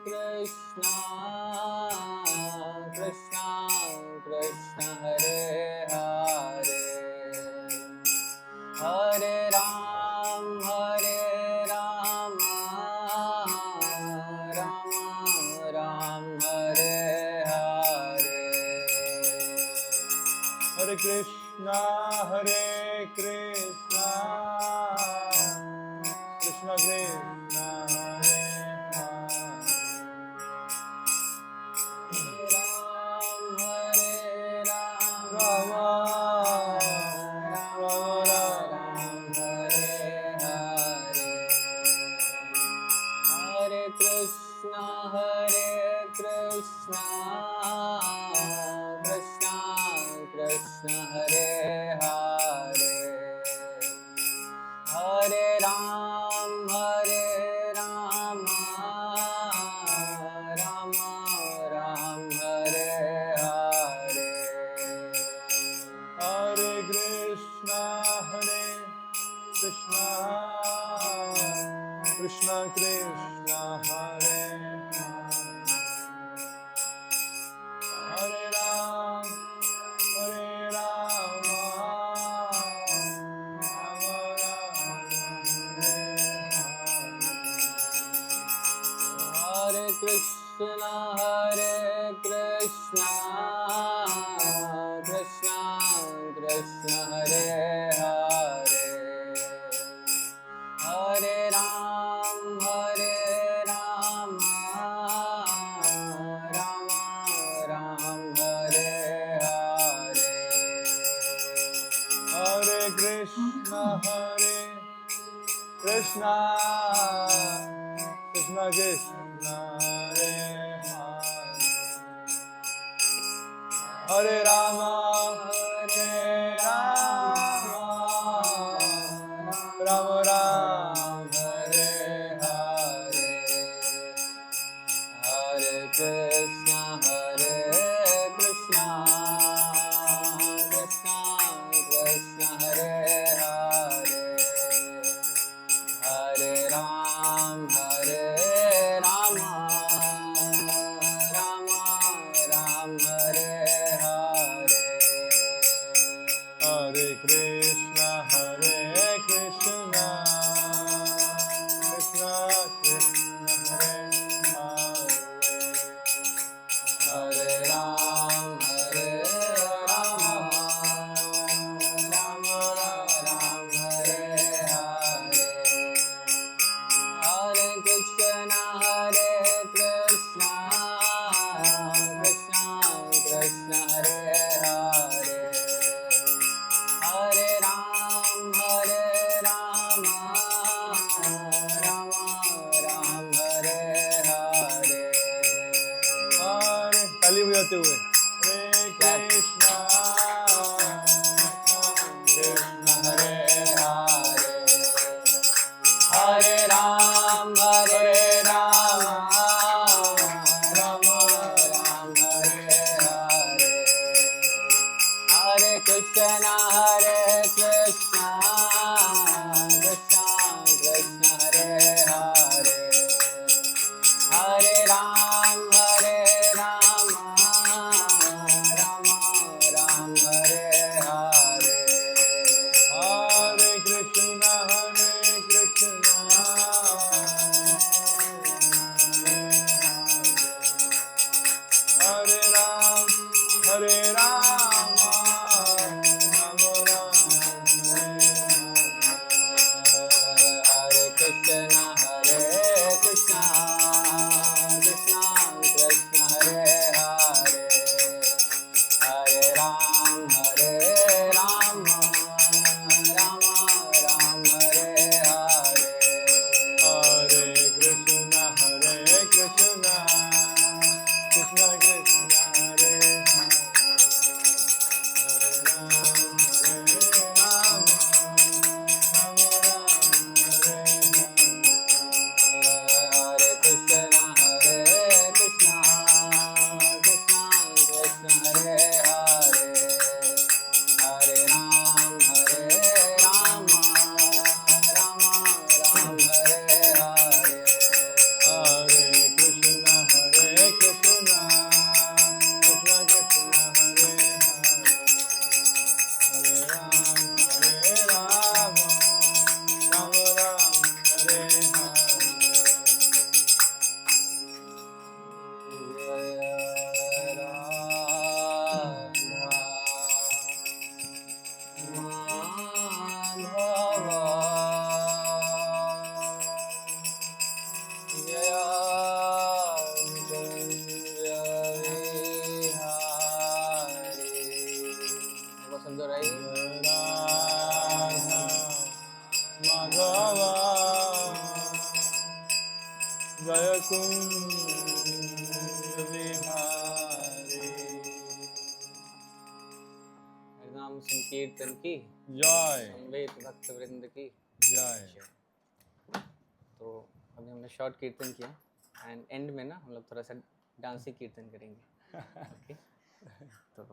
Krishna Krishna Krishna Hare Hare Hare Ram Ram Ram Hare Hare Hare Krishna Krishna Krishna Krishna Hare Rama Hare Krishna Krishna Krishna Hare Hare Hare Ram Ram Ram Hare Hare Hare Krishna Krishna Krishna Krishna Hare Hare Ram Hare Krishna Krishna Krishna Hare Hare Hare Ram Ram Hare Hare Hare Krishna Krishna Krishna Krishna Hare Hare Rama Rama Rama Hare Hare Hare Krishna Krishna Krishna Hare Hare Hare Ram Rama Ram Hare Hare Hare Krishna Krishna Krishna Hare Hare Hare Ram Ram Hare Hare Hare Krishna Krishna Krishna Hare Hare Hare Ram Ram Hare Hare Hare ताली बजाते हुए Hare Krishna Krishna Hare Hare Hare Ram Ram Hare Hare Hare Krishna Krishna Krishna Hare Hare Hare Ram Ram Hare Hare Hare Krishna Hare Ram Hare Rama Rama Rama Hare Krishna Krishna Krishna Hare Hare Hare Ram Ram Hare Hare Hare Krishna Krishna Krishna Krishna Hare जय कुंज बिहारी। हरिनाम संकीर्तन की जय समवेत भक्त वृंद की जय। तो अभी हमने शॉर्ट कीर्तन किया एंड एंड में ना हम लोग थोड़ा सा डांसी कीर्तन करेंगे। ओके तो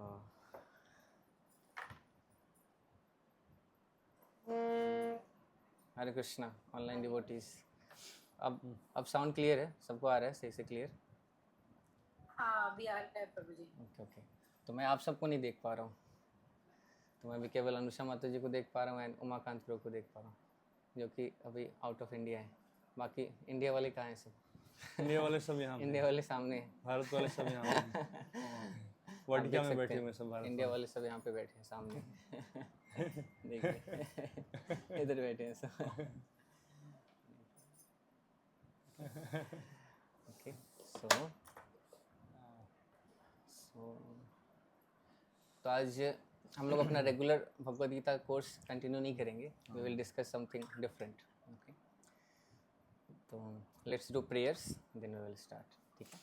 हरे कृष्णा ऑनलाइन डिवोटीज। अब साउंड क्लियर है, सबको आ रहा है सही से क्लियर? हाँ अभी आ रहा है प्रभु जी। Okay okay. तो मैं आप सबको नहीं देख पा रहा हूँ, तो मैं भी केवल अनुषा माता जी को देख पा रहा हूँ एंड उमाकांत प्रभु को देख पा रहा हूँ, जो कि अभी आउट ऑफ इंडिया है। बाकी इंडिया वाले कहाँ हैं सब? इंडिया वाले सब यहाँ पे इंडिया वाले सामने हैं। भारत वाले सब यहाँ पे आप वाटिका देख में सकते बैठे हैं, हुए सब भारत इंडिया वाले सब यहाँ पे बैठे हैं सामने। देखिए इधर बैठे हैं सब। ओके सो तो आज हम लोग अपना regular Bhagavad Gita course continue नहीं करेंगे, we will discuss something different. Okay तो let's do prayers then we will start, ठीक है?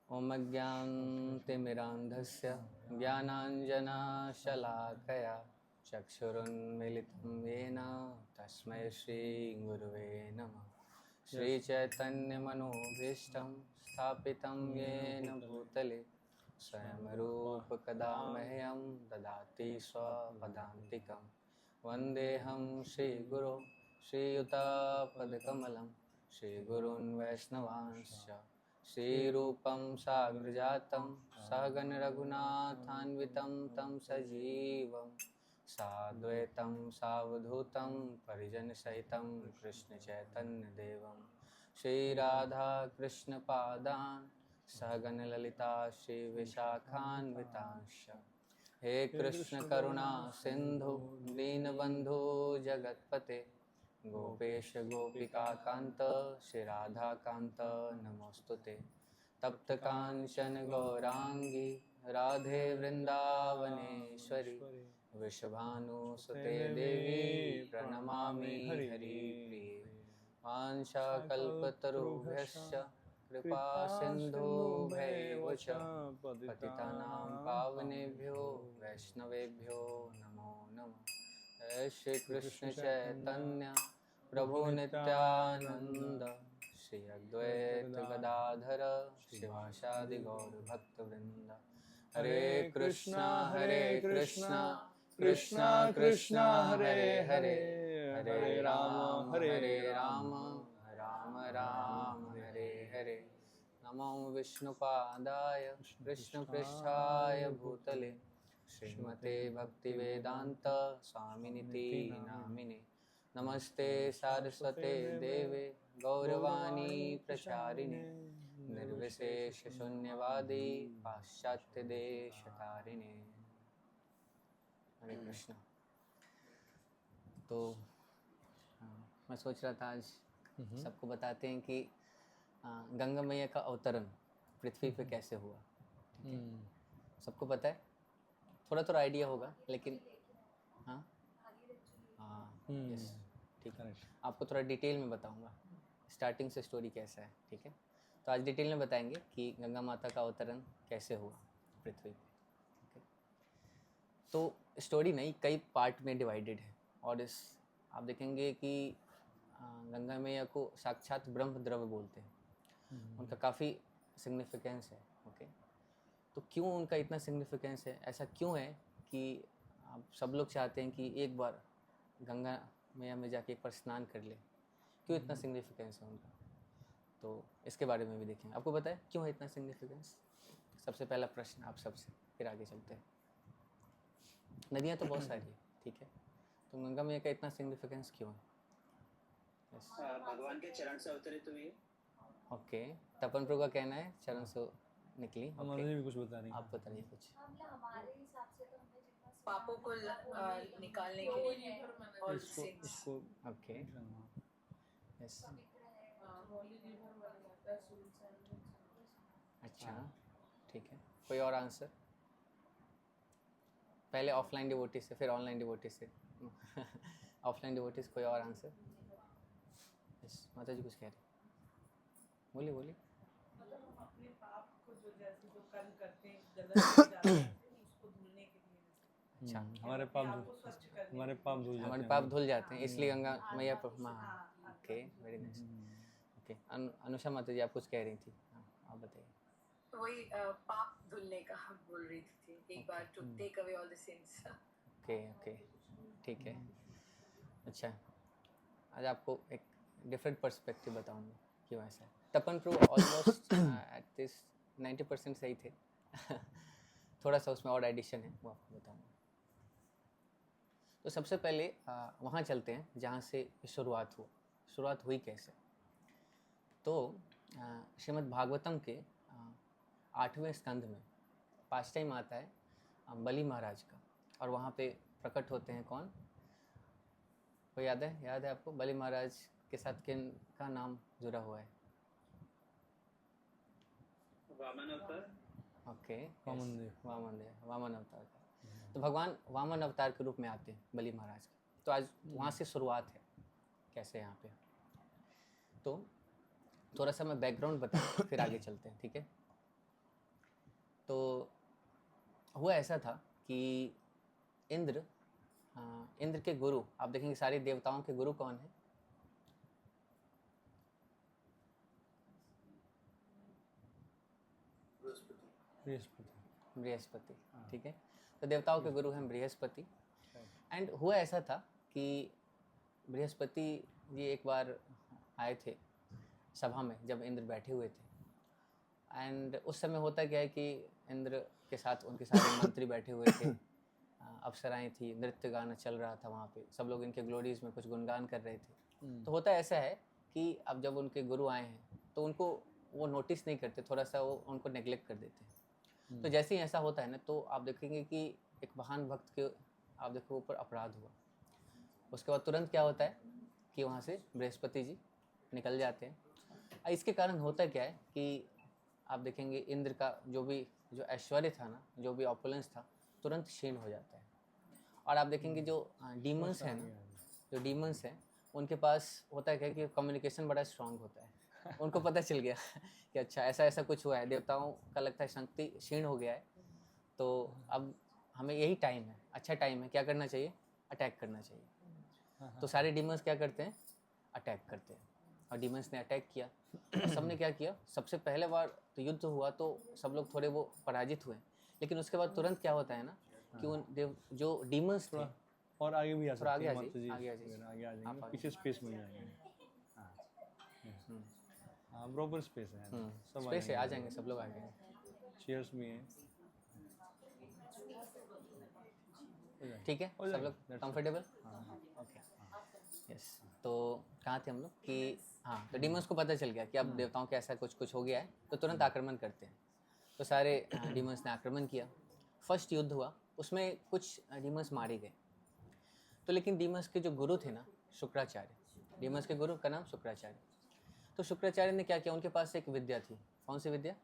ओम अज्ञानतिमिरान्धस्य ज्ञानाञ्जनशलाकया चक्षुरुन्मिलितं येन तस्मै श्रीगुरुवे नमः। श्रीचैतन्यमनोभीष्टं स्थापितं येन भूतले स्वयं रूपकदा मह्यं ददाति स्वपदान्तिकं। वन्देऽहं श्रीगुरो श्रीयुतापदकमलं श्रीगुरून् वैष्णवांश्च श्रीरूपं साग्रजातं सहगण रघुनाथान्वितं तं सजीवं साद्वैतं सावधूतं परिजनसहितं कृष्णचैतन्यदेवं श्रीराधाकृष्णपादान् सहगण ललिता श्रीविशाखान्वितांश्च। हे कृष्ण करुणा सिंधु दीनबंधु जगतपते गोपेश गोपिकाकांत श्रीराधाकांत नमोस्तुते। तप्त कांचन गौरांगी राधे वृंदावनेश्वरी वृषभानुसुते देवी प्रणमामि हरिप्रिये। वाञ्छाकल्पतरुभ्यश्च कृपा सिन्धुभ्यैव च पतितानां पावनेभ्यो वैष्णवेभ्यो नमो नमः। जय श्री कृष्ण चैतन्य प्रभु नित्यानंद श्री अद्वैत गदाधर शिवासादि गौर भक्तवृंद। हरे कृष्णा कृष्णा कृष्णा हरे हरे, हरे राम राम राम हरे हरे। नमो विष्णुपादाय कृष्णपृष्ठाय भूतले श्रीमते भक्तिवेदांत स्वामिनिति नामिने। नमस्ते सारस्वते देवे गौरवाणी प्रचारिणे निर्विशेष शून्यवादी पाश्चात्य देशतारिणे। हरे कृष्णा। तो मैं सोच रहा था आज सबको बताते हैं कि गंगा मैया का अवतरण पृथ्वी पे कैसे हुआ। ठीक है, सबको पता है, थोड़ा थोड़ा आइडिया होगा, लेकिन हाँ यस ठीक है, आपको थोड़ा डिटेल में बताऊंगा स्टार्टिंग से स्टोरी कैसा है। ठीक है, तो आज डिटेल में बताएंगे कि गंगा माता का अवतरण कैसे हुआ पृथ्वी पे। ठीक है, तो स्टोरी नहीं, कई पार्ट में डिवाइडेड है और इस आप देखेंगे कि गंगा मैया को साक्षात ब्रह्म द्रव्य बोलते हैं। उनका काफ़ी सिग्निफिकेंस है। ओके, तो क्यों उनका इतना सिग्निफिकेंस है, ऐसा क्यों है कि आप सब लोग चाहते हैं कि एक बार गंगा मैया में जाके एक बार स्नान कर ले, क्यों इतना सिग्निफिकेंस है उनका? तो इसके बारे में भी देखेंगे। आपको पता है क्यों है इतना सिग्निफिकेंस? सबसे पहला प्रश्न आप सबसे, फिर आगे चलते हैं। नदियाँ तो बहुत सारी है, ठीक है, तो गंगा मैया का इतना सिग्निफिकेंस क्यों है? भगवान के चरण से अवतरित हुई है। ओके, तपन प्रभु का कहना है चरण से निकली। हमारे भी कुछ बता रही आप बताइए कुछ। हमारे हिसाब से तो हमने जितना पापों को निकालने के लिए और इसको ओके यस, अच्छा ठीक है। कोई और आंसर? पहले ऑफलाइन डिवोटी से, फिर ऑनलाइन डिवोटी से। ऑफलाइन डिवोटी से कोई और आंसर? यस, माता जी कुछ कह रही। बोलिए बोलिए। मतलब हम अपने पाप को जो जैसे जो कर्म करते हैं गलत में जाते हैं उसको धुलने के लिए अच्छा, हमारे अपने आप पाप को स्वच्छ करने हमारे के पाप लिए। धुल जाते हमारे हैं पाप मतलब। धुल जाते हैं इसलिए गंगा मैया आत्मा की हाँ, ओके, वेरी नाइस। हम्म, ओके, अनुषा माता जी आप कुछ कह रही थी, हाँ आप बताइए। वही पाप धुलने का बोल रही थी एक बार, to take away all the sins. Okay okay, ठीक है। अच्छा, आज आपको एक डिफरेंट पर्सपेक्टिव बताऊंगा क्यों ऐसा है। तपन प्रभु ऑलमोस्ट एट दिस 90% सही थे। थोड़ा सा उसमें और एडिशन है, वो आपको बताऊंगा। तो सबसे पहले वहाँ चलते हैं जहाँ से शुरुआत हुई कैसे। तो श्रीमद् भागवतम के 8वें स्कंध में पास्ट टाइम आता है बलि महाराज का, और वहाँ पे प्रकट होते हैं कौन, कोई याद है आपको? बलि महाराज के साथ किन का नाम जुड़ा हुआ है? वामन अवतार। ओके, वामन अवतार का। तो भगवान वामन अवतार के रूप में आते हैं बलि महाराज के। तो आज वहाँ से शुरुआत है कैसे यहाँ पे। तो थोड़ा सा मैं बैकग्राउंड बता फिर आगे चलते हैं, ठीक है। तो हुआ ऐसा था कि इंद्र के गुरु, आप देखेंगे सारे देवताओं के गुरु कौन है? बृहस्पति, ठीक है। तो देवताओं के गुरु हैं बृहस्पति। एंड हुआ ऐसा था कि बृहस्पति जी एक बार आए थे सभा में जब इंद्र बैठे हुए थे। एंड उस समय होता क्या है कि इंद्र के साथ उनके सारे मंत्री बैठे हुए थे, अप्सराएं थी, नृत्य गाना चल रहा था वहाँ पे, सब लोग इनके ग्लोरीज में कुछ गुणगान कर रहे थे। तो होता ऐसा है कि अब जब उनके गुरु आए हैं तो उनको वो नोटिस नहीं करते, थोड़ा सा वो उनको नेग्लेक्ट कर देते हैं। तो जैसे ही ऐसा होता है ना, तो आप देखेंगे कि एक महान भक्त के आप देखो ऊपर अपराध हुआ। उसके बाद तुरंत क्या होता है कि वहाँ से बृहस्पति जी निकल जाते हैं। इसके कारण होता क्या है कि आप देखेंगे इंद्र का जो ऐश्वर्य था ना, जो भी ऑपुलेंस था, तुरंत क्षीण हो जाता है। और आप देखेंगे जो डीमंस हैं ना, जो डीमंस हैं उनके पास होता है क्या कि कम्युनिकेशन बड़ा स्ट्रांग होता है। उनको पता चल गया कि अच्छा ऐसा कुछ हुआ है, देवताओं का लगता है शक्ति क्षीण हो गया है, तो अब हमें यही टाइम है, अच्छा टाइम है, क्या करना चाहिए? अटैक करना चाहिए। तो सारे डीमंस क्या करते हैं? अटैक करते हैं। और डीमंस ने अटैक किया और सबने क्या किया, सबसे पहले बार तो युद्ध हुआ तो सब लोग थोड़े वो पराजित हुए, लेकिन उसके बाद तुरंत क्या होता है ना कि उन जो डीमंस थे, और आगे भी आ थोड़ा सकते आगे हैं आ माता जी, जाइए, आगे आ आप जाएंगे, आगे। पीछे स्पेस मिल जाएंगे। हाँ बराबर स्पेस है, सब स्पेस है, आ जाएंगे, सब लोग आ जाएंगे, चेयर्स भी हैं। ठीक है, सब लोग कंफर्टेबल। हाँ, ओके, यस। तो कहाँ थे हम लोग कि हाँ, तो डीमंस को पता चल गया कि अब देवताओं के ऐसा कुछ हो गया है, तो तुरंत आक्रमण करते हैं। तो सारे डीमंस ने आक्रमण किया। फर्स्ट युद्ध हुआ, उसमें कुछ डीमंस मारे गए। तो लेकिन डीमंस के जो गुरु थे ना, शुक्राचार्य, डीमंस के गुरु का नाम शुक्राचार्य। तो शुक्राचार्य ने क्या किया, उनके पास एक विद्या थी। कौन सी विद्या?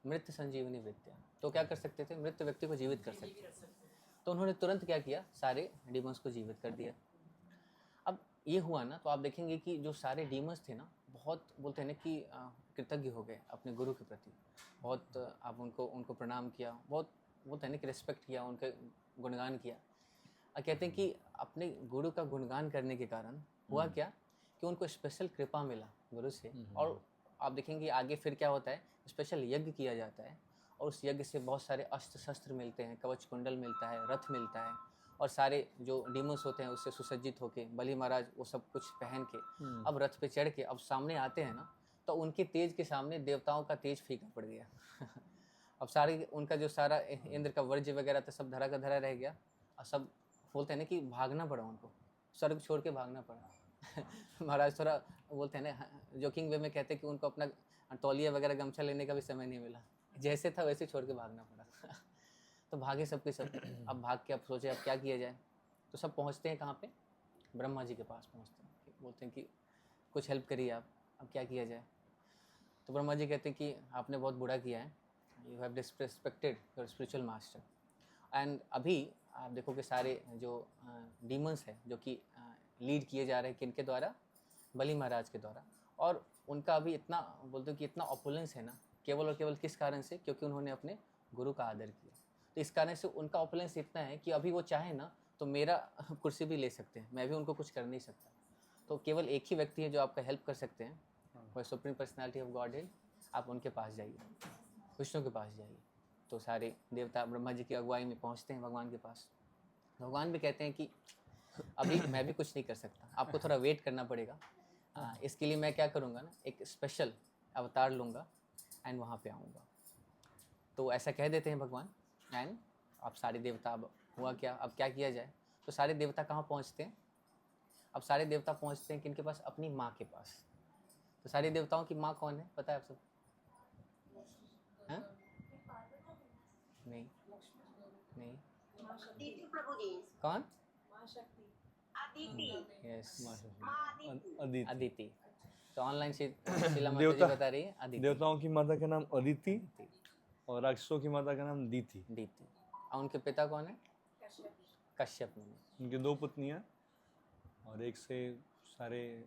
मृत संजीवनी विद्या। तो क्या कर सकते थे? मृत व्यक्ति को जीवित कर सकते थे। तो उन्होंने तुरंत क्या किया, सारे डीमंस को जीवित कर दिया। अब ये हुआ ना, तो आप देखेंगे कि जो सारे डीमंस थे ना, बहुत बोलते हैं ना कि कृतज्ञ हो गए अपने गुरु के प्रति। बहुत आप उनको प्रणाम किया, बहुत बोलते हैं ना कि रिस्पेक्ट किया, उनके गुणगान किया। कहते हैं कि अपने गुरु का गुणगान करने के कारण हुआ क्या कि उनको स्पेशल कृपा मिला गुरु से। और आप देखेंगे आगे फिर क्या होता है, स्पेशल यज्ञ किया जाता है और उस यज्ञ से बहुत सारे अस्त्र शस्त्र मिलते हैं, कवच कुंडल मिलता है, रथ मिलता है, और सारे जो डीमंस होते हैं उससे सुसज्जित होके बलि महाराज वो सब कुछ पहन के अब रथ पे चढ़ के अब सामने आते हैं ना, तो उनके तेज के सामने देवताओं का तेज फीका पड़ गया। अब सारे उनका जो सारा इंद्र का वर्ज्य वगैरह था सब धरा का धरा रह गया, और सब बोलते हैं ना कि भागना पड़ा उनको, स्वर्ग छोड़ के भागना पड़ा। महाराज थोड़ा बोलते हैं ना, जोकिंग वे में कहते हैं कि उनको अपना तौलिया वगैरह गमछा लेने का भी समय नहीं मिला, जैसे था वैसे छोड़ के भागना पड़ा। तो भागे सब के सब। अब भाग के अब सोचे अब क्या किया जाए, तो सब पहुंचते हैं कहाँ पे? ब्रह्मा जी के पास पहुंचते हैं, बोलते हैं कि कुछ हेल्प करिए आप, अब क्या किया जाए। तो ब्रह्मा जी कहते हैं कि आपने बहुत बुरा किया है, you have disrespected your spiritual master. And अभी आप देखो कि सारे जो डीमंस हैं जो कि लीड किए जा रहे हैं किनके द्वारा? बलि महाराज के द्वारा, और उनका अभी इतना बोलते हैं कि इतना ऑपुलेंस है ना, केवल और केवल किस कारण से, क्योंकि उन्होंने अपने गुरु का आदर किया। तो इस कारण से उनका ऑपुलेंस इतना है कि अभी वो चाहे ना तो मेरा कुर्सी भी ले सकते हैं, मैं भी उनको कुछ कर नहीं सकता। तो केवल एक ही व्यक्ति है जो आपका हेल्प कर सकते हैं, वह सुप्रीम पर्सनालिटी ऑफ गॉड है। आप उनके पास जाइए, विष्णु के पास जाइए। तो सारे देवता ब्रह्मा जी की अगुवाई में पहुंचते हैं भगवान के पास। भगवान भी कहते हैं कि अभी मैं भी कुछ नहीं कर सकता, आपको थोड़ा वेट करना पड़ेगा। इसके लिए मैं क्या करूँगा ना, एक स्पेशल अवतार लूँगा एंड वहाँ पे आऊँगा। तो ऐसा कह देते हैं भगवान। एंड अब सारे देवता, अब हुआ क्या, अब क्या किया जाए। तो सारे देवता कहाँ पहुँचते हैं, अब सारे देवता पहुँचते हैं किनके पास, अपनी माँ के पास। तो सारे देवताओं की माँ कौन है पता है आप सब? हाँ? नहीं नहीं, अदिति प्रभु जी। कौन? माँ शक्ति। अदिति। यस, अदिति। अदिति। तो ऑनलाइन शीला माता जी देवता- बता रही है अदिति। देवताओं की माता का नाम अदिति और राक्षसों की माता का नाम दीति। दीति। और उनके पिता कौन है? कश्यप। कश्यप मुनि। उनकी 2 पत्नियां और एक से सारे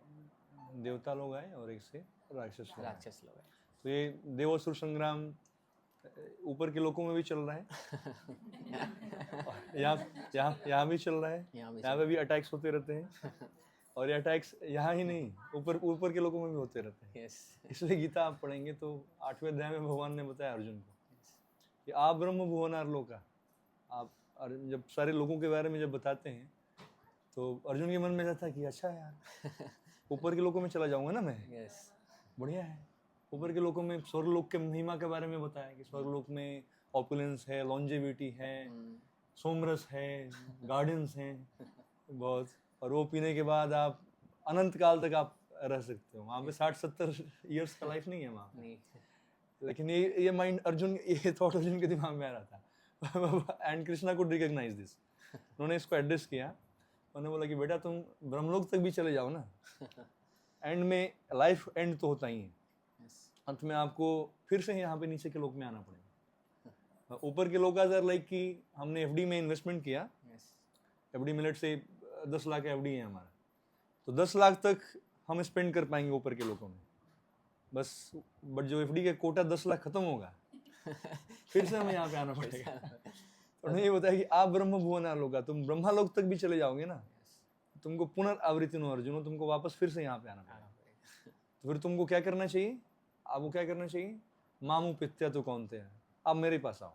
देवता लोग आए और एक से राक्षस लोग आए। राक्षस लोग हैं। तो ये देवासुर संग्राम ऊपर के लोकों में भी चल रहा है। और यहाँ भी चल रहा है। यहाँ पे भी अटैक्स होते रहते हैं। और ये अटैक्स यहाँ ही नहीं, ऊपर के लोगों में भी होते रहते हैं। यस, इसलिए गीता आप पढ़ेंगे तो 8वें अध्याय में भगवान ने बताया अर्जुन को कि आप ब्रह्म भुवनार लोका। आप जब सारे लोगों के बारे में जब बताते हैं तो अर्जुन के मन में जाता है कि अच्छा यार, ऊपर के लोगों में चला जाऊंगा ना मैं। यस, बढ़िया है। ऊपर के लोगों में स्वर्गलोक के महिमा के बारे में बताया कि स्वर्गलोक में ऑपुलेंस है, लॉन्जेविटी है, सोमरस है, गार्डन्स हैं बहुत, और वो पीने के बाद आप अनंत काल तक आप रह सकते हो वहाँ पे। 60-70 इयर्स का लाइफ नहीं है वहाँ पे। नहीं, लेकिन ये माइंड अर्जुन, ये थॉट अर्जुन के दिमाग में आ रहा था। And Krishna could recognise this. उन्होंने इसको एड्रेस किया। उन्होंने बोला कि बेटा तुम ब्रह्मलोक तक भी चले जाओ ना, एंड में लाइफ एंड तो होता ही है। अंत में आपको फिर से यहाँ पे नीचे के लोक में आना पड़ेगा। ऊपर के लोग आर लाइक कि हमने एफडी में इन्वेस्टमेंट किया, एफडी मिलेट से 10 लाख एफडी है हमारा, तो 10 लाख तक हम स्पेंड कर पाएंगे ऊपर के लोगों में बस। बट जो एफडी का कोटा 10 लाख खत्म होगा, फिर से हमें यहाँ पे आना पड़ेगा। तो उन्होंने ये बताया कि आप ब्रह्म भुवनार लोका, तुम ब्रह्मा लोक तक भी चले जाओगे ना, तुमको पुनर्आवृत्ति नो अर्जुन, तुमको वापस फिर से यहाँ पे आना पड़ेगा। तो फिर तुमको क्या करना चाहिए, आपको क्या करना चाहिए, मामू पित्या तो कौन थे, आप मेरे पास आओ,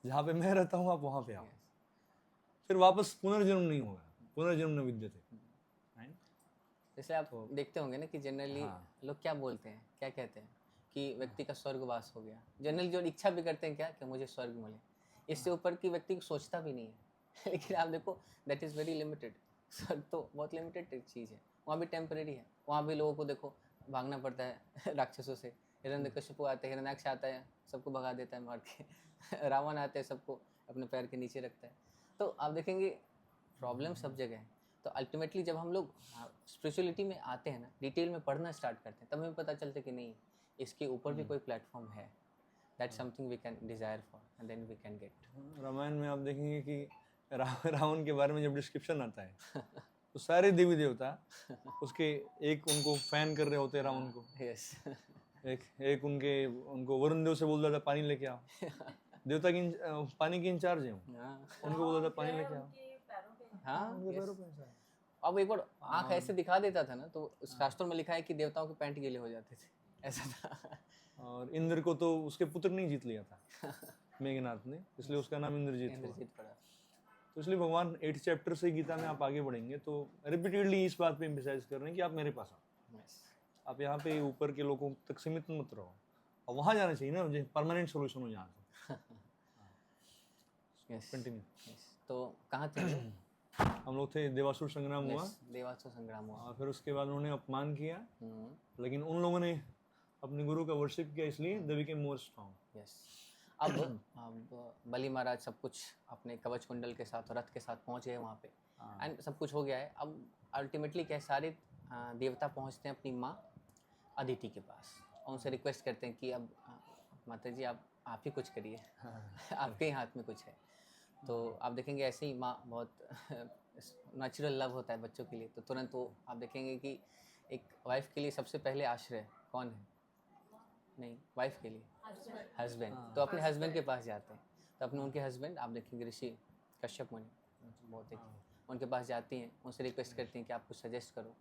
जहाँ पे मैं रहता हूँ आप वहाँ पे आओ। फिर वापस पुनर्जन्म नहीं होगा, पुनर्जन्म न विद्यते। जैसे आप देखते होंगे ना कि जनरली लोग क्या बोलते हैं, क्या कहते हैं कि व्यक्ति का स्वर्गवास हो गया। जनरली जो इच्छा भी करते हैं क्या कि मुझे स्वर्ग मिले, इससे ऊपर की व्यक्ति को सोचता भी नहीं है। लेकिन आप देखो दैट इज़ वेरी लिमिटेड। स्वर्ग तो बहुत लिमिटेड चीज़ है, वहाँ भी टेम्परेरी है। वहाँ भी लोगों को देखो भागना पड़ता है राक्षसों से। हिरण्यकशिपु आते हैं, हिरण्याक्ष आता है, सबको भगा देता है मार के। रावण आते हैं, सबको अपने पैर के नीचे रखता है। तो आप देखेंगे प्रॉब्लम सब जगह है। तो अल्टीमेटली जब हम लोग स्पिरिचुअलिटी में आते हैं ना, डिटेल में पढ़ना स्टार्ट करते हैं, तब हमें पता चलता है कि नहीं, इसके ऊपर भी कोई प्लेटफॉर्म है। That's something we can desire for and then we can get. Ramayan में आप देखेंगे कि रावण के बारे में जब डिस्क्रिप्शन आता है तो सारे देवी देवता उसके एक उनको फैन कर रहे होते हैं रावण को। यस, एक उनको वरुण देव से बोल रहा था पानी लेके आओ। देवता की पानी की इंचार्ज है उनको बोल रहा था पानी लेके आओ। हाँ, उनके पैरों पे ऐसा है। अब एक बार आँख ऐसे दिखा देता था ना, तो शास्त्रों में लिखा है कि देवताओं के पैंट गीले हो जाते थे, ऐसा था। और इंद्र को तो उसके पुत्र ने जीत लिया था मेघनाथ ने, इसलिए उसका नाम इंद्रजीत हुआ। पड़ा। तो इसलिए भगवान 8th चैप्टर से गीता में आप आगे बढ़ेंगे तो रिपीटेडली इस बात पे एम्फसाइज कर रहे हैं कि आप मेरे पास आओ। आप यहाँ पे ऊपर के लोगों तक सीमित मत रहो, और वहाँ जाना चाहिए ना, मुझे परमानेंट सोल्यूशन हो जहाँ से। कंटिन्यू। तो कहाँ थे हम लोग थे, देवासुर संग्राम हुआ। देवासुर संग्राम हुआ। और फिर उसके बाद उन्होंने अपमान किया, लेकिन उन लोगों ने अपने गुरु का वर्शिप किया, इसलिए they became more strong. Yes. अब बलि महाराज सब कुछ अपने कवच कुंडल के साथ और रथ के साथ पहुंच गए वहाँ पे, एंड सब कुछ हो गया है। अब अल्टीमेटली क्या, सारे देवता पहुँचते हैं अपनी माँ अदिति के पास और उनसे रिक्वेस्ट करते हैं कि अब माता जी आप ही कुछ करिए, आपके ही हाथ में कुछ है। तो आप देखेंगे ऐसे ही माँ बहुत नेचुरल लव होता है बच्चों के लिए, तो तुरंत वो आप देखेंगे कि एक वाइफ के लिए सबसे पहले आश्रय कौन है? नहीं, वाइफ के लिए हस्बैंड। तो अपने हस्बैंड के पास जाते हैं, तो अपने उनके हस्बैंड आप देखेंगे ऋषि कश्यप मुनि बहुत एक उनके पास जाती हैं, उनसे रिक्वेस्ट करती हैं कि आप कुछ सजेस्ट करो।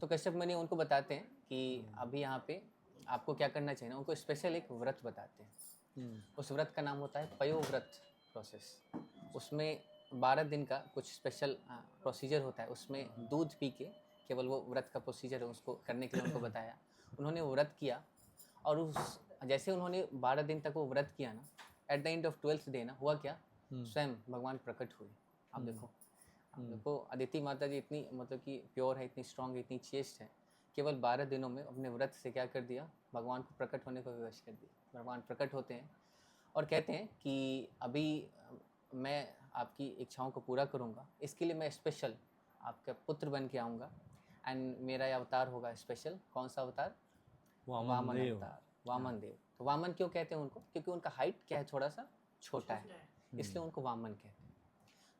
तो कश्यप मुनि उनको बताते हैं कि अभी यहाँ पे आपको क्या करना चाहिए ना, उनको स्पेशल एक व्रत बताते हैं। उस व्रत का नाम होता है पयो व्रत प्रोसेस। उसमें 12 दिन का कुछ स्पेशल प्रोसीजर होता है, उसमें दूध पी के केवल वो व्रत का प्रोसीजर है उसको करने के लिए उनको बताया। उन्होंने वो व्रत किया और उस जैसे उन्होंने 12 दिन तक वो व्रत किया ना, at the end of 12th day ना हुआ क्या, स्वयं भगवान प्रकट हुए। आप देखो अदिति माता जी इतनी मतलब कि प्योर है, इतनी स्ट्रांग है, इतनी चेस्ट है, केवल 12 दिनों में अपने व्रत से क्या कर दिया, भगवान को प्रकट होने को विवश कर दिया। भगवान प्रकट होते हैं और कहते हैं कि अभी मैं आपकी इच्छाओं को पूरा करूँगा, इसके लिए मैं स्पेशल आपका पुत्र बन के आऊँगा। एंड मेरा ये अवतार होगा स्पेशल। कौन सा अवतार? वामन अवतार, वामन देव। तो वामन क्यों कहते हैं उनको? क्योंकि उनका हाइट क्या है, थोड़ा सा छोटा है, इसलिए उनको वामन कहते हैं।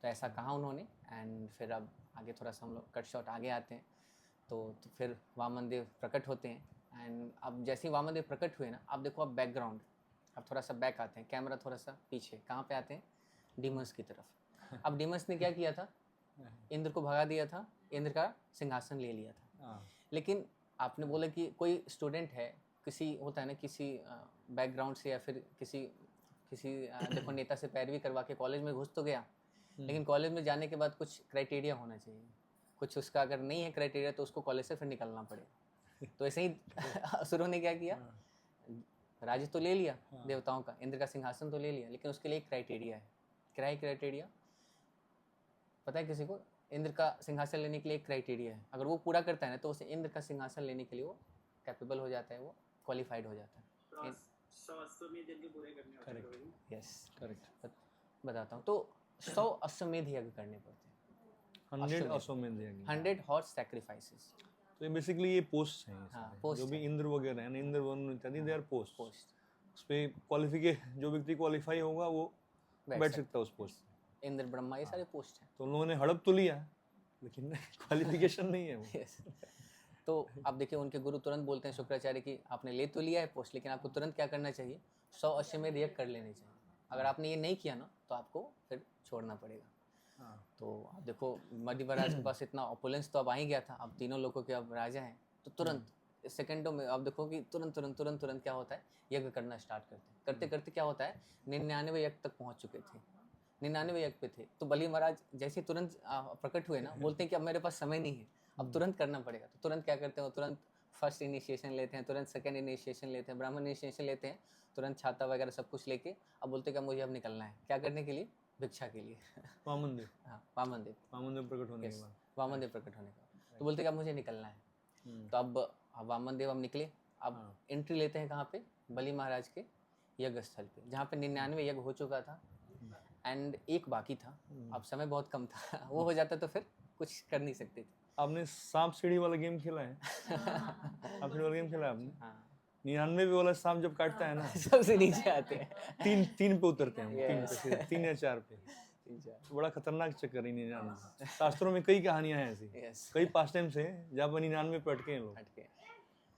तो ऐसा कहा उन्होंने। एंड फिर अब आगे थोड़ा सा हम लोग कट शॉट आगे आते हैं, तो फिर वामन देव प्रकट होते हैं। एंड अब जैसे ही वामन देव प्रकट हुए ना, आप देखो अब बैकग्राउंड, अब थोड़ा सा बैक आते हैं, कैमरा थोड़ा सा पीछे, कहाँ पे आते हैं? डीमंस की तरफ। अब डीमंस ने क्या किया था? इंद्र को भगा दिया था, इंद्र का सिंहासन ले लिया था। लेकिन आपने बोला कि कोई स्टूडेंट है, किसी होता है ना, किसी बैकग्राउंड से या फिर किसी देखो नेता से पैरवी करवा के कॉलेज में घुस तो गया, लेकिन कॉलेज में जाने के बाद कुछ क्राइटेरिया होना चाहिए, कुछ उसका अगर नहीं है क्राइटेरिया तो उसको कॉलेज से फिर निकलना पड़ेगा। तो ऐसे ही असुरों ने क्या किया, राज्य तो ले लिया देवताओं का, इंद्र का सिंहासन तो ले लिया, लेकिन उसके लिए एक क्राइटेरिया है। क्या है क्राइटेरिया? पता है किसी को? इंद्र का सिंहासन लेने के लिए एक क्राइटेरिया है, अगर वो पूरा करता है ना तो उसे इंद्र का सिंहासन लेने के लिए वो कैपेबल हो जाता है, वो क्वालिफाइड हो जाता है। 100 अश्वमेध यज्ञ पूरे करने होते हैं प्रभु जी। यस करेक्ट, बताता हूँ। तो 100 अश्वमेध यज्ञ करने पड़ते हैं, 100 अश्वमेध यज्ञ, 100 हॉर्स सैक्रिफाइसेस। तो ये बेसिकली ये पोस्ट हैं, हाँ, सारे। post जो भी है। इंद्र वगैरह हैं ना, इंद्र वरुण इत्यादि, दे आर पोस्ट। पोस्ट उस पे क्वालिफिकेशन, जो व्यक्ति क्वालिफाई होगा वो बैठ सकता है उस पोस्ट पे। इंद्र ब्रह्मा ये सारे पोस्ट हैं। तो उन लोगों ने हड़प तो लिया, लेकिन क्वालिफिकेशन नहीं है वो। Yes. तो आप देखिए उनके गुरु तुरंत बोलते हैं शुक्राचार्य की, आपने ले तो लिया है पोस्ट, लेकिन आपको तुरंत क्या करना चाहिए? 100 अश्वमेध यज्ञ कर लेने चाहिए। अगर आपने ये नहीं किया ना तो आपको फिर छोड़ना पड़ेगा। तो आप देखो मध्य महाराज के पास इतना ऑपुलेंस तो अब आ ही गया था, अब तीनों लोगों के अब राजा हैं, तो तुरंत सेकंडों में आप देखो कि तुरंत क्या होता है, यज्ञ करना स्टार्ट करते करते क्या होता है, 99 यज्ञ तक पहुंच चुके थे, 99 यज्ञ पे थे। तो बलि महाराज जैसे तुरंत प्रकट हुए ना, बोलते हैं कि अब मेरे पास समय नहीं है, अब तुरंत करना पड़ेगा। तो तुरंत क्या करते हैं, तुरंत फर्स्ट इनिशिएशन लेते हैं, तुरंत सेकंड इनिशिएशन लेते हैं, ब्राह्मण इनिशिएशन लेते हैं, तुरंत छाता वगैरह सब कुछ लेके अब बोलते हैं कि मुझे अब निकलना है, क्या करने के लिए? भिक्षा के लिए। वामन देव, हाँ, वामन देव प्रकट होने के Yes, बाद। वामन देव प्रकट होने का। तो बोलते कि अब मुझे निकलना है। तो अब वामन देव अब निकले, अब एंट्री लेते हैं कहाँ पे? बलि महाराज के यज्ञ स्थल पे, जहाँ पे 99 यज्ञ हो चुका था एंड एक बाकी था। अब समय बहुत कम था, वो हो जाता तो फिर कुछ कर नहीं सकते थे। आपने सांप सीढ़ी वाला गेम खेला है? सांप सीढ़ी वाला गेम खेला है आपने? हाँ 99 वाला सांप जब काटता है ना, सबसे नीचे आते हैं। तीन पे उतरते हैं, तीन पे Yes. सीधे, 3 या 4 पे। बड़ा खतरनाक चक्कर है 99। शास्त्रों में कई कहानियां हैं ऐसी, Yes. कई पास टाइम से जहाँ पर 99 पे अटके हैं लोग। हट के।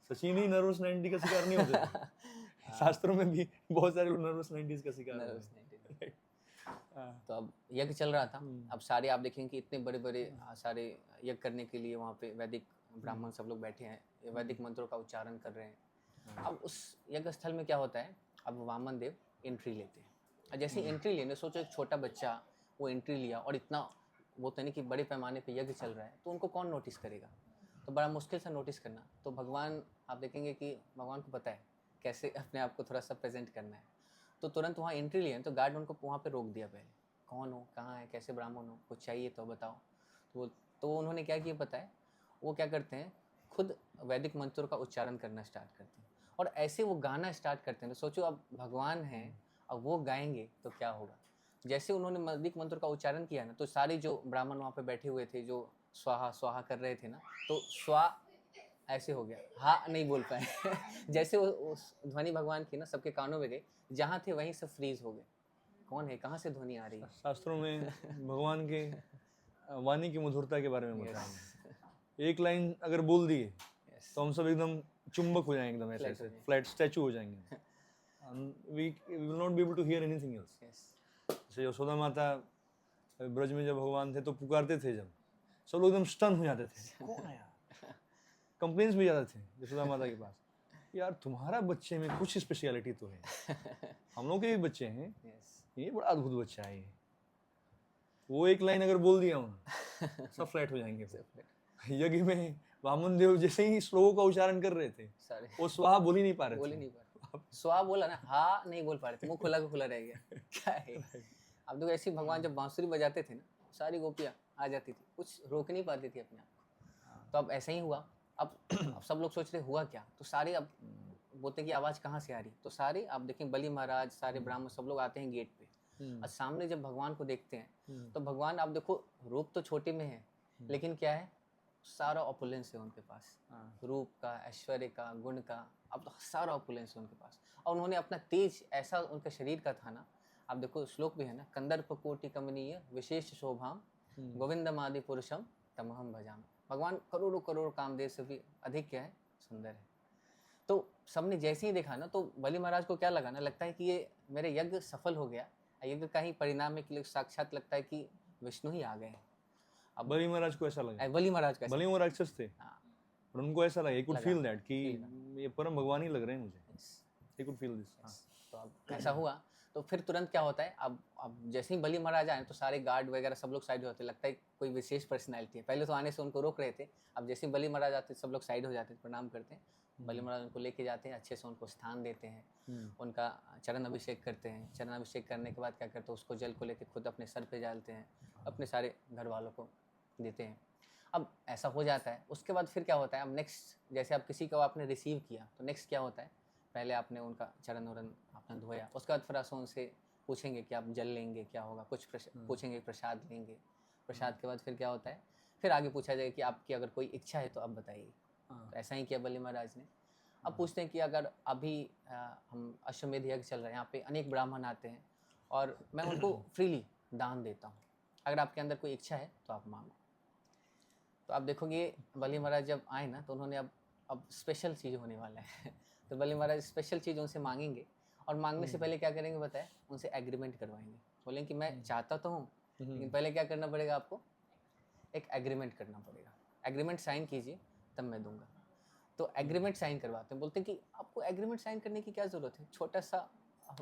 सचिन ही नर्वस 90 का शिकार नहीं होते थे। शास्त्रों में भी बहुत सारे लोग नर्वस 90s का शिकार हुए Nervous हैं। 90। तो अब यज्ञ चल रहा था, अब सारे आप देखेंगे कि इतने बड़े बड़े सारे यज्ञ करने के लिए वहाँ पे वैदिक ब्राह्मण सब लोग बैठे हैं, वैदिक मंत्रों का उच्चारण कर रहे हैं। अब उस यज्ञ स्थल में क्या होता है, अब वामन देव एंट्री लेते हैं। और जैसे एंट्री लेने, सोचो एक छोटा बच्चा वो एंट्री लिया और इतना वो तो नहीं कि बड़े पैमाने पे यज्ञ चल रहा है, तो उनको कौन नोटिस करेगा? तो बड़ा मुश्किल से नोटिस करना। तो भगवान, आप देखेंगे कि भगवान को पता है कैसे अपने आप को थोड़ा सा प्रेजेंट करना है, तो तुरंत वहाँ एंट्री लिए तो गार्ड उनको वहाँ पे रोक दिया। पहले कौन हो, कहाँ है, कैसे ब्राह्मण हो, कुछ चाहिए तो बताओ। तो उन्होंने क्या किया पता है, वो क्या करते हैं, खुद वैदिक मंत्रों का उच्चारण करना स्टार्ट करते हैं और ऐसे वो गाना स्टार्ट करते हैं। तो सोचो अब भगवान हैं, अब वो गाएंगे तो क्या होगा। जैसे उन्होंने वैदिक मंत्र का उच्चारण किया ना, तो सारे जो ब्राह्मण वहाँ पे बैठे हुए थे, जो स्वाहा स्वाहा कर रहे थे ना, तो स्वा ऐसे हो गया, हाँ नहीं बोल पाए। जैसे उस ध्वनि भगवान की ना सबके कानों में गई, जहाँ थे वहीं से फ्रीज हो गए। कौन है, कहाँ से ध्वनि आ रही है? शास्त्रों में भगवान के वाणी की मधुरता के बारे में बताया है। एक लाइन अगर बोल दिए Yes. तो हम सब एकदम चुंबक हो जाएंगे, एकदम ऐसे Flat ऐसे हो जाएंगे। फ्लैट स्टैचू हो जाएंगे. we will not be able to hear anything else. Yes. जैसे यशोदा माता ब्रज में जब भगवान थे तो पुकारते थे, जब सब लोग एकदम स्टन हो जाते थे, कौन है यार. कंप्लेंट्स भी जाते थे यशोदा माता के पास, यार तुम्हारा बच्चे में कुछ स्पेशलिटी तो है, हम लोग के भी बच्चे हैं, Yes. ये बड़ा अद्भुत बच्चा है ये. वो एक लाइन अगर बोल दिया उन्होंने, सब फ्लैट हो जाएंगे फिर. यज्ञ में वामन देव जैसे ही श्लोकों का उच्चारण कर रहे थे, सारे वो स्वाहा बोल ही नहीं पा रहे बोल ही थे. नहीं पा रहे. स्वा बोला ना, हाँ नहीं बोल पा रहे थे, मुंह खुला का खुला रह गया. क्या है. अब देखो ऐसे ही भगवान जब बांसुरी बजाते थे ना, सारी गोपियाँ आ जाती थी, कुछ रोक नहीं पाती थी अपने आप को. तो अब ऐसा ही हुआ. अब सब लोग सोच रहे हुआ क्या, तो सारे अब बोलते कि आवाज़ कहाँ से आ रही, तो सारे आप देखें बलि महाराज, सारे ब्राह्मण सब लोग आते हैं गेट पे. और सामने जब भगवान को देखते हैं तो भगवान, आप देखो रूप तो छोटे में है, लेकिन क्या है, सारा ऑपुलेंस है उनके पास. रूप का, ऐश्वर्य का, गुण का, अब तो सारा ऑपुलेंस है उनके पास. और उन्होंने अपना तेज ऐसा उनके शरीर का था ना, आप देखो श्लोक भी है ना, कंदर्प कोटि कमनीय विशेष शोभाम गोविंदमादि पुरुषम तमहम भजाम. भगवान करोड़ों करोड़ कामदेव से भी अधिक क्या है, सुंदर है. तो सबने जैसे ही देखा ना, तो बलि महाराज को क्या लगा ना, लगता है कि ये मेरे यज्ञ सफल हो गया, यज्ञ का ही परिणाम है कि साक्षात लगता है कि विष्णु ही आ गए हैं. अब बलि महाराज को ऐसा लगा, बलि महाराज का भले वो राक्षस थे, हाँ. पर उनको ऐसा लगा, कुड लगा, फील दैट कि feel ये परम भगवान ही लग रहे हैं मुझे. Yes. He could feel this. हाँ. तो अब ऐसा हुआ, तो फिर तुरंत क्या होता है, अब जैसे ही बलि महाराज आए तो सारे गार्ड वगैरह सब लोग साइड हो जाते, लगता है कोई विशेष पर्सनैलिटी है. पहले तो आने से उनको रोक रहे थे, अब जैसे ही बलि महाराज आते सब लोग साइड हो जाते, प्रणाम करते हैं. बलि महाराज उनको लेके जाते हैं, अच्छे से उनको स्थान देते हैं, उनका चरण अभिषेक करते हैं. चरण अभिषेक करने के बाद क्या करते हैं, उसको जल को लेके खुद अपने सर पे डालते हैं, अपने सारे घर वालों को देते हैं. अब ऐसा हो जाता है. उसके बाद फिर क्या होता है, अब नेक्स्ट जैसे आप किसी को आपने रिसीव किया, तो नेक्स्ट क्या होता है, पहले आपने उनका चरण वरण आपने धोया, उसके बाद फिर आसो उनसे पूछेंगे कि आप जल लेंगे, क्या होगा, कुछ पूछेंगे, प्रसाद लेंगे. प्रसाद के बाद फिर क्या होता है, फिर आगे पूछा जाएगा कि आपकी अगर कोई इच्छा है तो आप बताइए. तो ऐसा ही किया बलि महाराज ने. अब पूछते हैं कि अगर अभी हम अश्वमेध यज्ञ चल रहा है, यहाँ पे अनेक ब्राह्मण आते हैं और मैं उनको फ्रीली दान देता हूँ, अगर आपके अंदर कोई इच्छा है तो आप मांगो. तो आप देखोगे बलि महाराज जब आए ना, तो उन्होंने अब स्पेशल चीज़ होने वाला है. तो बलि महाराज स्पेशल चीज़ उनसे मांगेंगे, और मांगने से पहले क्या करेंगे बताए, उनसे एग्रीमेंट करवाएंगे. बोलेंगे कि मैं चाहता तो हूँ, लेकिन पहले क्या करना पड़ेगा आपको, एक एग्रीमेंट करना पड़ेगा. एग्रीमेंट साइन कीजिए तब मैं दूंगा. तो एग्रीमेंट साइन करवाते हैं. बोलते हैं कि आपको एग्रीमेंट साइन करने की क्या ज़रूरत है, छोटा सा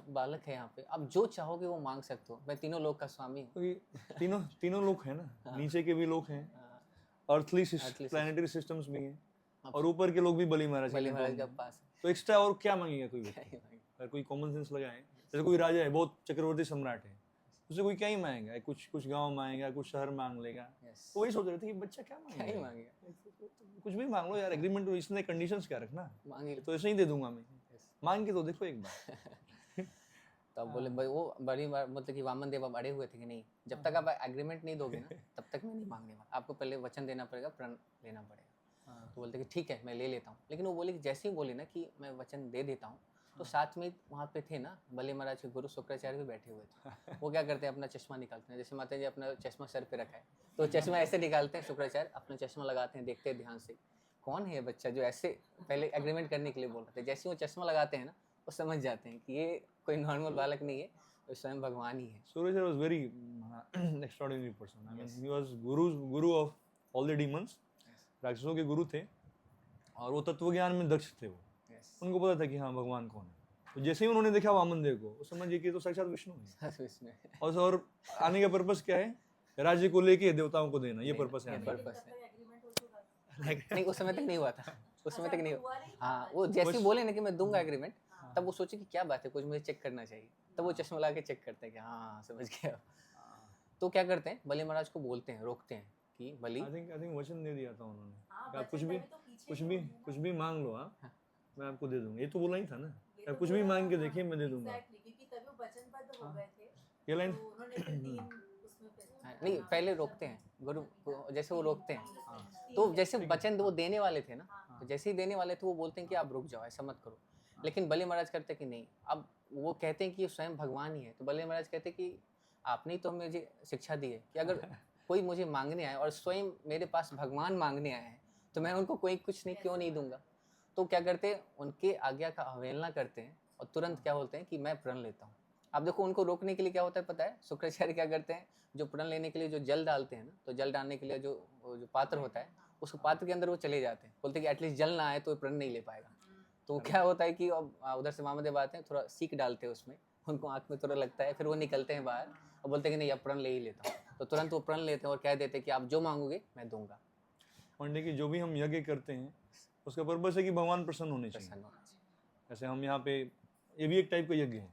बालक है यहाँ पे, आप जो चाहोगे वो मांग सकते हो, मैं तीनों लोग का स्वामी हूँ. क्योंकि तीनों लोग हैं ना, नीचे के भी लोग हैं, अर्थली प्लैनेटरी सिस्टम्स भी हैं, और ऊपर के लोग भी बलि महाराज के पास. तो एक्स्ट्रा और क्या मांगेगा कोई व्यक्ति? अगर कोई कॉमन सेंस लगाए, जैसे कोई राजा है, बहुत चक्रवर्ती सम्राट है, उसे कोई क्या ही मांगेगा, कुछ गांव मांगेगा, कुछ शहर मांग लेगा. तो वही सोच रहे थे कि बच्चा क्या मांगेगा, कुछ भी मांग लो यार, एग्रीमेंट तो इसने कंडीशंस क्या रखना, मांगे तो ऐसे ही दे दूंगा मैं. मांग के तो देखो एक बार. तो अब बोले भाई, वो बड़ी बार मतलब कि वामन देव अब अड़े हुए थे कि नहीं, जब तक आप एग्रीमेंट नहीं दोगे ना तब तक मैं नहीं मांगने वाला, आपको पहले वचन देना पड़ेगा, प्रण लेना पड़ेगा. तो बोलते कि ठीक है मैं ले लेता हूँ. लेकिन वो बोले कि जैसे ही बोले ना कि मैं वचन दे देता हूँ, तो साथ में वहाँ पे थे ना बलि महाराज के गुरु शुक्राचार्य भी बैठे हुए थे. वो क्या करते हैं, अपना चश्मा निकालते हैं, जैसे माता जी अपना चश्मा सर पे रखा है, तो चश्मा ऐसे निकालते हैं शुक्राचार्य, अपना चश्मा लगाते हैं, देखते हैं ध्यान से कौन है ये बच्चा जो ऐसे पहले एग्रीमेंट करने के लिए बोल रहे थे. जैसे वो चश्मा लगाते हैं ना, वो समझ जाते हैं कि ये कोई नॉर्मल बालक नहीं है, वो स्वयं भगवान ही है. Surya was very extraordinary person. I mean, he was guru of all the demons. राक्षसों के गुरु थे, और वो तत्व ज्ञान में दक्ष थे. वो उनको पता था कि हाँ भगवान कौन है. तो जैसे ही उन्होंने देखा वामन देव को, वो समझिए कि तो साक्षात विष्णु है. और आने का पर्पस क्या है, राज्य को लेके देवताओं को देना, ये पर्पस है. नहीं, उस समय तक नहीं हुआ था, उस समय तक नहीं हुआ. हाँ, वो जैसे ही बोले ना कि मैं दूंगा एग्रीमेंट, तब वो सोचे कि क्या बात है, कुछ मुझे चेक करना चाहिए. तब वो चश्मा लगा के चेक करते हैं कि हाँ समझ गया. तो क्या करते हैं, बलि महाराज को बोलते हैं, रोकते हैं कि बलि, I think वचन दे दिया था उन्होंने, आप कुछ भी मांग लो, हाँ मैं आपको दे दूंगा. ये तो बोला ही था ना, आप कुछ भी मांग के देखिए मैं दे दूंगा. क्योंकि तभी वो वचनबद्ध हो गए थे. ये लाइन तो उन्होंने फिर 3 उसमें नहीं पहले रोकते हैं गुरु को, जैसे वो रोकते हैं, तो जैसे वचन वो देने वाले थे ना, तो जैसे ही देने वाले थे वो बोलते हैं कि आप रुक जाओ, ऐसा मत करो. लेकिन बलि महाराज करते कि नहीं, अब वो कहते हैं कि स्वयं भगवान ही है. तो बलि महाराज कहते कि आपने ही तो मुझे शिक्षा दी है कि अगर कोई मुझे मांगने आए और स्वयं मेरे पास भगवान मांगने आए हैं, तो मैं उनको कोई कुछ नहीं क्यों नहीं दूंगा। तो क्या करते हैं, उनके आज्ञा का अवहेलना करते हैं और तुरंत क्या बोलते हैं कि मैं प्रण लेता हूँ। आप देखो उनको रोकने के लिए क्या होता है पता है, शुक्राचार्य क्या करते हैं, जो प्रण लेने के लिए जो जल डालते हैं ना, तो जल डालने के लिए जो पात्र होता है, उस पात्र के अंदर वो चले जाते हैं, बोलते हैं कि एटलीस्ट जल ना आए तो प्रण नहीं ले पाएगा। तो क्या होता है कि अब उधर से वामदेव आते हैं, थोड़ा सीख डालते हैं उसमें, उनको आँख में थोड़ा लगता है, फिर वो निकलते हैं बाहर और बोलते हैं कि नहीं अब प्रण ले ही लेता हूँ। तो तुरंत वो प्रण लेते हैं और कह देते हैं कि आप जो मांगोगे मैं दूंगा। पंडित की जो भी हम यज्ञ करते हैं उसका पर्पस है कि भगवान प्रसन्न होने चाहिए। प्रसन्न होना चाहिए। जैसे हम यहाँ पे, ये भी एक टाइप का यज्ञ है,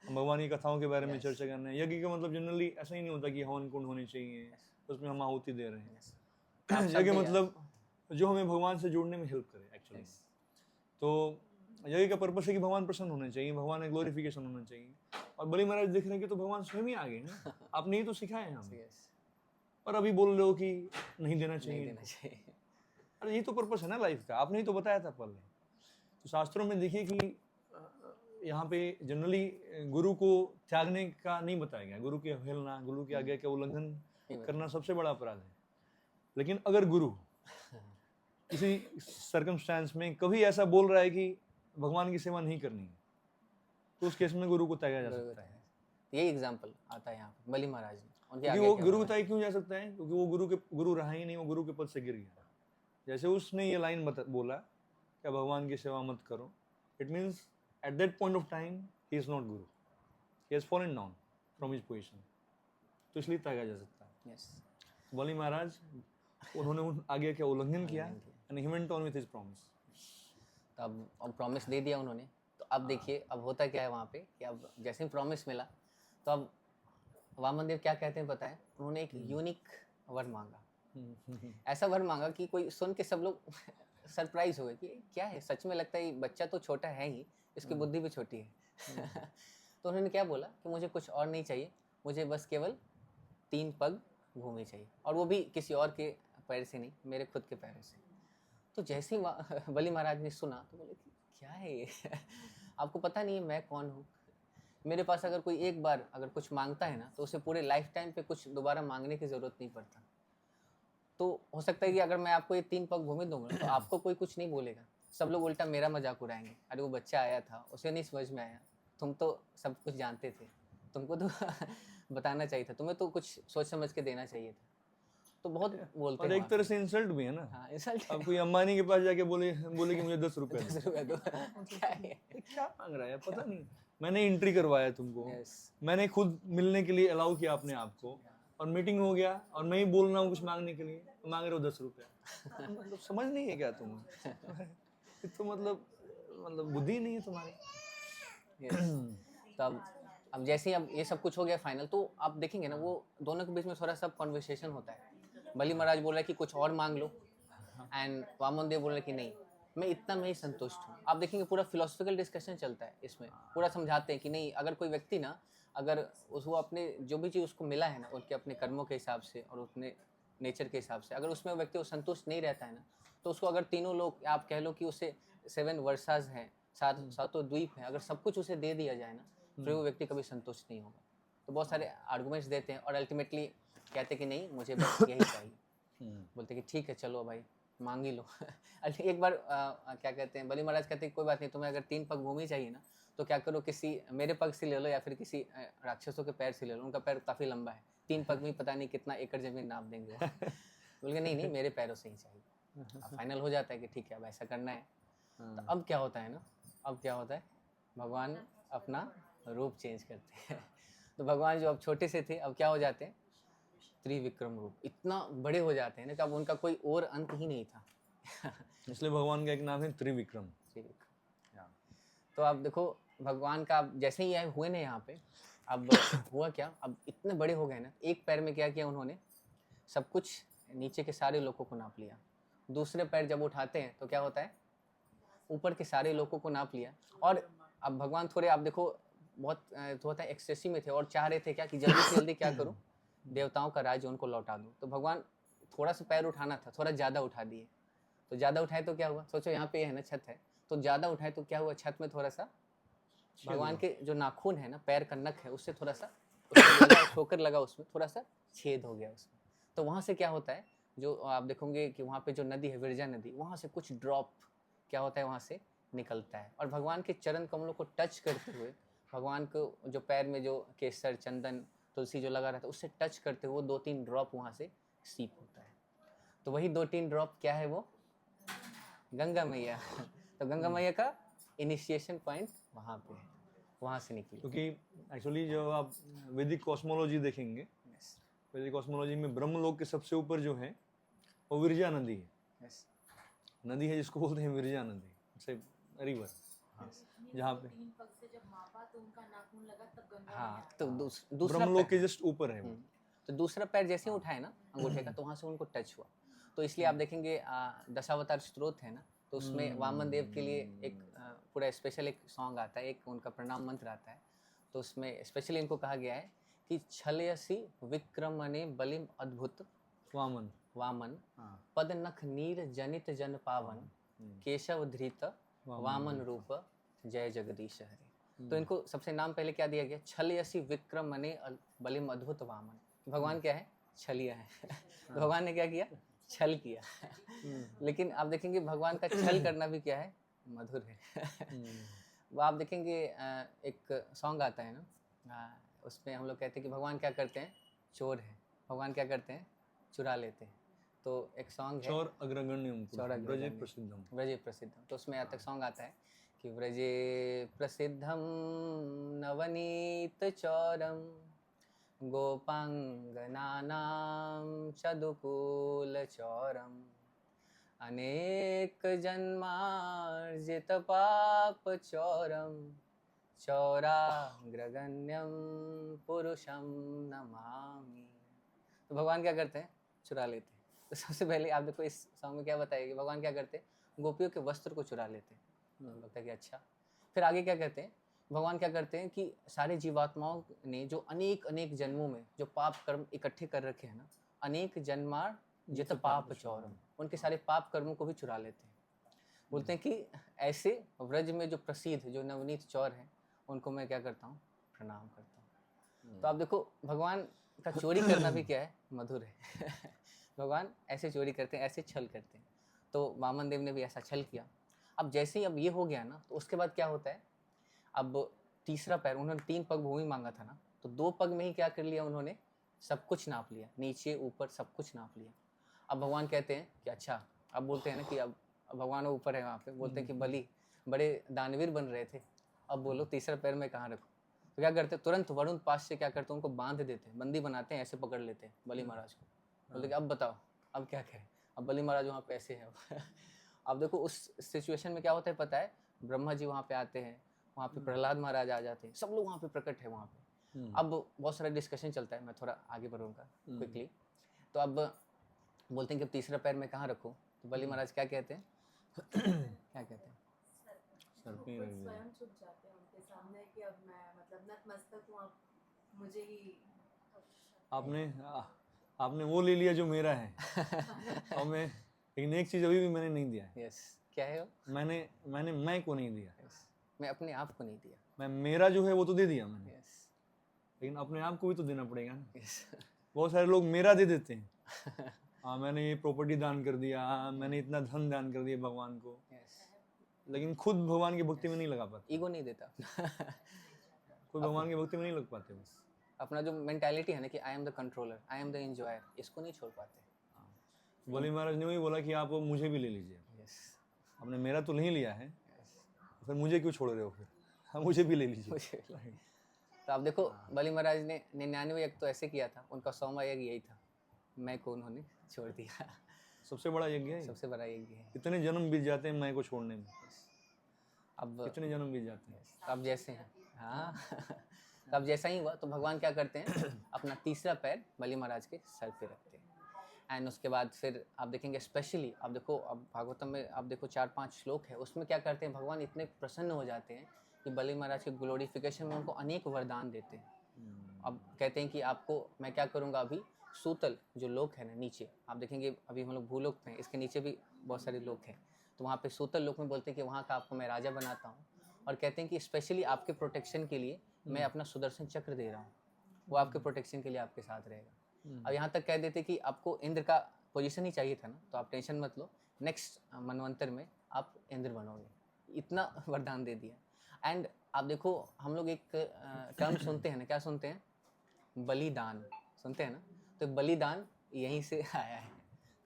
हम भगवान की कथाओं के बारे में चर्चा कर रहे हैं। यज्ञ का मतलब जनरली ऐसा ही नहीं होता कि हवन कुंड होने चाहिए, उसमें हम आहुति दे रहे हैं। यज्ञ मतलब जो हमें भगवान से जोड़ने में हेल्प करे एक्चुअली। तो यज्ञ का पर्पस है कि भगवान प्रसन्न होने चाहिए, भगवान का ग्लोरिफिकेशन होना चाहिए। और बलि महाराज देख रहे हैं कि तो भगवान स्वयं ही आ गए ना, आपने ही तो सिखाया है हमें, और अभी बोल रहे हो कि नहीं देना चाहिए। अरे ये तो पर्पस है ना लाइफ का, आपने ही तो बताया था पहले। तो शास्त्रों में देखिए कि यहाँ पे जनरली गुरु को त्यागने का नहीं बताया गया, गुरु की अवहेलना, गुरु की आज्ञा का उल्लंघन करना सबसे बड़ा अपराध है। लेकिन अगर गुरु किसी सर्कमस्टेंस में कभी ऐसा बोल रहा है कि भगवान की सेवा नहीं करनी है, तो उस केस में गुरु को त्यागा जा सकता है। यही एग्जाम्पल आता है यहाँ पे बलि महाराज ने। क्योंकि वो गुरु को त्याग क्यों जा सकता है, क्योंकि वो गुरु रहा ही नहीं, वो गुरु के पद से गिर गया। जैसे उसने ये लाइन बोला क्या भगवान की सेवा मत करो, it means at that point of time he is not guru, he has fallen down from his position. तो इसलिए त्यागा जा सकता है। बलि महाराज उन्होंने उन आगे का उल्लंघन किया and he went on with his promise. तो अब प्रॉमिस दे दिया उन्होंने। तो अब देखिए अब होता क्या है वहाँ पे कि अब जैसे ही प्रॉमिस मिला तो अब वामनदेव क्या कहते हैं पता है, उन्होंने एक यूनिक वर मांगा। ऐसा वर मांगा कि कोई सुन के सब लोग सरप्राइज हो गए कि क्या है, सच में लगता है बच्चा तो छोटा है ही, इसकी बुद्धि भी छोटी है। तो उन्होंने क्या बोला कि मुझे कुछ और नहीं चाहिए, मुझे बस केवल 3 पग भूमि चाहिए, और वो भी किसी और के पैर से नहीं, मेरे खुद के पैरों से। तो जैसे ही बलि महाराज ने सुना तो बोले कि क्या है ये? आपको पता नहीं है मैं कौन हूँ? मेरे पास अगर कोई एक बार अगर कुछ मांगता है ना तो उसे पूरे लाइफ टाइम पे कुछ दोबारा मांगने की ज़रूरत नहीं पड़ता। तो हो सकता है कि अगर मैं आपको ये 3 पग भूमि दूंगा तो आपको कोई कुछ नहीं बोलेगा, सब लोग उल्टा मेरा मजाक उड़ाएंगे, अरे वो बच्चा आया था उसे नहीं समझ में आया, तुम तो सब कुछ जानते थे, तुमको तो बताना चाहिए था, तुम्हें तो कुछ सोच समझ के देना चाहिए था। तो बहुत बोलते हैं, और एक तरह से इंसल्ट भी है ना। हाँ इंसल्ट। अब कोई अंबानी के पास जाके बोले कि मुझे 10 रुपए दो। क्या है? क्या मांग रहा है पता नहीं, मैंने एंट्री करवाया तुमको, Yes. मैंने खुद मिलने के लिए अलाउ किया अपने आप को, और मीटिंग हो गया और मैं ही बोल रहा हूँ कुछ मांगने के लिए, तो मांग रहे हो 10 रुपए। मतलब समझ नहीं है क्या तुम? तो मतलब बुद्धि नहीं है तुम्हारी। तो अब जैसे ही अब ये सब कुछ हो गया फाइनल, तो आप देखेंगे ना वो दोनों के बीच में थोड़ा सा कॉन्वर्सेशन होता है। बलि महाराज बोल रहे कि कुछ और मांग लो, एंड वामनदेव बोल रहे कि नहीं मैं इतना में ही संतुष्ट हूँ। आप देखेंगे पूरा फिलोसफिकल डिस्कशन चलता है इसमें, पूरा समझाते हैं कि नहीं अगर कोई व्यक्ति ना अगर वो अपने जो भी चीज़ उसको मिला है ना उनके अपने कर्मों के हिसाब से और अपने नेचर के हिसाब से, अगर उसमें व्यक्ति वो संतुष्ट नहीं रहता है ना, तो उसको अगर तीनों लोग आप कह लो कि उसे 7 वर्षाज हैं, 7 द्वीप हैं, अगर सब कुछ उसे दे दिया जाए ना फिर वो व्यक्ति कभी संतुष्ट नहीं होगा। तो बहुत सारे आर्गूमेंट्स देते हैं और अल्टीमेटली कहते कि नहीं मुझे बस यही चाहिए। बोलते कि ठीक है चलो भाई मांग ही लो। एक बार क्या कहते हैं बलि महाराज कहते हैं कोई बात नहीं, तुम्हें अगर 3 पग भूमि चाहिए ना तो क्या करो किसी मेरे पग से ले लो या फिर किसी राक्षसों के पैर से ले लो, उनका पैर काफ़ी लंबा है, 3 पग में पता नहीं कितना एकड़ जमीन नाप देंगे। बोल के नहीं मेरे पैरों से ही चाहिए। फाइनल हो जाता है कि ठीक है अब ऐसा करना है। तो अब क्या होता है ना, अब क्या होता है भगवान अपना रूप चेंज करते हैं। तो भगवान जो अब छोटे से थे अब क्या हो जाते हैं, त्रिविक्रम रूप, इतना बड़े हो जाते हैं ना कि अब उनका कोई और अंत ही नहीं था। इसलिए भगवान का एक नाम है त्रिविक्रम। तो आप देखो भगवान का जैसे ही हुए ना यहाँ पे, अब हुआ क्या, अब इतने बड़े हो गए ना, एक पैर में क्या किया उन्होंने, सब कुछ नीचे के सारे लोगों को नाप लिया। दूसरे पैर जब उठाते हैं तो क्या होता है, ऊपर के सारे लोगों को नाप लिया। और अब भगवान थोड़े आप देखो बहुत होता है एक्सेसिव में थे और चाह रहे थे क्या कि जल्दी से जल्दी क्या करूं, देवताओं का राज्य उनको लौटा दूं। तो भगवान थोड़ा सा पैर उठाना था, थोड़ा ज़्यादा उठा दिए। तो ज़्यादा उठाए तो क्या हुआ, सोचो यहाँ पे है ना छत है, तो ज़्यादा उठाए तो क्या हुआ, छत में थोड़ा सा भगवान के जो नाखून है ना, पैर का नख है, उससे थोड़ा सा ठोकर लगा, उसमें थोड़ा सा छेद हो गया उसमें। तो वहाँ से क्या होता है, जो आप देखोगे कि वहाँ पे जो नदी है विरजा नदी, वहाँ से कुछ ड्रॉप क्या होता है वहाँ से निकलता है, और भगवान के चरण कमलों को टच करते हुए, भगवान को जो पैर में जो केसर चंदन तुलसी जो लगा रहता है उससे टच करते हुए 2-3 ड्रॉप वहाँ से सीप होता है। तो वही 2-3 ड्रॉप क्या है वो? गंगा मैया। तो गंगा मैया का इनिशिएशन पॉइंट वहाँ पे है, वहाँ से निकली। क्योंकि एक्चुअली जब आप वैदिक कॉस्मोलॉजी देखेंगे, Yes, वैदिक कॉस्मोलॉजी में ब्रह्मलोक के सबसे ऊपर जो है वो विरजा नदी है। yes, नदी है जिसको बोलते हैं विरजा नदी, से रिवर, जहाँ पे 3 पग से जब मापा तो उनका नाखून लगा तब गंगा हाँ। में तो दूसरा ब्रह्मलोक के पैर, जस्ट ऊपर है वो। तो दूसरा पैर जैसे ही उठाए ना अंगूठे का, तो वहाँ से उनको टच हुआ। तो इसलिए आप देखेंगे दशावतार स्त्रोत है ना, तो उसमें वामन देव के लिए एक पूरा स्पेशल एक सॉन्ग आता है, एक उनका प्रणाम मंत्र आता है। तो उसमें स्पेशली इनको कहा गया है कि छलयसी विक्रमणे बलिम अद्भुत वामन, वामन हाँ, पद नख नीर जनित जन पावन केशव धृत वामन रूप जय जगदीश हरे। तो इनको सबसे नाम पहले क्या दिया गया? छलयसी विक्रमणे बलिम अद्भुत वामन। भगवान क्या है? छलिया है। तो भगवान ने क्या किया? छल किया। लेकिन आप देखेंगे भगवान का छल करना भी क्या है? मधुर है। वो आप देखेंगे एक सॉन्ग आता है ना, उसमें हम लोग कहते हैं कि भगवान क्या करते हैं? चोर है। भगवान क्या करते हैं? चुरा लेते हैं। तो एक सॉन्ग है चौर अग्रगण्यम चौर ब्रजे अग्रगण्यम। प्रसिद्धम। व्रजे प्रसिद्धम। तो उसमें यहाँ तक सॉन्ग आता है कि व्रजे प्रसिद्धम नवनीत चौरम गोपांगनानां चदुकूल चौरम अनेक जन्मार्जित पाप चौरम चौराग्रगण्यम पुरुषम नमामि। तो भगवान क्या करते हैं? चुरा लेते हैं। तो सबसे पहले आप देखो इस सॉन्ग में क्या बताया कि भगवान क्या करते हैं? गोपियों के वस्त्र को चुरा लेते हैं। लगता है कि अच्छा। फिर आगे क्या कहते हैं? भगवान क्या करते हैं कि सारे जीवात्माओं ने जो अनेक अनेक जन्मों में जो पाप कर्म इकट्ठे कर रखे हैं ना, अनेक जन्मार जित पाप चौरम, उनके सारे पाप कर्मों को भी चुरा लेते हैं। बोलते हैं कि ऐसे व्रज में जो प्रसिद्ध जो नवनीत चौर हैं उनको मैं क्या करता हूँ? प्रणाम करता हूँ। तो आप देखो भगवान का चोरी करना भी क्या है? मधुर है। भगवान ऐसे चोरी करते हैं, ऐसे छल करते हैं। तो वामन देव ने भी ऐसा छल किया। अब जैसे ही अब ये हो गया ना, तो उसके बाद क्या होता है? अब तीसरा पैर, उन्होंने 3 पग भूमि मांगा था ना, तो 2 पग में ही क्या कर लिया उन्होंने? सब कुछ नाप लिया, नीचे ऊपर सब कुछ नाप लिया। अब भगवान कहते हैं कि अच्छा, अब बोलते हैं ना कि अब भगवान ऊपर है वहाँ पे, बोलते हैं कि बलि बड़े दानवीर बन रहे थे, अब बोलो तीसरा पैर में कहाँ रखूँ? तो क्या करते? तुरंत वरुण पास से क्या करते? उनको बांध देते हैं, बंदी बनाते हैं, ऐसे पकड़ लेते हैं बलि महाराज को। बोलते कि अब बताओ अब क्या करें? अब बलि महाराज वहाँ पे ऐसे हैं। अब देखो उस सिचुएशन में क्या होता है पता है? ब्रह्मा जी वहाँ पे आते हैं, वहाँ पे प्रहलाद महाराज आ जाते हैं, सब लोग वहाँ पे प्रकट है वहाँ पे। अब बहुत सारा डिस्कशन चलता है, मैं थोड़ा आगे बढ़ूँगा क्विकली। तो अब बोलते हैं कि अब तीसरा पैर मैं कहाँ रखूँ? तो बलि महाराज क्या कहते हैं? क्या कहते हैं? सर पे वो रख दिया। स्वयं छुप जाते हैं उनके सामने कि अब मैं मतलब नतमस्तक हूँ, अब मुझे ही आपने वो ले लिया जो मेरा है। और लेकिन एक चीज अभी भी मैंने नहीं दिया है। यस, क्या है वो? मैंने मैं को नहीं दिया। यस, मैं अपने आप को नहीं दिया। मैं मेरा जो है वो तो दे दिया मैंने, यस, लेकिन अपने आप को भी तो देना पड़ेगा ना। यस। बहुत सारे लोग मेरा दे देते हैं। हाँ, मैंने ये प्रॉपर्टी दान कर दिया, मैंने इतना धन दान कर दिया भगवान को, यस, लेकिन खुद भगवान की भक्ति में नहीं लगा पाते। ईगो नहीं देता। खुद भगवान की भक्ति में नहीं लग पाते बस। अपना जो मेंटालिटी है ना कि I am the controller, I am the enjoyer, इसको नहीं छोड़ पाते। बलि महाराज ने वही बोला कि आप मुझे भी ले लीजिए, यस, आपने मेरा तो नहीं लिया है, यस। फिर मुझे क्यों छोड़ रहे हो? फिर हाँ, मुझे भी ले लीजिए। तो आप देखो बलि महाराज ने 99 यज्ञ तो ऐसे किया था, उनका 100वां यज्ञ यही था, मैं को उन्होंने छोड़ दिया। सबसे बड़ा यज्ञ है। सबसे बड़ा यज्ञ है। कितने जन्म बीत जाते हैं मैं को छोड़ने में, अब कितने जन्म बीत जाते हैं। अब जैसे हैं, हाँ। तो अब जैसा ही हुआ तो भगवान क्या करते हैं? अपना तीसरा पैर बलि महाराज के सर पे रखते हैं। एंड उसके बाद फिर आप देखेंगे स्पेशली, आप देखो अब भागवतम में आप देखो 4-5 श्लोक है, उसमें क्या करते हैं? भगवान इतने प्रसन्न हो जाते हैं कि बलि महाराज के ग्लोरिफिकेशन में उनको अनेक वरदान देते हैं। अब कहते हैं कि आपको मैं क्या करूँगा? अभी सूतल जो लोक है ना नीचे, आप देखेंगे अभी हम लोग भूलोक में, इसके नीचे भी बहुत सारे लोक हैं, तो वहाँ पे सूतल लोक में बोलते हैं कि वहाँ का आपको मैं राजा बनाता हूँ, और कहते हैं कि स्पेशली आपके प्रोटेक्शन के लिए मैं अपना सुदर्शन चक्र दे रहा हूँ, वो आपके प्रोटेक्शन के लिए आपके साथ रहेगा। अब यहाँ तक कह देते कि आपको इंद्र का पोजीशन ही चाहिए था ना, तो आप टेंशन मत लो, नेक्स्ट मनवंतर में आप इंद्र बनोगे, इतना वरदान दे दिया। एंड आप देखो, हम लोग एक टर्म सुनते हैं ना, क्या सुनते हैं? बलिदान सुनते हैं ना, तो बलिदान यहीं से आया है।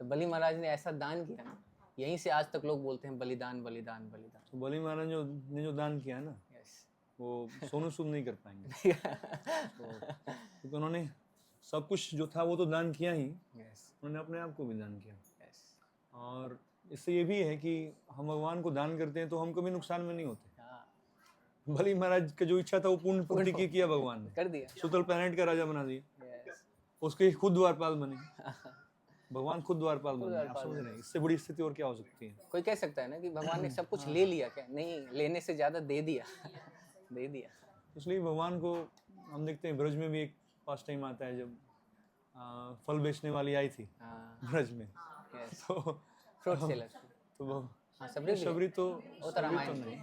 तो बलि महाराज ने ऐसा दान किया ना, यहीं से आज तक लोग बोलते हैं बलिदान बलिदान बलिदान। तो बलि महाराज ने जो दान किया है ना, यस वो सोनू सूद नहीं कर पाएंगे। तो क्योंकि उन्होंने सब कुछ जो था वो तो दान किया ही, यस उन्होंने अपने आप को भी दान किया। यस और इससे ये भी है कि हम भगवान को दान करते हैं तो हम कभी नुकसान में नहीं होते। बलि महाराज का जो इच्छा था वो पूर्ण किया भगवान ने, कर दिया। सुतल प्लैनेट का राजा बना दिया, यस उसके खुद द्वारपाल बने, भगवान खुद द्वारपाल बने। आप समझ रहे हैं, इससे बड़ी स्थिति और क्या हो सकती है? कोई कह सकता है ना कि भगवान ने सब कुछ ले लिया, क्या? नहीं, लेने से ज्यादा दे दिया। दे दिया। इसलिए भगवान को हम देखते हैं, ब्रज में भी एक पास टाइम आता है जब फल बेचने वाली आई थी ब्रज में, यस तो फ्रूट सेलर। तो वो हाँ, सबरी शबरी तो वो तो रामायण नहीं।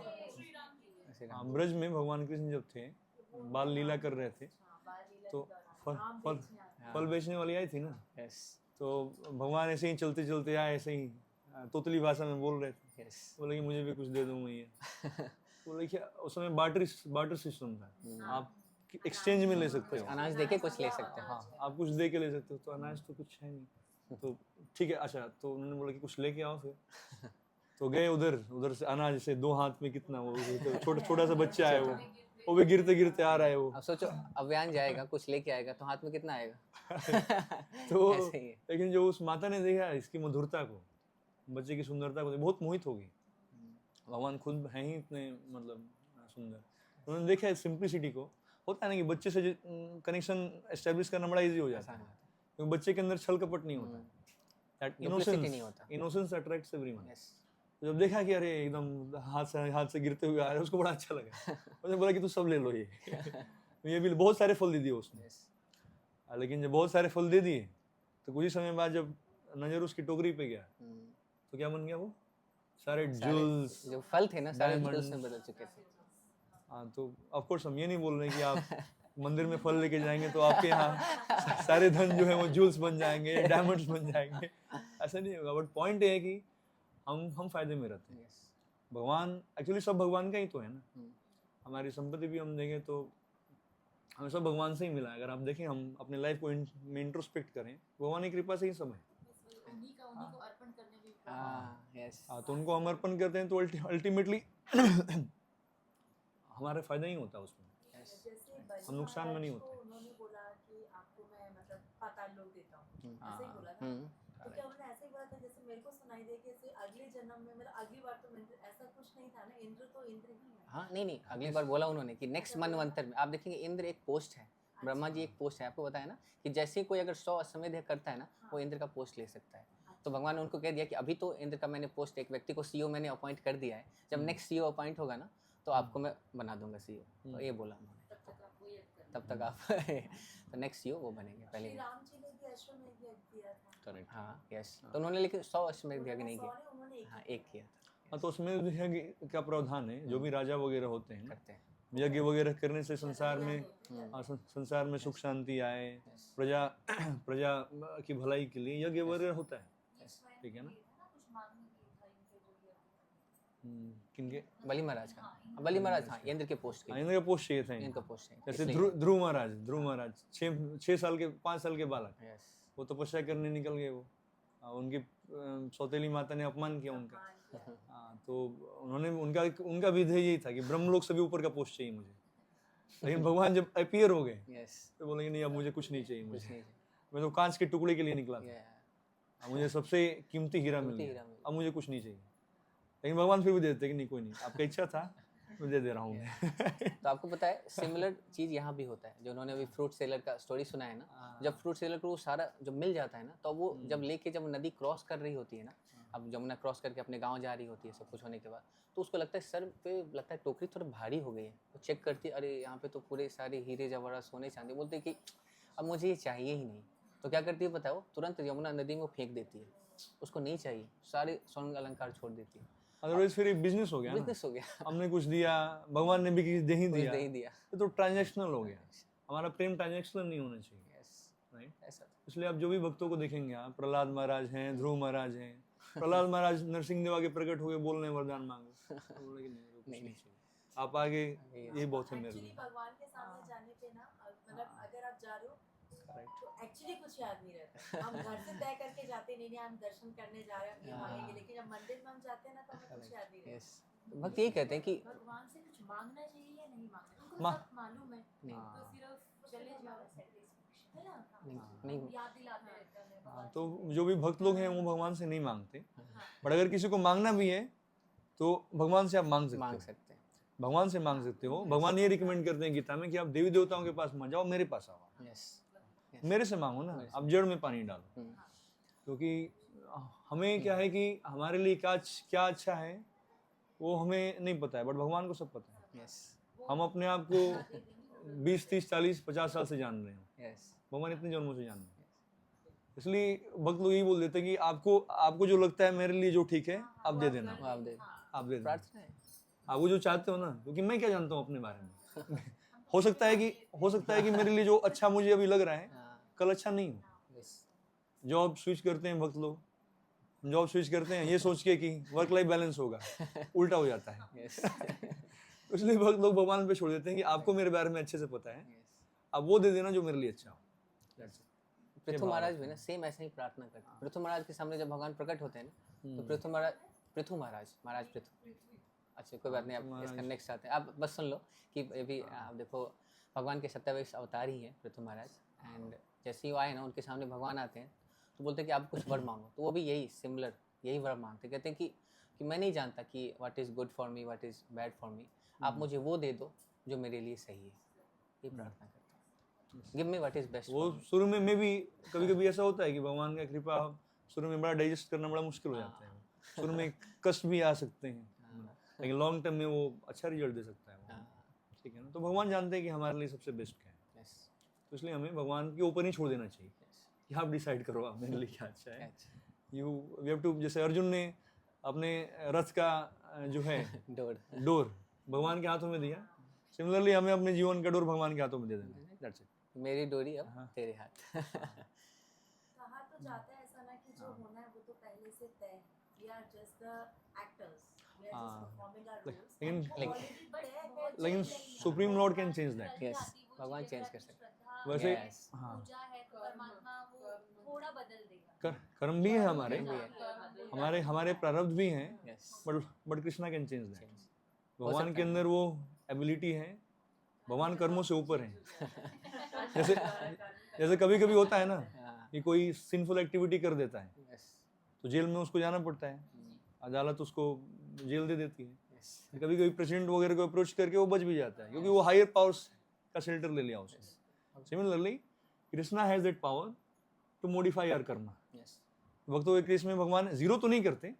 ऐसे हाँ, ब्रज में भगवान कृष्ण जब थे, बाल लीला कर रहे थे, तो फल बेचने वाली आई थी ना, यस तो भगवान ऐसे ही चलते चलते आए, ऐसे ही तोतली भाषा में बोल रहे थे, यस बोले कि मुझे भी कुछ दे दो मैया। बोले क्या, उस समय बार्टर सिस्टम था, आप एक्सचेंज में ले सकते हो, अनाज देके कुछ ले सकते हैं। हाँ आप कुछ दे के ले सकते हो, तो अनाज तो कुछ है नहीं, तो ठीक है। अच्छा, तो उन्होंने बोला कि कुछ लेके आओ फिर। तो गए उधर से अनाज से 2 हाथ में कितना, वो तो छोटा सा बच्चा है, वो भी गिरते गिरते आ रहा है वो। अब सोचो, अभियान जाएगा, कुछ लेके आएगा, तो हाथ में कितना आएगा? तो ऐसे ही है। लेकिन जो उस माता ने देखा इसकी मधुरता को, बच्चे की सुंदरता को, बहुत मोहित हो गई। भगवान खुद हैं ही इतने मतलब सुंदर, उन्होंने देखा सिंप्लिसिटी को। होता है ना कि बच्चे से कनेक्शन एस्टेब्लिश करना बड़ा इजी हो जाता है, क्योंकि बच्चे के अंदर छल कपट नहीं होता, दैट Duplicity नहीं होता। Innocence attracts everyone. यस तो जब देखा कि अरे एकदम हाथ से गिरते हुए आ रहे हैं, उसको बड़ा अच्छा लगा। उसने बोला कि तू सब ले लो ये भी बहुत सारे फल दे दिए उसने। यस लेकिन जब बहुत सारे फल दे दिए, तो कुछ ही समय बाद जब नजर उसकी टोकरी पे गया, तो क्या बन गया वो? सारे ज्वेल्स, जो फल थे ना, सारे diamonds। ज्वेल्स में बदल चुके थे। हाँ, तो ऑफ कोर्स हम ये नहीं बोल रहे कि आप मंदिर में फल लेके जाएंगे तो आपके यहाँ सारे धन जो है वो ज्वेल्स बन जाएंगे, डायमंड्स बन जाएंगे, ऐसा नहीं होगा। बट पॉइंट ये है कि हम फायदे में रहते हैं। यस भगवान एक्चुअली सब भगवान का ही तो है ना। हमारी संपत्ति भी हम देंगे तो हमें सब भगवान से ही मिला है। अगर आप देखें, हम अपने लाइफ को में इंट्रोस्पेक्ट करें, भगवान की कृपा से ही सब है। उन्हीं को अर्पण करने भी यस हाँ, तो उनको हम अर्पण करते हैं, तो अल्टीमेटली हमारा फायदा ही होता है उसमें, जैसे हम नुकसान में नहीं होते। उन्होंने बोला कि आपको मैं मतलब पाताल लोक देता हूँ, ऐसे ही बोला था। हम्म तो क्या उन्होंने ऐसे ही बोला था जैसे मेरे को सुनाई दे कि जैसे अगले जन्म में, मतलब अगली बार तो मैं ऐसा कुछ नहीं था ना, इंद्र तो इंद्र ही है। हाँ, नहीं अगली बार बोला उन्होंने कि नेक्स्ट मनवंतर में आप देखेंगे इंद्र एक पोस्ट है, ब्रह्मा जी एक पोस्ट है। आपको बताया ना कि जैसे ही कोई अगर 100 अश्वमेध करता है ना, वो इंद्र का पोस्ट ले सकता है। तो भगवान ने उनको कह दिया कि अभी तो इंद्र का मैंने पोस्ट, एक व्यक्ति को सीईओ मैंने अपॉइंट कर दिया है, जब नेक्स्ट सीईओ अपॉइंट होगा ना, तो आपको मैं बना दूंगा सीईओ। तो ये बोला उन्होंने, तब तक आप तो नेक्स्ट सीईओ वो बनेंगे पहले। श्री राम जी ने भी अश्वमेध यज्ञ किया था। करेक्ट। हाँ यस, तो उन्होंने लेकिन 100 अश्वमेध यज्ञ नहीं किया। उन्होंने एक हाँ, एक किया था। हाँ, तो उसमें जो है कि क्या प्रावधान है, जो भी राजा वगैरह होते हैं, करते हैं। यज्ञ वगैरह करने से संसार में सुख शांति आए, प्रजा की भलाई के लिए यज्ञ वगैरह होता है, ठीक है ना। किनके? बलि महाराज का। बलि महाराज, हाँ, इंद्र के पोस्ट के। इंद्र का पोस्ट चाहिए था इंद्र इनको। का पोस्ट चाहिए। जैसे इसलिए- ध्रुव महाराज 5 साल के बालक, यस वो तपस्या करने निकल गए। वो उनकी सौतेली माता ने अपमान किया उनका। हाँ, तो उन्होंने उनका भी ध्येय यही था कि ब्रह्मलोक से भी ऊपर का पोस्ट चाहिए मुझे। लेकिन भगवान जब अपीयर हो गए, यस तो बोलेंगे नहीं, अब मुझे कुछ नहीं चाहिए, कुछ मुझे नहीं मैं तो कांच के टुकड़े के लिए निकला था, चाहिए। अब मुझे सबसे कीमती हीरा मिल कीमती हीरा गया, मिल गया। अब मुझे कुछ नहीं चाहिए। लेकिन भगवान फिर भी देते कि नहीं, कोई नहीं, आपका इच्छा था, मैं दे रहा हूँ। तो आपको पता है सिमिलर चीज़ यहाँ भी होता है। जो उन्होंने अभी फ्रूट सेलर का स्टोरी सुना है ना, जब फ्रूट सेलर को वो सारा जब मिल जाता है ना, तो वो जब लेके जब नदी क्रॉस कर रही होती है ना, अब जमुना क्रॉस करके अपने गांव जा रही होती है सब कुछ होने के बाद, तो उसको लगता है सर पे लगता है टोकरी थोड़ा भारी हो गई है। वो चेक करती है, अरे यहाँ पे तो पूरे सारे हीरे जवाहरात सोने चांदी, बोलते कि अब मुझे ये चाहिए ही नहीं। तो क्या करती है पता है, वो तुरंत यमुना नदी में फेंक देती है, उसको नहीं चाहिए, सारे स्वर्ण अलंकार छोड़ देती है। अदरवाइज फिर एक बिजनेस हो गया ना, बिजनेस हो गया, हमने कुछ दिया, भगवान ने भी दे ही कुछ दिया, दे ही दिया। ये तो ट्रांजैक्शनल हो गया। हमारा प्रेम ट्रांजैक्शनल नहीं होना चाहिए, यस राइट। ऐसा इसलिए आप जो भी भक्तों को देखेंगे, आप प्रहलाद महाराज हैं, ध्रुव महाराज हैं, प्रहलाद महाराज नरसिंह देव आगे प्रकट हुए, बोल रहे हैं वरदान मांगो, बोले कि नहीं, कुछ नहीं चाहिए, आप आगे, ये बहुत है मेरे एक्चुअली लिए। भगवान के सामने जाने पे ना मतलब अगर आप जा रहे हो तो एक्चुअली कुछ याद नहीं रहता। हम घर से तय करके जाते नहीं हम दर्शन करने जा रहे हैं, ये मांगेंगे, लेकिन जब मंदिर में हम जाते हैं ना तो हमें कुछ याद नहीं रहता। यस, भक्त यही कहते हैं कि भगवान से कुछ मांगना चाहिए या नहीं मांगना, उनको मा- सब मालूम है, नहीं तो सिर्फ चले जाओ, है ना, नहीं नहीं याद दिलाते रहते हैं हाँ, भगवान तो जो भी भक्त लोग हैं वो भगवान से नहीं मांगते, हाँ, बट अगर किसी को मांगना भी है तो भगवान से आप मांग सकते मांग हो, सकते हैं। भगवान से मांग सकते हो। भगवान ये रिकमेंड करते हैं गीता में कि आप देवी देवताओं के पास मत जाओ, मेरे पास आओ, यस, मेरे से मांगो ना, आप जड़ में पानी डालो, क्योंकि हमें क्या है कि हमारे लिए क्या अच्छा है वो हमें नहीं पता है, बट भगवान को सब पता है। यस, हम अपने आप को 20, 30, 40, 50 साल से जान रहे हैं, यस, भगवान इतने जन्मों से जान रहे हैं। इसलिए भक्त लोग यही बोल देते हैं कि आपको जो लगता है मेरे लिए जो ठीक है आप दे देना, आप दे आप दे देना, प्रार्थना है। आप वो जो चाहते हो ना, क्योंकि मैं क्या जानता हूँ अपने बारे में हो सकता है कि मेरे लिए जो अच्छा मुझे अभी लग रहा है हाँ, कल अच्छा नहीं हो। यस, जॉब स्विच करते हैं भक्त लोग, जॉब स्विच करते हैं ये सोच के कि वर्क लाइफ बैलेंस होगा, उल्टा हो जाता है। यस, इसलिए भक्त लोग भगवान पे छोड़ देते हैं कि आपको मेरे बारे में अच्छे से पता है, आप वो दे देना जो मेरे लिए अच्छा हो। पृथु महाराज भी ना सेम ऐसे ही प्रार्थना करते हैं। पृथु महाराज के सामने जब भगवान प्रकट होते हैं ना, तो पृथु महाराज पृथु, अच्छा कोई बात नहीं, आप इसका नेक्स्ट आते हैं, आप बस सुन लो कि ये भी आप देखो भगवान के 27 अवतार ही हैं पृथु महाराज। एंड जैसे ही वो आए ना, उनके सामने भगवान आते हैं तो बोलते हैं कि आप कुछ वर मांगो, तो वो भी यही वर मांगते, कहते हैं कि मैं नहीं जानता कि what is good for me, what is bad for me, आप मुझे वो दे दो जो मेरे लिए सही है, ये प्रार्थना करते हैं। Give me what is best. वो शुरू में भी कभी ऐसा होता है कि भगवान का कृपा शुरू में बड़ा डाइजेस्ट करना बड़ा मुश्किल हो जाता है, शुरू में कष्ट भी आ सकते हैं, लेकिन लॉन्ग टर्म में वो अच्छा रिजल्ट दे सकता है वो, ठीक है ना। तो भगवान जानते हैं कि हमारे लिए सबसे बेस्ट क्या है, तो इसलिए हमें भगवान के ऊपर ही छोड़ देना चाहिए कि आप डिसाइड करो आप मेरे लिए क्या अच्छा है। वी हैव टू, जैसे अर्जुन ने अपने रथ का जो है डोर भगवान के हाथों में दिया, सिमिलरली हमें अपने जीवन का डोर भगवान के हाथों में दे देना है। दैट्स इट, मेरी डोरी अब तेरे हाथ। कहा तो जाता है ऐसा ना कि जो होना है वो तो पहले से तय है, we are just the actors, we are just performing our roles, लेकिन supreme lord can change that. Yes, भगवान चेंज कर सकते हैं। वैसे Yes. हाँ, पूजा है तो परमात्मा वो थोड़ा बदल देगा, कर्म भी है हमारे, भी हमारे प्रारब्ध भी हैं, yes, but Krishna can change that. भगवान के अंदर वो एबिलिटी है, भगवान कर्मों से ऊपर है। जैसे कभी होता है ना कि कोई सिंफुल एक्टिविटी कर देता है यस, तो जेल में उसको जाना पड़ता है, अदालत उसको जेल दे देती है। कभी प्रेसिडेंट वगैरह को अप्रोच करके वो बच भी जाता है, क्योंकि वो हायर पावर्स का शेल्टर ले लिया उसने। Similarly Krishna has that power to modify our karma. Yes, भक्तों के केस में भगवान जीरो तो नहीं करते,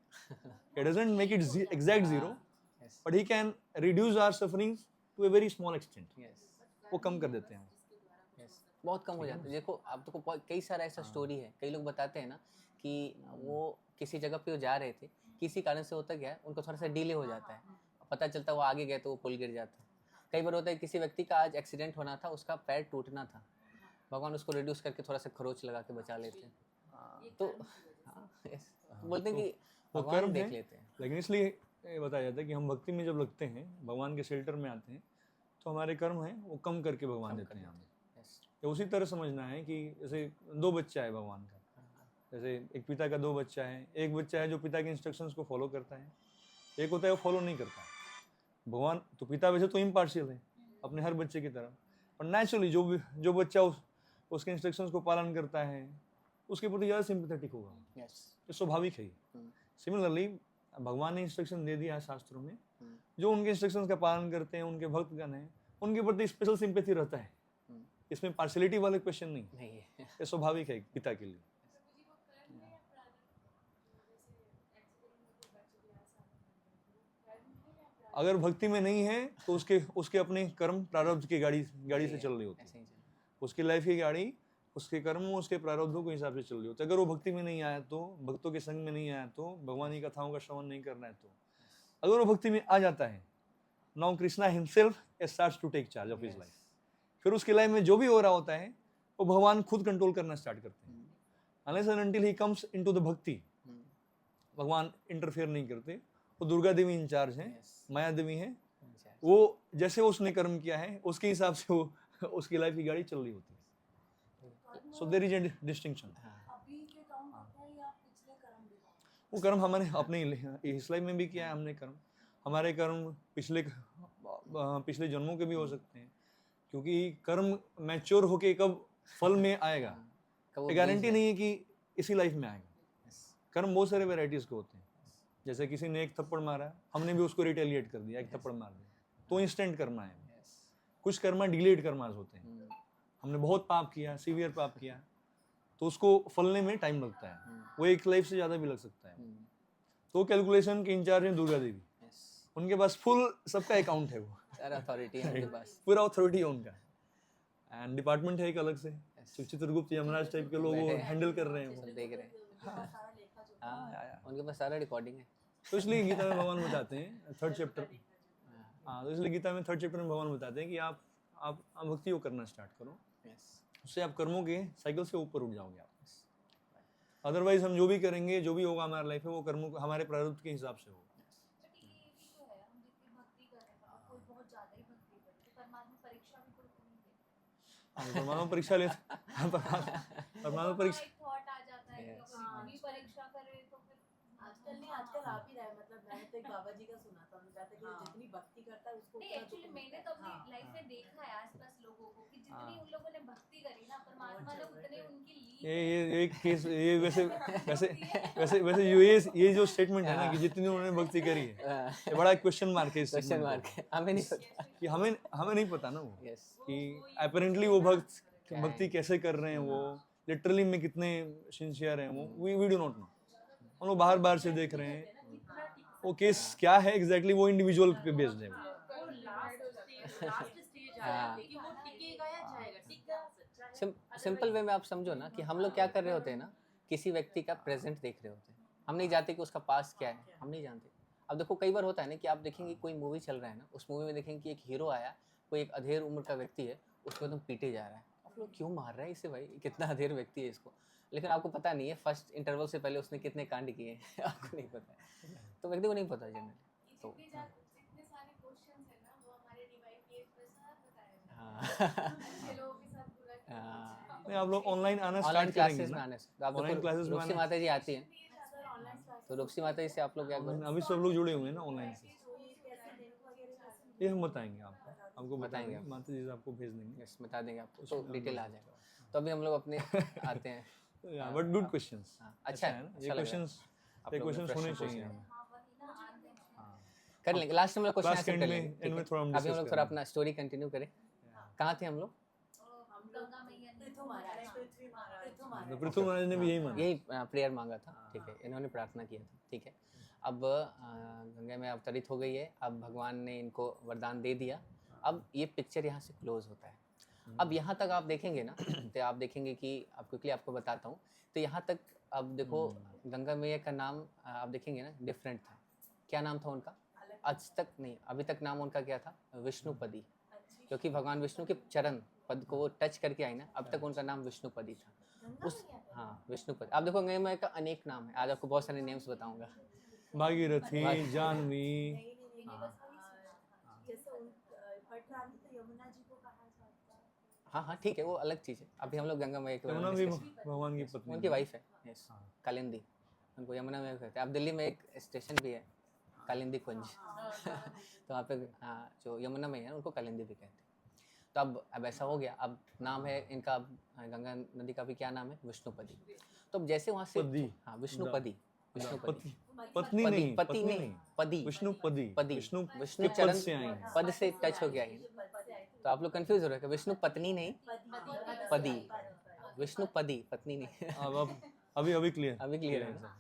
he doesn't make it exact zero, yes, but he can reduce our sufferings to a very small extent, yes, वो कम कर देते हैं। यस, बहुत कम हो जाता है। देखो आप तो कई सारा ऐसा स्टोरी है, कई लोग बताते हैं ना कि वो किसी जगह पे वो जा रहे थे, किसी कारण से होता क्या है, उनको थोड़ा सा डिले हो जाता है, पता चलता वो आगे गए तो वो पुल गिर जाता है। कई बार होता है किसी व्यक्ति का आज एक्सीडेंट होना था, उसका पैर टूटना था, भगवान उसको रिड्यूस करके थोड़ा सा खरोच लगा के बचा लेते हैं। तो हाँ, यस, बोलते हैं कि वो भगवान कर्म देख है, लेते हैं। लेकिन इसलिए ये बताया जाता है कि हम भक्ति में जब लगते हैं, भगवान के शेल्टर में आते हैं, तो हमारे कर्म हैं वो कम करके भगवान देते हैं हमें। यस, तो उसी तरह समझना है कि जैसे 2 बच्चा है भगवान का, जैसे एक पिता का 2 बच्चा है, एक बच्चा है जो पिता के इंस्ट्रक्शंस को फॉलो करता है, एक होता है वो फॉलो नहीं करता है। भगवान तो पिता वैसे तो इम्पार्शियल है अपने हर बच्चे की तरफ, पर नेचुरली जो बच्चा उसके इंस्ट्रक्शंस को पालन करता है उसके प्रति ज़्यादा सिंपैथेटिक होगा, यस, ये स्वाभाविक है। सिमिलरली भगवान ने इंस्ट्रक्शन दे दिया है शास्त्रों में, जो उनके इंस्ट्रक्शंस का पालन करते हैं, उनके भक्तगण हैं, उनके प्रति स्पेशल सिंपैथी रहता है। इसमें पार्शियलिटी वाले क्वेश्चन नहीं है, ये स्वाभाविक है पिता के लिए। अगर भक्ति में नहीं है तो उसके अपने कर्म प्रारब्ध की गाड़ी से चल रही होती है, उसकी लाइफ की गाड़ी उसके कर्मों उसके प्रारब्धों के हिसाब से चल रही होती है। अगर वो भक्ति में नहीं आया, तो भक्तों के संग में नहीं आया, तो भगवान की कथाओं का श्रवण नहीं करना है, तो अगर वो भक्ति में आ जाता है, now Krishna himself starts to take charge of his life. फिर उसकी लाइफ में जो भी हो रहा होता है वो भगवान खुद कंट्रोल करना स्टार्ट करते हैं। Unless and until he comes into the भक्ति, भगवान इंटरफेयर नहीं करते। वो दुर्गा देवी इंचार्ज हैं, माया देवी हैं, वो जैसे उसने कर्म किया है उसके हिसाब से वो उसकी लाइफ की गाड़ी चल रही होती है। So there is a distinction. अभी के काम होता है या पिछले कर्म भी? वो कर्म हमने अपने इस लाइफ में भी किया है हमने कर्म। हमारे कर्म पिछले जन्मों के भी हो सकते हैं, क्योंकि कर्म मैच्योर होके कब फल में आएगा गारंटी नहीं है कि इसी लाइफ में आएगा। कर्म बहुत सारे वेराइटीज के होते हैं। जैसे किसी ने एक थप्पड़ मारा, हमने भी उसको रिटेलिएट कर दिया, एक थप्पड़ मार दिया, तो इंस्टेंट कर्मा है। कुछ कर्मा डिलेड कर्मास होते हैं। हमने बहुत पाप किया, सीवियर पाप किया, तो उसको फलने में टाइम लगता है, वो एक लाइफ से ज़्यादा भी लग सकता है। तो कैलकुलेशन के इंचार्ज हैं दुर्गा देवी, उनके पास फुल सबका अकाउंट है, वो सारा अथॉरिटी है उनके पास, पूरा अथॉरिटी है उनका। एंड डिपार्टमेंट है एक अलग से, चित्रगुप्त यमराज टाइप के लोग वो हैंडल कर रहे हैं, वो देख रहे हैं। हाँ, उनके पास सारा रिकॉर्डिंग है। तो इसलिए गीता में भगवान बताते हैं 3rd चैप्टर, हाँ, तो इसलिए गीता में 3rd चैप्टर में भगवान बताते हैं कि आप भक्ति को करना स्टार्ट करो, उससे आप कर्मों के साइकिल से ऊपर उठ जाओगे आप। अदरवाइज हम जो भी करेंगे, जो भी होगा हमारी लाइफ में, वो कर्मों हमारे प्रारब्ध के हिसाब से होगा। परमाणु परीक्षा ले, परमाणु परीक्षा आजकल आ भी रहा है। मतलब मैंने तो एक बाबा जी का सुना था, उन्होंने कहा था कि वो जितनी भक्ति करता है उसको एक्चुअली मैंने तो अपनी लाइफ में देखा है आसपास लोगों को कि जितनी उन लोगों ने भक्ति करी ना, परमात्मा ने उतने उनकी ली। ये केस, ये वैसे ये जो स्टेटमेंट है ना कि जितनी उन्होंने भक्ति करी है, ये बड़ा क्वेश्चन मार्क है। क्वेश्चन मार्क है, हमें नहीं पता कि हमें नहीं पता ना वो यस कि अपरेंटली वो भक्ति कैसे कर रहे हैं, वो लिटरली में कितने सिंसियर हैं, वो वी डू नॉट नो। हम लोग बाहर से देख रहे हैं, वो केस क्या है एग्जैक्टली वो इंडिविजुअल पे बेस्ड है। सिंपल वे में आप समझो ना कि हम लोग क्या कर रहे होते हैं ना, किसी व्यक्ति का प्रेजेंट देख रहे होते हैं, हम नहीं जानते कि उसका पास्ट क्या है, हम नहीं जानते। अब देखो कई बार होता है ना कि आप देखेंगे कोई मूवी चल रहा है ना, उस मूवी में देखेंगे कि एक हीरो आया, कोई एक अधेड़ उम्र का व्यक्ति है, उसको एकदम पीटे जा रहा है। आप लोग क्यों मार रहे हैं इसे भाई, कितना अधेड़ व्यक्ति है इसको, लेकिन आपको पता नहीं है फर्स्ट इंटरवल से पहले उसने कितने कांड किए हैं आपको नहीं पता है, तो व्यक्ति को नहीं पता जनरली। तो जितने सारे क्वेश्चंस है ना वो हमारे डिवाइन केस में सब बताए हाँ लोगों के साथ पूरा हाँ, नहीं, आप लोग ऑनलाइन आना ऑनलाइन स्टार्ट करेंगे क्लासेस में ना, आने से आप ऑनलाइन क्लासेस देखो में रूपसी आना, माता जी आती हैं, तो रूपसी माता जी से आप लोग क्या करो, अभी सब लोग जुड़े हुए हैं ना ऑनलाइन से, ये हम बताएंगे आपको बताएंगे, माता जी से आपको भेज देंगे, यस बता देंगे आपको, तो डिटेल आ जाएगा। तो अभी हम लोग अपने आते हैं, बट गुड क्वेश्चंस, अच्छा है ना, ये क्वेश्चंस होने चाहिए हमें। कर लेंगे, लास्ट में हम लोग क्वेश्चन Class आंसर के कर end में- लेंगे, end में ठीक थोड़ा है? हम अभी हम discuss लोग थोड़ा करेंगे। अपना स्टोरी कंटिन्यू करें। कहाँ थे हम लोग? गंगा मैया ने पृथु महाराज पृथु महाराज ने भी यही माना। यही प्रेयर मांगा था, ठीक है, इन्होंने प्रार्थना किया था, ठीक है। अब गंगा में अवतरित हो गई है, अब भगवान ने इनको वरदान दे दिया, अब ये पिक्चर यहाँ से क्लोज होता है। अब यहाँ तक आप देखेंगे ना तो आप देखेंगे कि आप क्विकली आपको बताता हूँ, तो यहाँ तक अब देखो गंगा मैया का नाम आप देखेंगे ना डिफरेंट था। क्या नाम था उनका? आज तक नहीं, अभी तक नाम उनका क्या था? विष्णुपदी, क्योंकि भगवान विष्णु के चरण पद को वो टच करके आई ना, अब तक उनका नाम विष्णुपदी था। उस हाँ विष्णुपदी। आप देखो गंगा मैया का अनेक नाम है, आज आपको बहुत सारे नेम्स बताऊंगा। भागीरथी, जानवी, हाँ हाँ ठीक है, वो अलग चीज़ है। अभी हम लोग गंगा मैया के बारे यमुना में भी discuss- भगवान की पत्नी, उनकी वाइफ है, यस, कालिंदी, उनको यमुना मैया कहते हैं। अब दिल्ली में एक स्टेशन भी है कालिंदी कुंज तो वहाँ पे हाँ जो यमुना मैया है उनको कालिंदी भी कहते हैं। तो अब ऐसा हो गया, अब नाम है इनका, अब गंगा नदी का भी क्या नाम है? विष्णुपदी। तो अब जैसे वहाँ से पदी, हाँ विष्णुपदी, विष्णुपदी, पत्नी नहीं, पति नहीं, पदी, विष्णुपदी, पदी, विष्णु विष्णु के पद चरण से आई हैं। पद से टच हो गया है। तो आप लोग कंफ्यूज हो रहे हैं कि विष्णु पत्नी नहीं, पदी, विष्णु पदी, पत्नी नहीं अब अभी क्लियर, अभी क्लियर है ना?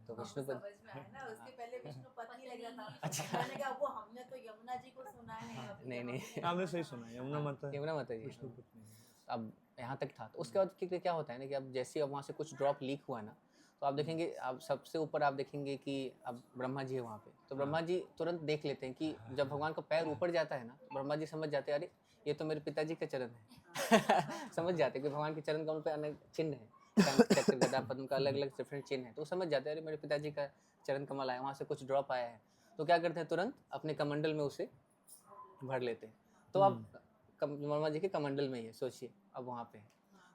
तो विष्णुपदी, उसके पहले विष्णु पत्नी लग रहा था। अच्छा मैंने कहा वो हमने तो यमुना जी को सुना है। नहीं आपने सही सुना, यमुना माता, यमुना माता जी। विष्णु पत्नी। अब यहाँ तक था, तो उसके बाद क्या होता है ना कि अब जैसे अब वहाँ से कुछ ड्रॉप लीक हुआ ना, तो आप देखेंगे, आप सबसे ऊपर आप देखेंगे कि अब ब्रह्मा जी है वहाँ पे। तो ब्रह्मा जी तुरंत देख लेते हैं कि जब भगवान का पैर ऊपर जाता है ना, ब्रह्मा जी समझ जाते हैं अरे ये तो मेरे पिताजी का चरण है समझ जाते हैं कि भगवान के चरण का उन पर चिन्ह है, शंख चक्र गदा पद्म का अलग अलग डिफरेंट चिन्ह है, तो वो समझ जाते हैं अरे मेरे पिताजी का चरण कमल आया, वहाँ से कुछ ड्रॉप आया है, तो क्या करते हैं तुरंत अपने कमंडल में उसे भर लेते हैं। तो अब वर्मा जी के कमंडल में ही है, सोचिए अब वहाँ पे है।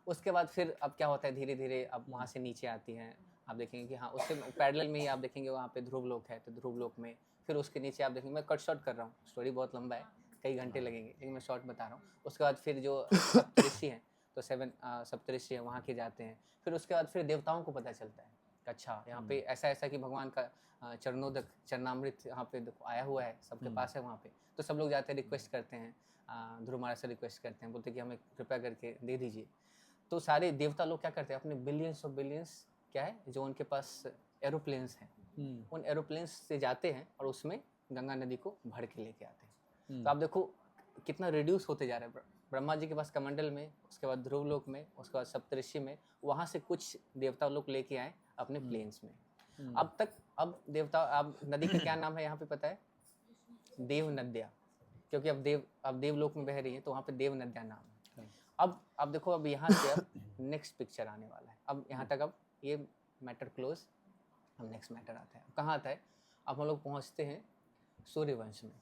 उसके बाद फिर अब क्या होता है, धीरे धीरे अब वहाँ से नीचे आती हैं, आप देखेंगे कि हाँ उससे पैरेलल में ही आप देखेंगे वहाँ पे ध्रुव लोक है, तो ध्रुव लोक में फिर उसके नीचे आप देखेंगे, मैं कट शॉर्ट कर रहा हूँ, स्टोरी बहुत लंबा है, कई घंटे लगेंगे, लेकिन मैं शॉर्ट बता रहा हूँ। उसके बाद फिर जो सप्तऋषि हैं, तो 7 सप्तऋषि हैं वहाँ के जाते हैं। फिर उसके बाद फिर देवताओं को पता चलता है कि अच्छा यहाँ पे ऐसा ऐसा कि भगवान का चरणोदक चरणामृत यहाँ पे देखो आया हुआ है, सबके पास है वहाँ पे, तो सब लोग जाते हैं रिक्वेस्ट करते हैं, ध्रुव महाराज से रिक्वेस्ट करते हैं, बोलते हैं कि हमें कृपया करके दे दीजिए। तो सारे देवता लोग क्या करते हैं, अपने बिलियंस और बिलियंस क्या है जो उनके पास एरोप्लेन्स हैं, उन एरोप्लेन्स से जाते हैं और उसमें गंगा नदी को भर के लेके आते हैं। तो आप देखो कितना रिड्यूस होते जा रहा है, ब्रह्मा जी के पास कमंडल में, उसके बाद ध्रुव लोक में, उसके बाद सप्तऋषि में, वहाँ से कुछ देवता लोग लेके आए अपने प्लेन्स में। अब तक अब देवता, अब नदी का क्या नाम है यहाँ पे पता है, देव नद्या, क्योंकि अब देवलोक में बह रही है, तो वहाँ पे देव नद्या नाम है। अब देखो अब यहाँ से अब नेक्स्ट पिक्चर आने वाला है, अब यहाँ तक अब ये मैटर क्लोज, अब नेक्स्ट मैटर आता है, कहाँ आता है, अब हम लोग पहुँचते हैं सूर्यवंश में,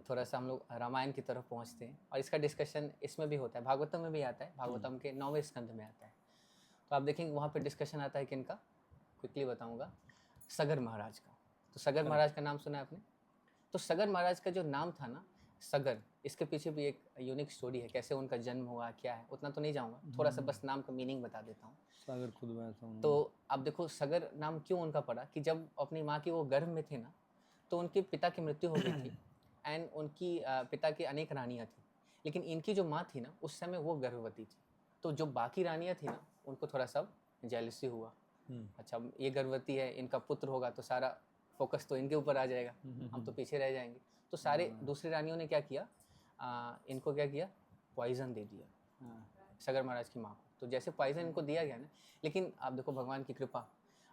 थोड़ा सा हम लोग रामायण की तरफ पहुँचते हैं, और इसका डिस्कशन इसमें भी होता है, भागवतम में भी आता है, भागवतम के 9वें स्कंध में आता है। तो आप देखेंगे वहाँ पे डिस्कशन आता है किनका, क्विकली बताऊँगा, सगर महाराज का। तो सगर महाराज का नाम सुना है आपने? तो सगर महाराज का जो नाम था ना, सगर, इसके पीछे भी एक यूनिक स्टोरी है, कैसे उनका जन्म हुआ, क्या है, उतना तो नहीं जाऊँगा, थोड़ा सा बस नाम का मीनिंग बता देता हूँ। सागर खुद वैसा तो आप देखो सगर नाम क्यों उनका पड़ा, कि जब अपनी माँ की वो गर्भ में थे ना, तो उनके पिता की मृत्यु हो गई थी, एंड उनकी पिता की अनेक रानियाँ थी, लेकिन इनकी जो माँ थी ना उस समय वो गर्भवती थी, तो जो बाकी रानियाँ थी ना उनको थोड़ा सा जेलसी हुआ, अच्छा ये गर्भवती है, इनका पुत्र होगा तो सारा फोकस तो इनके ऊपर आ जाएगा, हम तो पीछे रह जाएंगे। तो सारे दूसरी रानियों ने क्या किया, इनको क्या किया, पॉइजन दे दिया सगर महाराज की माँ को। तो जैसे पॉइजन इनको दिया गया ना, लेकिन आप देखो भगवान की कृपा,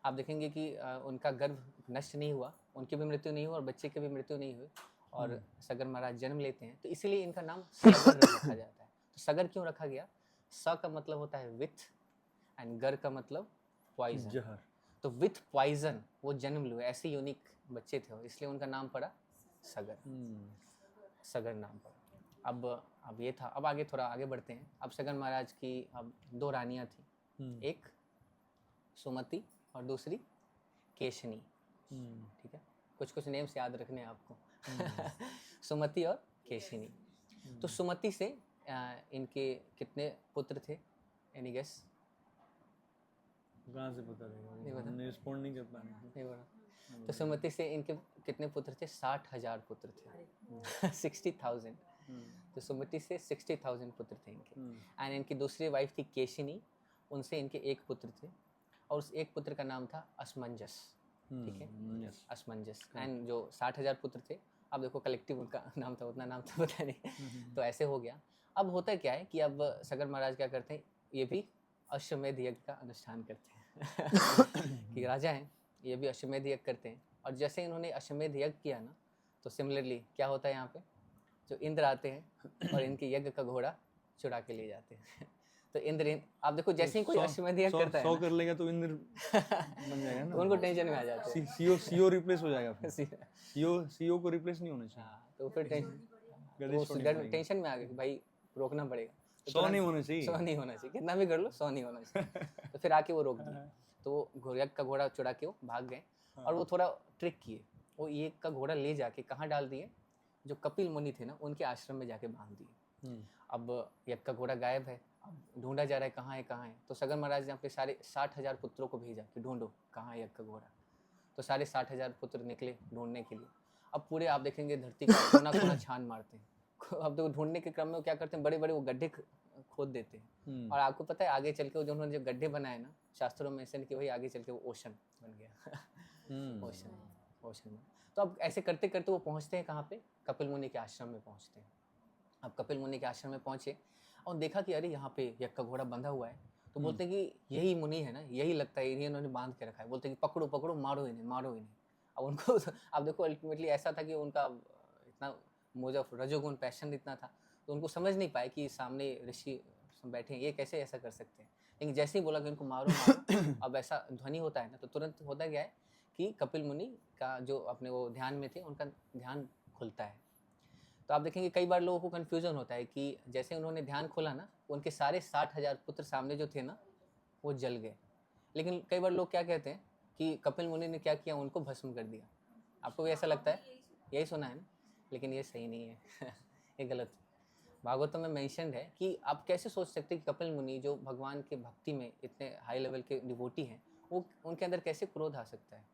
आप देखेंगे कि उनका गर्भ नष्ट नहीं हुआ, उनकी भी मृत्यु नहीं हुई और बच्चे की भी मृत्यु नहीं हुई, और सगर महाराज जन्म लेते हैं, तो इसीलिए इनका नाम सगर रखा जाता है। तो सगर क्यों रखा गया, स का मतलब होता है विथ, एंड गर का मतलब पॉइजन, जहर, तो विथ पॉइजन वो जन्म लिए, ऐसे यूनिक बच्चे थे, इसलिए उनका नाम पड़ा सगर, सगर नाम पड़ा। अब ये था, अब आगे थोड़ा आगे बढ़ते हैं। अब सगर महाराज की अब 2 रानियाँ थी, एक सुमति और दूसरी केशनी, ठीक है, कुछ नेम्स याद रखने हैं आपको सुमति और केशनी। तो सुमति से इनके कितने पुत्र थे, एनी गेस? कहाँ से पता रहेगा, हमने रिस्पॉन्ड नहीं कर पाए। नहीं बड़ा। तो सुमति से इनके कितने पुत्र थे, 60,000 पुत्र थे 60,000। तो सुमति से 60,000 पुत्र थे इनके, एंड इनकी दूसरी वाइफ थी केशिनी, उनसे इनके एक पुत्र थे, और उस एक पुत्र का नाम था असमंजस, ठीक है, असमंजस। एंड जो 60,000 पुत्र थे, अब देखो कलेक्टिव उनका नाम था, उतना नाम तो पता नहीं तो ऐसे हो गया। अब होता क्या है कि अब सगर महाराज क्या करते हैं, ये भी अश्वमेध यज्ञ का अनुष्ठान करते हैं कि राजा हैं, ये भी अश्वमेध यज्ञ करते हैं, और जैसे इन्होंने अश्वमेध यज्ञ किया ना, तो सिमिलरली क्या होता है यहाँ पे, जो इंद्र आते हैं और इनके यज्ञ का घोड़ा चुरा के ले जाते हैं तो इंद्र, आप देखो जैसे ही कोई अश्वमेध यज्ञ करता है 100 कर लेगा तो इंद्र बन जाएगा ना, उनको टेंशन में आ जाते हैं, सीओ रिप्लेस हो जाएगा, फिर सीओ को रिप्लेस नहीं होना चाहिए। हाँ, तो फिर टेंशन में आ गए कि भाई रोकना पड़ेगा, 100 नहीं होना चाहिए, 100 नहीं होना चाहिए, कितना भी कर लो 100 नहीं होना चाहिए तो फिर आके वो रोक दिए, तो यज्ञ का घोड़ा चुरा के वो भाग गए, और वो थोड़ा ट्रिक किए, वो यज्ञ का घोड़ा ले जाके कहाँ डाल दिए, जो कपिल मुनि थे ना उनके आश्रम में जाके बांध दिए। अब यज्ञ का घोड़ा गायब है, अब ढूंढा जा रहा है कहाँ है, तो सगर महाराज ने अपने सारे 60,000 पुत्रों को भेजा कि ढूंढो कहाँ है यज्ञ का घोड़ा। तो सारे 60,000 पुत्र निकले ढूंढने के लिए। अब पूरे आप देखेंगे धरती का कोना कोना छान मारते हैं अब तो ढूंढने के क्रम में क्या करते हैं, बड़े बड़े वो गड्ढे खोद देते हैं, और आपको पता है आगे चल के जो उन्होंने जो गड्ढे बनाए ना, शास्त्रों में ऐसे कि भाई आगे चल के वो ओशन बन गया ओशन में। तो अब ऐसे करते करते वो पहुँचते हैं कहाँ पे, कपिल मुनि के आश्रम में पहुँचते हैं। अब कपिल मुनि के आश्रम में पहुँचे और देखा कि अरे यहाँ पे यज्ञ का घोड़ा बंधा हुआ है, तो बोलते हैं कि यही मुनि है ना, यही लगता है, इन्हीं उन्होंने बांध के रखा है। बोलते हैं कि पकड़ो पकड़ो, मारो इन्हें मारो इन्हें। अब उनको अब देखो अल्टीमेटली ऐसा था कि उनका इतना मोजफ रजोगुण पैशन इतना था, तो उनको समझ नहीं पाए कि सामने ऋषि में बैठे हैं, ये कैसे ऐसा कर सकते हैं। लेकिन जैसे ही बोला कि उनको मारो मारो अब ऐसा ध्वनि होता है ना, तो तुरंत होता क्या है कि कपिल मुनि का जो अपने वो ध्यान में थे उनका ध्यान खुलता है। तो आप देखेंगे कई बार लोगों को कन्फ्यूज़न होता है कि जैसे उन्होंने ध्यान खोला ना, उनके सारे 60,000 पुत्र सामने जो थे ना वो जल गए। लेकिन कई बार लोग क्या कहते हैं कि कपिल मुनि ने क्या किया, उनको भस्म कर दिया। आपको भी ऐसा लगता है? यही सुना है ना, लेकिन ये सही नहीं है ये गलत। भागवतम में मेंशन्ड है कि आप कैसे सोच सकते हैं कि कपिल मुनि जो भगवान के भक्ति में इतने हाई लेवल के डिवोटी हैं, वो उनके अंदर कैसे क्रोध आ सकता है?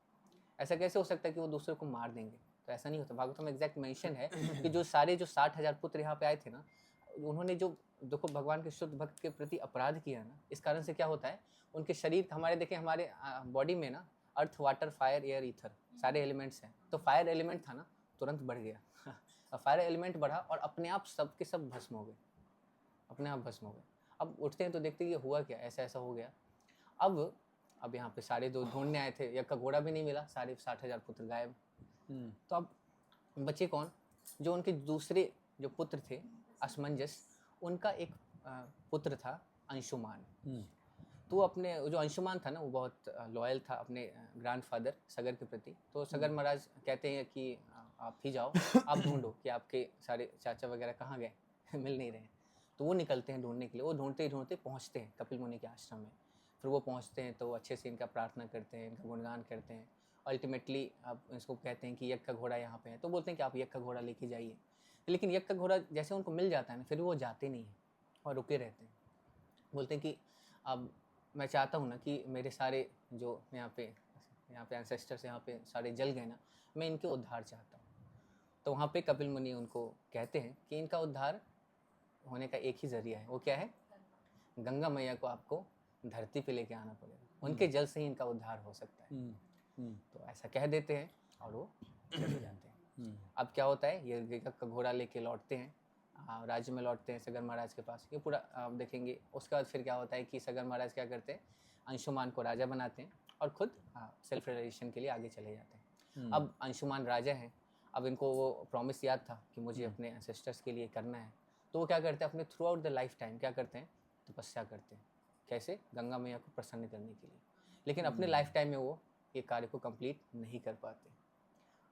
ऐसा कैसे हो सकता है कि वो दूसरे को मार देंगे? तो ऐसा नहीं होता। भागवतम में एग्जैक्ट मेंशन है कि जो सारे जो 60,000 पुत्र यहाँ पे आए थे ना, उन्होंने जो देखो भगवान के शुद्ध भक्त के प्रति अपराध किया ना, इस कारण से क्या होता है, उनके शरीर हमारे देखें, हमारे बॉडी में ना अर्थ, वाटर, फायर, एयर, ईथर सारे एलिमेंट्स हैं। तो फायर एलिमेंट था ना, तुरंत बढ़ गया और फायर एलिमेंट बढ़ा और अपने आप सब के सब भस्म हो गए, अपने आप भस्म हो गए। अब उठते हैं तो देखते हैं ये हुआ क्या, ऐसा ऐसा हो गया। अब यहाँ पे सारे जो ढूंढने आए थे, एक का घोड़ा भी नहीं मिला, सारे 60,000 पुत्र गायब। तो अब बचे कौन? जो उनके दूसरे जो पुत्र थे असमंजस, उनका एक पुत्र था अंशुमान। तो वो अपने जो अंशुमान था ना, वो बहुत लॉयल था अपने ग्रैंडफादर सगर के प्रति। तो सगर महाराज कहते हैं कि आप ही जाओ, आप ढूंढो कि आपके सारे चाचा वगैरह कहाँ गए मिल नहीं रहे हैं। तो वो निकलते हैं ढूंढने के लिए। वो ढूंढते ही ढूंढते पहुँचते हैं कपिल मुनि के आश्रम में। फिर वो पहुँचते हैं तो अच्छे से इनका प्रार्थना करते हैं, इनका गुणगान करते हैं। अल्टीमेटली आप इसको कहते हैं कि यज्ञ का घोड़ा यहाँ पे है, तो बोलते हैं कि आप यज्ञ का घोड़ा लेके जाइए। लेकिन यज्ञ का घोड़ा जैसे उनको मिल जाता है ना, फिर वो जाते नहीं हैं और रुके रहते हैं। बोलते हैं कि अब मैं चाहता हूँ ना कि मेरे सारे जो यहाँ पे एंसेस्टर्स यहाँ पे सारे जल गए ना, मैं इनके उद्धार चाहता हूँ। तो वहाँ पे कपिल मुनि उनको कहते हैं कि इनका उद्धार होने का एक ही ज़रिया है। वो क्या है? गंगा मैया को आपको धरती पे लेके आना पड़ेगा, उनके जल से ही इनका उद्धार हो सकता है। तो ऐसा कह देते हैं और वो चले जाते हैं। अब क्या होता है, ये यज्ञ का घोड़ा लेके लौटते हैं, राज्य में लौटते हैं सगर महाराज के पास। ये पूरा आप देखेंगे। उसके बाद फिर क्या होता है कि सगर महाराज क्या करते हैं, अंशुमान को राजा बनाते हैं और खुद सेल्फ रियलाइजेशन के लिए आगे चले जाते हैं। अब अंशुमान राजा हैं। अब इनको वो प्रॉमिस याद था कि मुझे अपने एंसेस्टर्स के लिए करना है। तो वो क्या करते हैं, अपने through out the life time क्या करते हैं, तपस्या करते हैं। कैसे? गंगा मैया को प्रसन्न करने के लिए। लेकिन अपने लाइफ टाइम में वो ये कार्य को कंप्लीट नहीं कर पाते।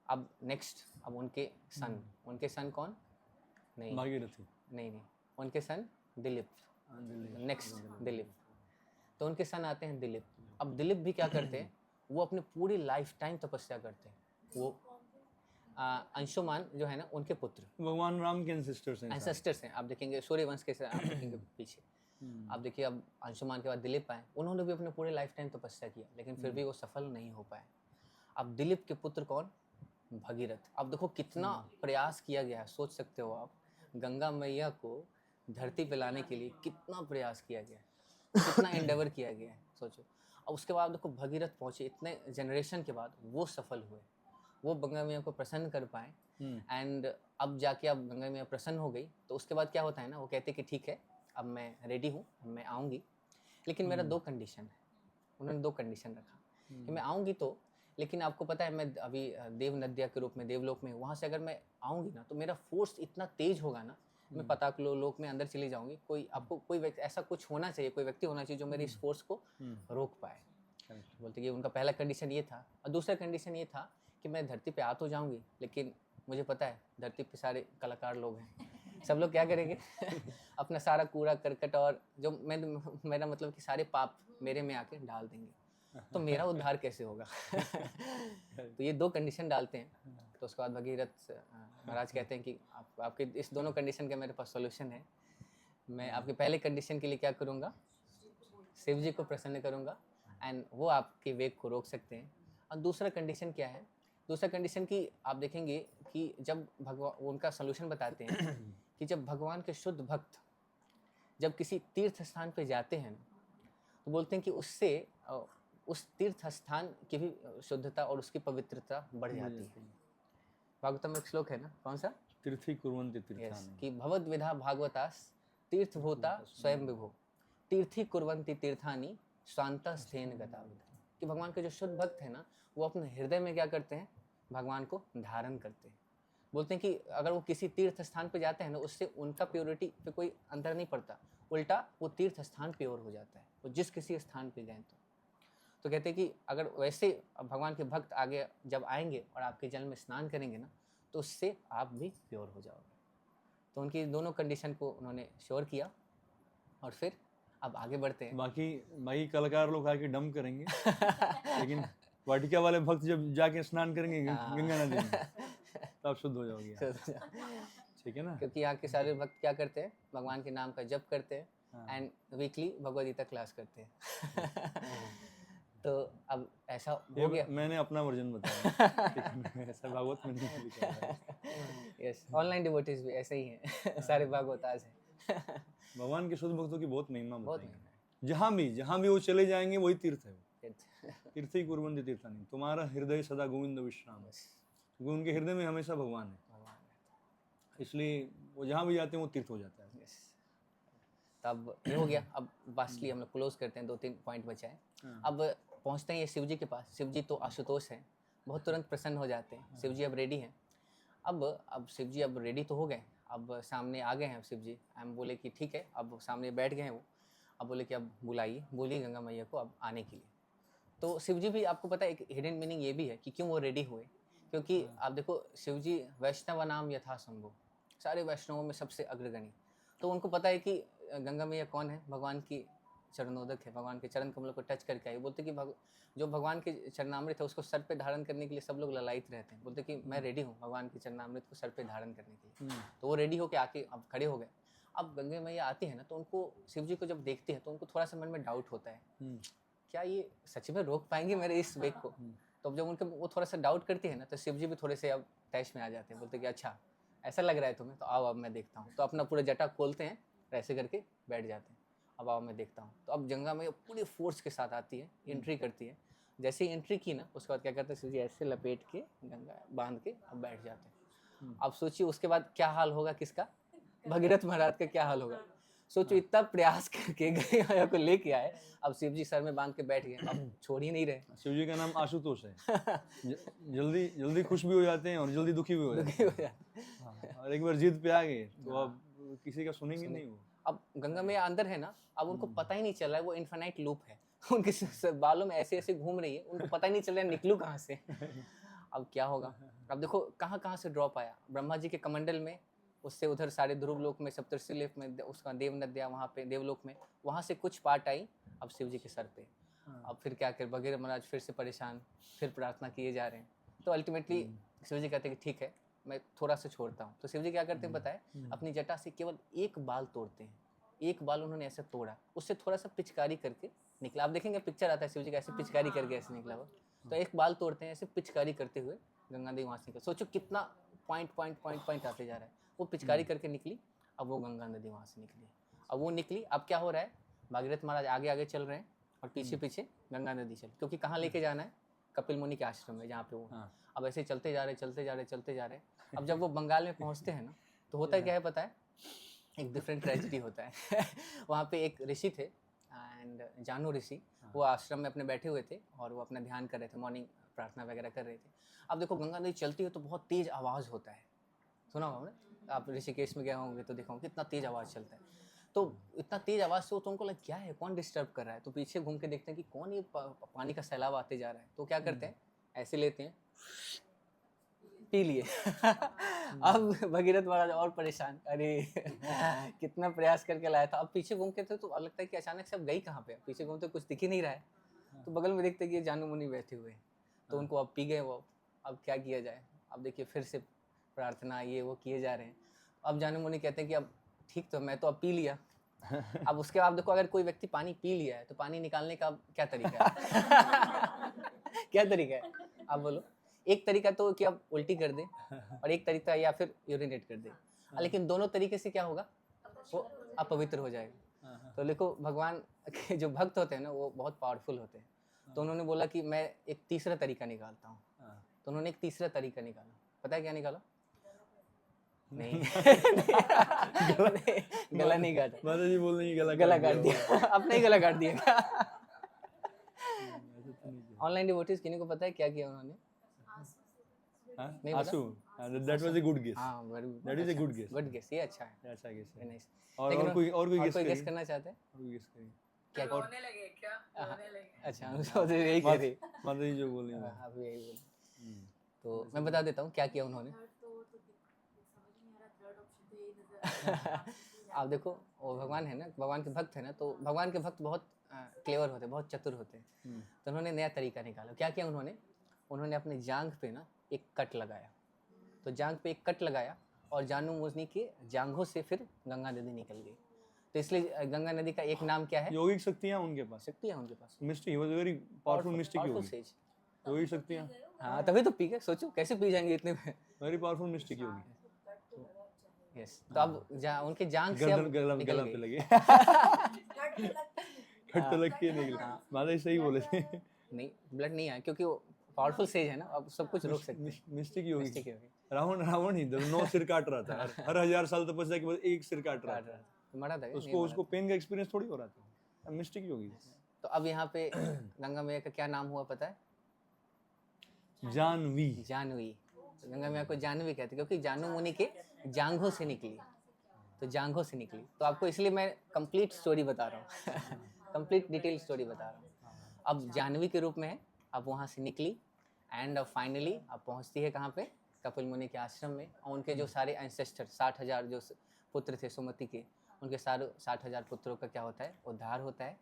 अब नेक्स्ट, अब उनके सन कौन? नहीं, भागीरथी नहीं, उनके सन दिलीप। नेक्स्ट दिलीप। तो उनके सन आते हैं दिलीप। अब दिलीप भी क्या करते हैं, वो अपने पूरी लाइफ टाइम तपस्या करते हैं। वो अंशुमान जो है ना, उनके पुत्र भगवान राम के एंसेस्टर्स हैं। आप देखेंगे सूर्यवंश के आप देखेंगे पीछे। आप देखिए, अब अंशुमान के बाद दिलीप आए, उन्होंने भी अपने पूरे लाइफ टाइम तपस्या किया, लेकिन फिर भी वो सफल नहीं हो पाए। अब दिलीप के पुत्र कौन? भगीरथ। अब देखो कितना प्रयास किया गया है, सोच सकते हो आप, गंगा मैया को धरती पे लाने के लिए कितना प्रयास किया गया है, कितना एंडेवर किया गया है, सोचो। अब उसके बाद देखो भगीरथ पहुँचे, इतने जनरेशन के बाद वो सफल हुए, वो गंगा मैया को प्रसन्न कर पाए। एंड अब जाके अब गंगा मैया प्रसन्न हो गई, तो उसके बाद क्या होता है ना, वो कहते कि ठीक है, अब मैं रेडी हूँ, मैं आऊँगी, लेकिन मेरा 2 कंडीशन है। उन्होंने 2 कंडीशन रखा कि मैं आऊँगी तो, लेकिन आपको पता है मैं अभी देव नद्या के रूप में देवलोक में, वहाँ से अगर मैं आऊँगी ना तो मेरा फोर्स इतना तेज होगा ना, मैं पाताल लोक में अंदर चली जाऊँगी। कोई आपको कोई ऐसा कुछ होना चाहिए, कोई व्यक्ति होना चाहिए जो मेरे इस फोर्स को रोक पाए। बोलते कि उनका पहला कंडीशन ये था। और दूसरा कंडीशन ये था कि मैं धरती पे आ तो जाऊँगी, लेकिन मुझे पता है धरती पे सारे कलाकार लोग हैं, सब लोग क्या करेंगे अपना सारा कूड़ा करकट और जो मेरा मतलब कि सारे पाप मेरे में आके डाल देंगे, तो मेरा उद्धार कैसे होगा तो ये 2 कंडीशन डालते हैं। तो उसके बाद भगीरथ महाराज कहते हैं कि आपके इस दोनों कंडीशन का मेरे पास सॉल्यूशन है। मैं आपके पहले कंडीशन के लिए क्या करूँगा, शिव जी को प्रसन्न करूँगा, एंड वो आपके वेग को रोक सकते हैं। और दूसरा कंडीशन क्या है, दूसरा कंडीशन की आप देखेंगे कि जब भगवान उनका सॉल्यूशन बताते हैं कि जब भगवान के शुद्ध भक्त जब किसी तीर्थ स्थान पे जाते हैं तो बोलते हैं कि उससे उस तीर्थ स्थान की भी शुद्धता और उसकी पवित्रता बढ़ जाती है। भागवतम में एक श्लोक है ना, कौन सा? तीर्थी कुर्वन्ति तीर्थानि, कि भवद विधा भागवतास तीर्थभूता स्वयं विभो तीर्थी कुर्वन्ति तीर्थानि स्वांतस्थेन गतावत। कि भगवान के जो शुद्ध भक्त है ना, वो अपने हृदय में क्या करते हैं, भगवान को धारण करते हैं। बोलते हैं कि अगर वो किसी तीर्थ स्थान पे जाते हैं ना, उससे उनका प्योरिटी पे कोई अंतर नहीं पड़ता, उल्टा वो तीर्थ स्थान प्योर हो जाता है, वो जिस किसी स्थान पे गए तो कहते हैं कि अगर वैसे भगवान के भक्त आगे जब आएंगे और आपके जल में स्नान करेंगे ना, तो उससे आप भी प्योर हो जाओगे। तो उनकी दोनों कंडीशन को उन्होंने श्योर किया और फिर अब आगे बढ़ते हैं। बाकी कलाकार लोग आके डम करेंगे लेकिन वाटिका वाले भक्त जब जाके स्नान करेंगे गंगा नदी में तब शुद्ध हो जाओगे आप। ठीक है ना, क्योंकि यहाँ के सारे भक्त क्या करते हैं, भगवान के नाम का जप करते हैं and weekly Bhagavad Gita class करते हैं। तो अब ऐसा हो गया। मैंने अपना वर्जन बताया ऐसा भागवत में नहीं लिखा है। यस, ऑनलाइन डिवोटीज भी ऐसे ही हैं सारे भागवताज हैं। भगवान के शुद्ध भक्तों की बहुत महिमा बहुत बताई है। जहाँ भी वो चले जाएंगे वही तीर्थ है। तीर्थ ही कुर्वन्ति तीर्थानि, तुम्हारा हृदय सदा गोविंद विश्राम, क्योंकि उनके हृदय में हमेशा भगवान है, इसलिए वो जहाँ भी जाते हैं वो तीर्थ हो जाता है। तब ये हो गया। अब वास्टली हम लोग क्लोज करते हैं, 2-3 पॉइंट बचा है। अब पहुंचते हैं ये शिव जी के पास। शिव जी तो आशुतोष हैं, बहुत तुरंत प्रसन्न हो जाते हैं। शिव जी अब रेडी हैं। अब शिव जी अब रेडी तो हो गए, अब सामने आ गए हैं शिव जी। हम बोले कि ठीक है, अब सामने बैठ गए हैं वो। अब बोले कि अब बोलिए गंगा मैया को अब आने के लिए। तो शिव जी भी, आपको पता है एक हिडन मीनिंग ये भी है कि क्यों वो रेडी हुए, क्योंकि आप देखो शिव जी वैष्णव नाम यथा संभव, सारे वैष्णवों में सबसे अग्रगणी। तो उनको पता है कि गंगा मैया कौन है, भगवान की चरणोदक है, भगवान के चरण कमलों को टच करके आई। बोलते कि जो भगवान के चरणामृत है उसको सर पे धारण करने के लिए सब लोग ललायित रहते हैं। बोलते कि मैं रेडी हूँ भगवान के चरणामृत को सर पे धारण करने के लिए। तो वो रेडी होके आके अब खड़े हो गए। अब गंगा मैया आती है ना, तो उनको शिव जी को जब देखती है तो उनको थोड़ा सा मन में डाउट होता है, क्या ये सच में रोक पाएंगे मेरे इस वेग को। तो जब उनके वो थोड़ा सा डाउट करती है ना, तो शिव जी भी थोड़े से अब तैश में आ जाते हैं। बोलते कि अच्छा ऐसा लग रहा है तुम्हें, तो आओ अब मैं देखता हूँ। तो अपना पूरा जटा खोलते हैं, ऐसे करके बैठ जाते हैं। अब आओ मैं देखता हूँ। तो अब गंगा मैया पूरी फोर्स के साथ आती है, एंट्री करती है। जैसे ही एंट्री की ना, उसके बाद क्या करते हैं शिव जी, ऐसे लपेट के गंगा बांध के अब बैठ जाते हैं। अब सोचिए उसके बाद क्या हाल होगा किसका, भगीरथ महाराज का क्या हाल होगा। सोचो इतना प्रयास करके गंगा मैया को लेके आए, अब शिव जी सर में बांध के बैठ गए, अब छोड़ ही नहीं रहे। शिव जी का नाम आशुतोष है। जल्दी खुश भी हो जाते हैं और जल्दी दुखी भी हो जाते हैं। और एक बार जिद पे आ गए तो अब किसी का सुनेंगे नहीं वो। अब गंगा मैया अंदर है ना, अब उनको पता ही नहीं चल रहा है वो इन्फिनाइट लूप है। उनके बालों में ऐसे ऐसे घूम रही है, उनको पता ही नहीं चल रहा है निकलूं कहाँ से। अब क्या होगा। अब देखो कहाँ कहाँ से ड्रॉप आया, ब्रह्मा जी के कमंडल में, उससे उधर सारे ध्रुव लोक में, सप्तर्षि लोक में, उसका देव नद्या वहाँ पे देवलोक में, वहाँ से कुछ पार्ट आई अब शिव जी के सर पे। अब फिर क्या कर, भगीरथ महाराज फिर से परेशान, फिर प्रार्थना किए जा रहे हैं। तो अल्टीमेटली शिव जी कहते हैं कि ठीक है मैं थोड़ा सा छोड़ता हूँ। तो शिव जी क्या करते हैं बताए, अपनी जटा से केवल एक बाल तोड़ते हैं। एक बाल उन्होंने ऐसे तोड़ा, उससे थोड़ा सा पिचकारी करके निकला। आप देखेंगे पिक्चर आता है शिव जी का ऐसे पिचकारी करके ऐसे निकला हुआ। तो एक बाल तोड़ते हैं, ऐसे पिचकारी करते हुए गंगा नदी वहाँ से निकल। सोचो कितना पॉइंट आते जा रहा है। वो पिचकारी करके निकली, अब वो गंगा नदी वहाँ से निकली। अब वो निकली, अब क्या हो रहा है, भागीरथ महाराज आगे आगे चल रहे हैं और पीछे पीछे गंगा नदी चल, क्योंकि कहाँ लेके जाना है, कपिल मुनि के आश्रम में जहाँ पे वो। अब ऐसे चलते जा रहे। अब जब वो बंगाल में पहुँचते हैं ना, तो होता है क्या है पता है, एक डिफरेंट ट्रेजेडी होता है। वहाँ पे एक ऋषि थे एंड जानू ऋषि, वो आश्रम में अपने बैठे हुए थे और वो अपना ध्यान कर रहे थे, मॉर्निंग प्रार्थना वगैरह कर रहे थे। अब देखो गंगा नदी चलती है तो बहुत तेज आवाज़ होता है, सुना होगा ना, आप ऋषिकेश में गए होंगे तो देखा होंगे कितना तेज आवाज़ चलता है। तो इतना तेज आवाज़ से तो उनको लगा क्या है, कौन डिस्टर्ब कर रहा है। तो पीछे घूम के देखते हैं कि कौन ये पानी का सैलाब आते जा रहा है। तो क्या करते हैं, ऐसे लेते हैं, पी लिए। अब भगीरथ महाराज और परेशान, अरे कितना प्रयास करके लाया था। अब पीछे घूम के थे तो लगता है कि अचानक से अब गई कहाँ पे, पीछे घूमते कुछ दिख ही नहीं रहा है। तो बगल में देखते कि ये जानू मुनि बैठे हुए हैं, तो उनको अब पी गए वो। अब क्या किया जाए, अब देखिए फिर से प्रार्थना ये वो किए जा रहे हैं। अब जानू मुनि कहते हैं कि अब ठीक, तो मैं तो अब पी लिया। अब उसके बाद देखो अगर कोई व्यक्ति पानी पी लिया है तो पानी निकालने का क्या तरीका है? क्या तरीका है आप बोलो। एक तरीका तो कि आप उल्टी कर दे और एक तरीका या फिर यूरिनेट कर दे, लेकिन दोनों तरीके से क्या होगा, वो अपवित्र हो जाएगा। तो देखो भगवान के जो भक्त होते हैं ना वो बहुत पावरफुल होते हैं। तो उन्होंने बोला कि मैं एक तीसरा तरीका निकालता हूँ। तो उन्होंने एक तीसरा तरीका निकाला, पता है क्या निकाला? नहीं गला नहीं काटा, माता जी बोल रही हैं गला काट दिया। अपना ही गला काट दिया। ऑनलाइन डिवोटीज किन्हीं को पता है क्या किया उन्होंने? हाँ नहीं पता? आंसू, that was a good guess, हाँ very that is a good guess, good guess, ये अच्छा है, अच्छा गेस वेरी है। नाइस। और लेकिन और कोई और गेस कोई गेस करिए, करना चाहते हैं और कोई गेस करिए। क्या? रोने लगे क्या? हाँ, रोने लगे। अच्छा हम सोच रहे यही कह रही माता जी जो बोली वो। आप यही बोल। हम्म, तो मैं बता देता हूँ क्या किया उन्होंने। थर्ड तो समझ नहीं आ रहा, थर्ड ऑप्शन तो यही नजर आ रहा है। आप देखो वो भगवान है ना, भगवान के भक्त है ना, तो भगवान के भक्त बहुत क्लेवर होते हैं, बहुत चतुर होते हैं। हम्म, तो उन्होंने नया तरीका निकाला। क्या किया उन्होंने? उन्होंने अपने जांघ पे ना एक कट लगाया। तो जांघ पे एक कट लगाया और जानू मुजनी के जांघों से फिर गंगा नदी निकल गई। तो इसलिए गंगा नदी का एक नाम क्या है? योगिक शक्तियाँ उनके पास, शक्ति है उनके पास, mystic, he was very powerful mystic powerful yogi, sage. योगिक शक्तियाँ, हाँ तभी तो पी गए, सोचो कैसे पी जाएंगे इतने में। वेरी पावरफुल मिस्टिक योगी। यस, तो अब उनके जांघ से अब गर्दन निकल गला पे गई। लगे, कट तो लगती नहीं। कट तो लग के निकले, हाँ। माता जी सही बोले थे। नहीं ब्लड नहीं आया क्योंकि वो पावरफुल सेज है ना, अब सब कुछ रोक सकते हैं। मिस्टिक योगी, मिस्टेक है भाई। रावण ही 9 सिर काट रहा था, हर 1000 साल तपस्या के बाद एक सिर काट रहा काट था, रहा था। तो मरा था क्या? नहीं उसको मरा उसको था। पेन का एक्सपीरियंस थोड़ी हो रहा था, मिस्टिक योगी। तो अब यहाँ पे गंगा मैया का क्या नाम हुआ पता है? जानवी, जानवी। तो गंगा मैया को जानवी कहते हैं क्योंकि जानू मुनि के जांघों से निकली। तो जांघों से निकली, तो आपको इसलिए मैं कंप्लीट स्टोरी बता रहा हूँ। कंप्लीट डिटेल स्टोरी बता रहा हूँ। अब जानवी के रूप में है, अब वहाँ से निकली एंड अब फाइनली अब पहुँचती है कहाँ पे? कपिल मुनि के आश्रम में। और उनके जो सारे एंसेस्टर 60,000 जो पुत्र थे सुमति के, उनके सारे 60,000 पुत्रों का क्या होता है? उद्धार होता है।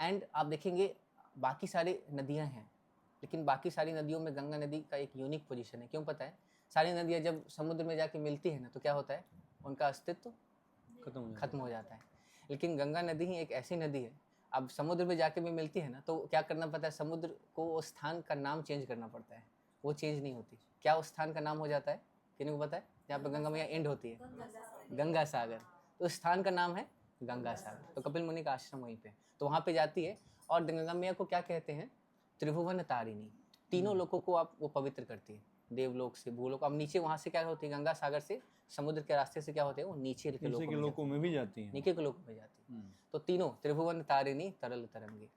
एंड आप देखेंगे बाकी सारी नदियाँ हैं, लेकिन बाकी सारी नदियों में गंगा नदी का एक यूनिक पोजीशन है। क्यों पता है? सारी नदियाँ जब समुद्र में जाके मिलती है ना, तो क्या होता है? उनका अस्तित्व खत्म हो जाता है। लेकिन गंगा नदी ही एक ऐसी नदी है, अब समुद्र में जाके भी मिलती है ना, तो क्या करना पड़ता है? समुद्र को उस स्थान का नाम चेंज करना पड़ता है, वो चेंज नहीं होती। क्या उस स्थान का नाम हो जाता है? किन्हीं को पता है? जहाँ पे गंगा मैया एंड होती है, गंगा सागर। तो उस स्थान का नाम है गंगा सागर। तो कपिल मुनि का आश्रम वहीं पे, तो वहाँ पे जाती है और गंगा मैया को क्या कहते हैं? त्रिभुवन तारिणी। तीनों लोगों को आप वो पवित्र करती है, देवलोक से भूलोक। अब नीचे वहाँ से क्या होती है? गंगा सागर से समुद्र के रास्ते से क्या होते हैं? वो नीचे के लोकों में भी जाती हैं, नीचे के लोकों में जाती है। तो तीनों त्रिभुवन तारिणी तरल तरंगे,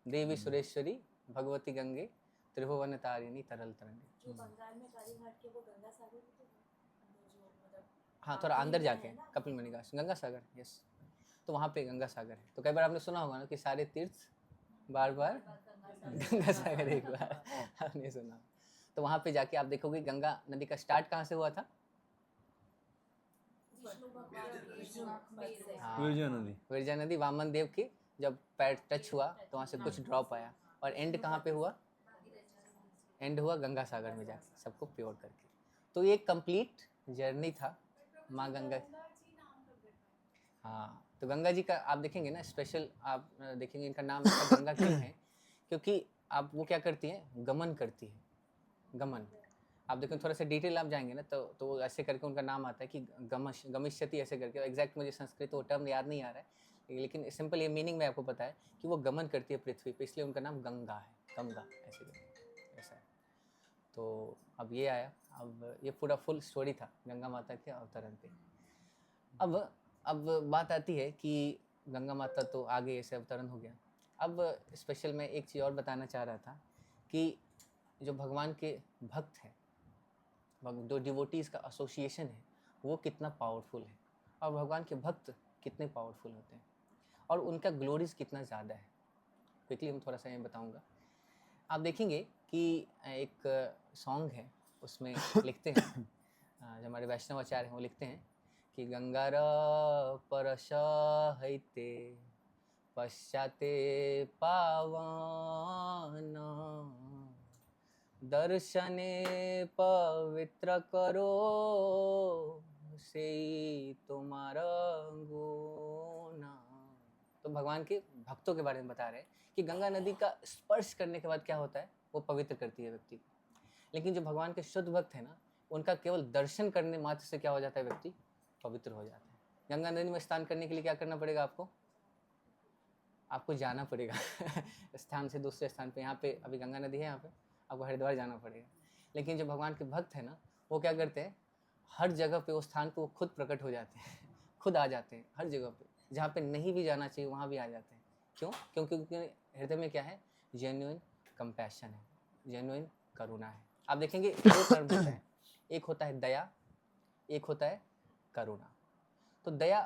देवी सुरेश्वरी भगवती गंगे, त्रिभुवन तारिणी तरल तरंगे। जो बंगाल में काली घाट के वो गंगा सागर भी तो है, जो मतलब हाँ थोड़ा अंदर जाके कपिल मुनि का गंगा सागर, यस। तो वहाँ पे गंगा सागर है। तो कई बार आपने सुना होगा ना कि सारे तीर्थ बार बार गंगा सागर एक बार, आपने सुना। तो वहाँ पे जाके आप देखोगे गंगा नदी का स्टार्ट कहाँ से हुआ था? हाँ, विरजा नदी, विरजा नदी, वामन देव की जब पैर टच हुआ तो वहाँ से कुछ ड्रॉप आया। और एंड कहाँ पे हुआ? एंड हुआ गंगा सागर में जाके, सबको प्योर करके। तो ये कंप्लीट जर्नी था माँ गंगा। हाँ, तो गंगा जी का आप देखेंगे ना स्पेशल, आप देखेंगे इनका नाम ऐसा गंगा क्यों है? क्योंकि आप वो क्या करती है? गमन करती है, गमन। आप देखें थोड़ा सा डिटेल आप जाएंगे ना, तो वो ऐसे करके उनका नाम आता है कि गमिष्यति ऐसे करके। एग्जैक्ट मुझे संस्कृत वो टर्म याद नहीं आ रहा है, लेकिन सिंपल ये मीनिंग में आपको पता है कि वो गमन करती है पृथ्वी पे, इसलिए उनका नाम गंगा है, गंगा ऐसे करके ऐसा है। तो अब ये आया, अब ये पूरा फुल स्टोरी था गंगा माता के अवतरण पे। अब बात आती है कि गंगा माता तो आगे ऐसे अवतरण हो गया। अब स्पेशल मैं एक चीज़ और बताना चाह रहा था कि जो भगवान के भक्त हैं, जो डिवोटीज़ का एसोसिएशन है, वो कितना पावरफुल है, और भगवान के भक्त कितने पावरफुल होते हैं, और उनका ग्लोरीज कितना ज़्यादा है। क्विकली हम थोड़ा सा ये बताऊंगा। आप देखेंगे कि एक सॉन्ग है, उसमें लिखते हैं जो हमारे वैष्णव आचार्य हैं वो लिखते हैं कि गंगार परश हैते पश्चाते पावन, दर्शने पवित्र करो से तुम्हारा गुना। तो भगवान के भक्तों के बारे में बता रहे हैं कि गंगा नदी का स्पर्श करने के बाद क्या होता है? वो पवित्र करती है व्यक्ति को। लेकिन जो भगवान के शुद्ध भक्त है ना, उनका केवल दर्शन करने मात्र से क्या हो जाता है? व्यक्ति पवित्र हो जाता है। गंगा नदी में स्नान करने के लिए क्या करना पड़ेगा आपको जाना पड़ेगा स्थान से दूसरे स्थान पे। यहाँ पे अभी गंगा नदी है, यहाँ पे आपको हरिद्वार जाना पड़ेगा। लेकिन जो भगवान के भक्त है ना, वो क्या करते हैं? हर जगह पे उस स्थान पे वो खुद प्रकट हो जाते हैं, खुद आ जाते हैं हर जगह पे, जहाँ पे नहीं भी जाना चाहिए वहाँ भी आ जाते हैं। क्यों? क्योंकि हृदय में क्या है? जेन्युइन कंपैशन है, जेन्युइन करुणा है। आप देखेंगे 2 टर्म होते हैं, एक होता है दया, एक होता है करुणा। तो दया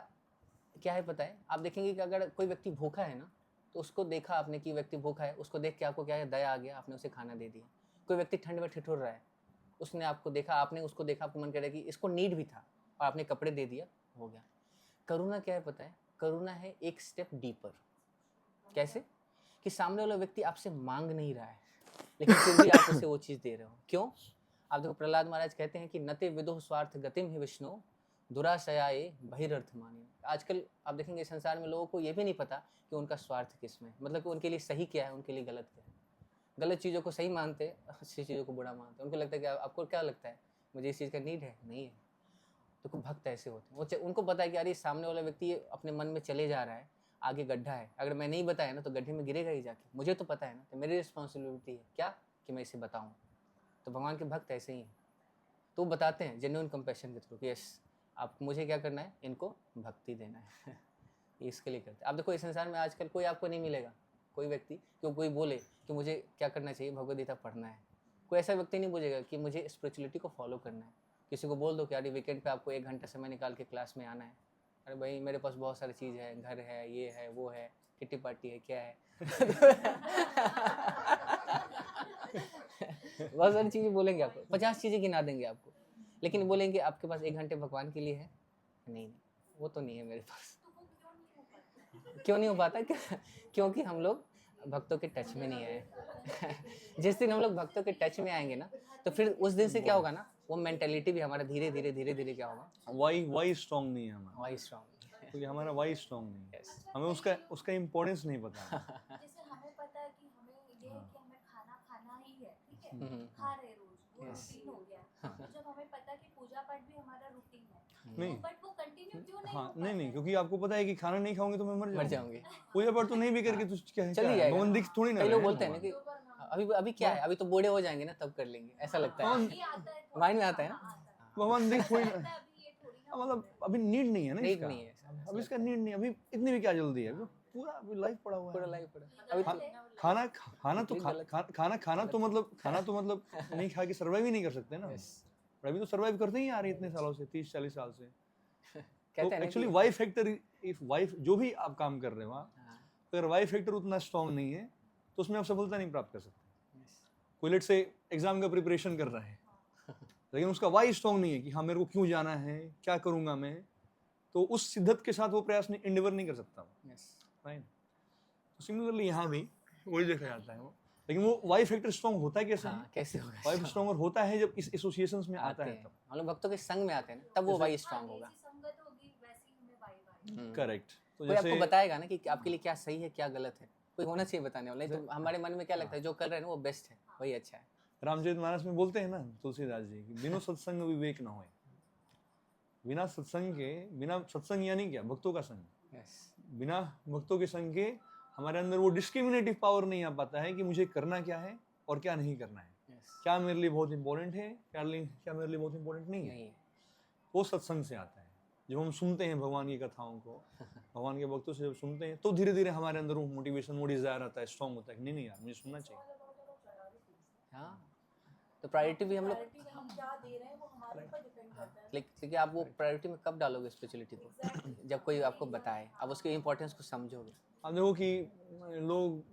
क्या है पता है, आप देखेंगे कि अगर कोई व्यक्ति भूखा है ना, तो उसको देखा आपने कि व्यक्ति भूखा है, उसको देख के आपको क्या है, दया आ गया, आपने उसे खाना दे दिया। कोई व्यक्ति ठंड में ठिठुर रहा है, उसने आपको देखा, आपने उसको देखा, आपको मन कर रहा है कि इसको नीड भी था और आपने कपड़े दे दिया, हो गया। करुणा क्या है पता है, करुणा है एक स्टेप डीपर। कैसे कि सामने वाला व्यक्ति आपसे मांग नहीं रहा है, लेकिन फिर भी आप उसे वो चीज़ दे रहे हो। क्यों? आप देखो प्रहलाद महाराज कहते हैं कि नते विदुः स्वार्थ गतिम ही विष्णु दुराशयाए बहिरर्थ माने। आजकल आप देखेंगे संसार में लोगों को ये भी नहीं पता कि उनका स्वार्थ किस में, मतलब कि उनके लिए सही क्या है, उनके लिए गलत क्या है। गलत चीज़ों को सही मानते, अच्छी चीज़ों को बुरा मानते। उनको लगता है कि आपको क्या लगता है, मुझे इस चीज़ का नीड है, नहीं है। तो कुछ भक्त ऐसे होते हैं, वो उनको पता है कि अरे सामने वाला व्यक्ति अपने मन में चले जा रहा है, आगे गड्ढा है, अगर मैं नहीं बताया ना तो गड्ढे में गिरेगा ही जाके। मुझे तो पता है ना, तो मेरी रिस्पॉन्सिबिलिटी है क्या कि मैं इसे बताऊँ। तो भगवान के भक्त ऐसे ही हैं, तो वो बताते हैं जेन्युइन कंपैशन के थ्रू कि यस आपको मुझे क्या करना है, इनको भक्ति देना है। इसके लिए करते हैं। आप देखो इस संसार में आजकल कोई आपको नहीं मिलेगा, कोई व्यक्ति क्यों कोई बोले कि मुझे क्या करना चाहिए, भगवद गीता पढ़ना है। कोई ऐसा व्यक्ति नहीं बोलेगा कि मुझे स्पिरिचुअलिटी को फॉलो करना है। किसी को बोल दो कि यार वीकेंड पे आपको 1 घंटा समय निकाल के क्लास में आना है, अरे भाई मेरे पास बहुत सारी चीज़ है, घर है, ये है, वो है, किट्टी पार्टी है, क्या है। बहुत सारी चीज़ें बोलेंगे आपको, 50 चीज़ें गिना देंगे आपको, लेकिन बोलेंगे आपके पास 1 घंटे भगवान के लिए है, नहीं वो तो नहीं है मेरे पास। क्यों नहीं हो पाता? क्योंकि हम लोग भक्तों के टच में नहीं आए। जिस दिन हम लोग भक्तों के टच में आएंगे ना, तो फिर उस दिन से क्या होगा ना, वो मेंटेलिटी भी हमारा धीरे धीरे क्या होगा, वाई स्ट्रांग नहीं है हमारा, वाई स्ट्रांग, क्योंकि हमारा वाई स्ट्रांग नहीं है। यस। हमें उसका इम्पोर्टेंस नहीं पता। जैसे हमें पता है कि हमें ये है कि हमें खाना खाना ही है, ठीक है, हम्म। खा रहे रोज, वो Yes. रूटीन हो गया। तो जब हमें पता है कि पूजा पाठ भी हमारा रूटीन है, नहीं। बट वो कंटिन्यू क्यों नहीं हाँ हो नहीं पाता नहीं, क्योंकि आपको पता है कि खाना नहीं खाओगे तो मैं मर मर जाऊंगा। जाओगे। पूजा पाठ तो नहीं भी करके तो क्या है, चल ही जाएगा। भगवान दिख थोड़ी ना कई रहे लोग हैं बोलते हैं ना कि अभी क्या है, अभी तो बूढ़े हो जाएंगे ना तब कर लेंगे, ऐसा लगता है। ये आता है थोड़ा, माइंड में आता है ना, भगवान दिख थोड़ी ना, आता है, अभी ये थोड़ी ना मतलब अभी नीड नहीं है ना नीड इसका, नहीं है, अभी इसका नीड नहीं, अभी इतनी भी क्या जल्दी है, पूरा अभी लाइफ पड़ा हुआ पूरा है। लाइफ पड़ा। अभी तो खाना तो मतलब नहीं खा के सर्वाइव ही नहीं कर सकते ना। Yes. पर अभी तो सर्वाइव करते ही आ रहे हैं इतने सालों से, 30-40 साल से। कहते तो हैं ना एक्चुअली कि- वाई फैक्टर, इफ वाइफ जो भी आप काम कर रहे हो वहाँ, हाँ, अगर वाई फैक्टर उतना स्ट्रांग नहीं है तो उसमें आप सफलता नहीं प्राप्त कर सकते। yes. कोई लेट से एग्जाम का प्रिपरेशन कर रहा है, लेकिन उसका वाई स्ट्रांग नहीं है कि हाँ मेरे को क्यों जाना है, क्या करूंगा मैं, तो उस शिद्दत के साथ वो प्रयास नहीं, इंडिवर नहीं कर सकता। Yes. राइट। तो सिमिलरली यहाँ भी वही देखा जाता है वो, लेकिन वो वाई फैक्टर स्ट्रांग होता है कैसे? हाँ, कैसे होगा? वाई स्ट्रांग होता है जब इस एसोसिएशंस में आता आते है हैं, तब। हम लोग भक्तों के संग में आते हैं ना, तब वो जैसे- वाई स्ट्रांग होगा। जैसी संगत होगी वैसी हमें वाइब आएगी। करेक्ट। तो कोई आपको जैसे बताएगा ना कि आपके लिए क्या सही है, क्या गलत है, कोई होना चाहिए बताने वाला। नहीं तो हमारे मन में क्या लगता है, जो कर रहे हैं ना वो बेस्ट है, वही अच्छा है। रामचरितमानस में बोलते हैं ना तुलसीदास जी कि बिनु सत्संग विवेक न होए। बिना सत्संग के, बिना सत्संग यानी क्या, भक्तों का संग, Yes. बिना भक्तों के संग के हमारे अंदर वो डिस्क्रिमिनेटिव पावर नहीं आ पाता है कि मुझे करना क्या है और क्या नहीं करना है, Yes. क्या मेरे लिए बहुत इंपॉर्टेंट है, क्या मेरे लिए बहुत इंपॉर्टेंट नहीं है। नहीं है। वो सत्संग से आता है। जब हम सुनते हैं भगवान की कथाओं को, भगवान के भक्तों से जब सुनते हैं, तो धीरे धीरे हमारे अंदर वो मोटिवेशन, वो डिजायर आता है, स्ट्रांग होता है कि नहीं नहीं यार मुझे सुनना चाहिए। हाँ, तो प्रायोरिटी भी हम लोग, प्रायोरिटी हम क्या दे रहे हैं वो हमारे ऊपर डिपेंड करता है। लेकिन आप वो प्रायोरिटी में कब डालोगे स्पिरिचुअलिटी को? जब कोई आपको बताए, आप उसके इम्पोर्टेंस को समझोगे। आप देखो कि लोग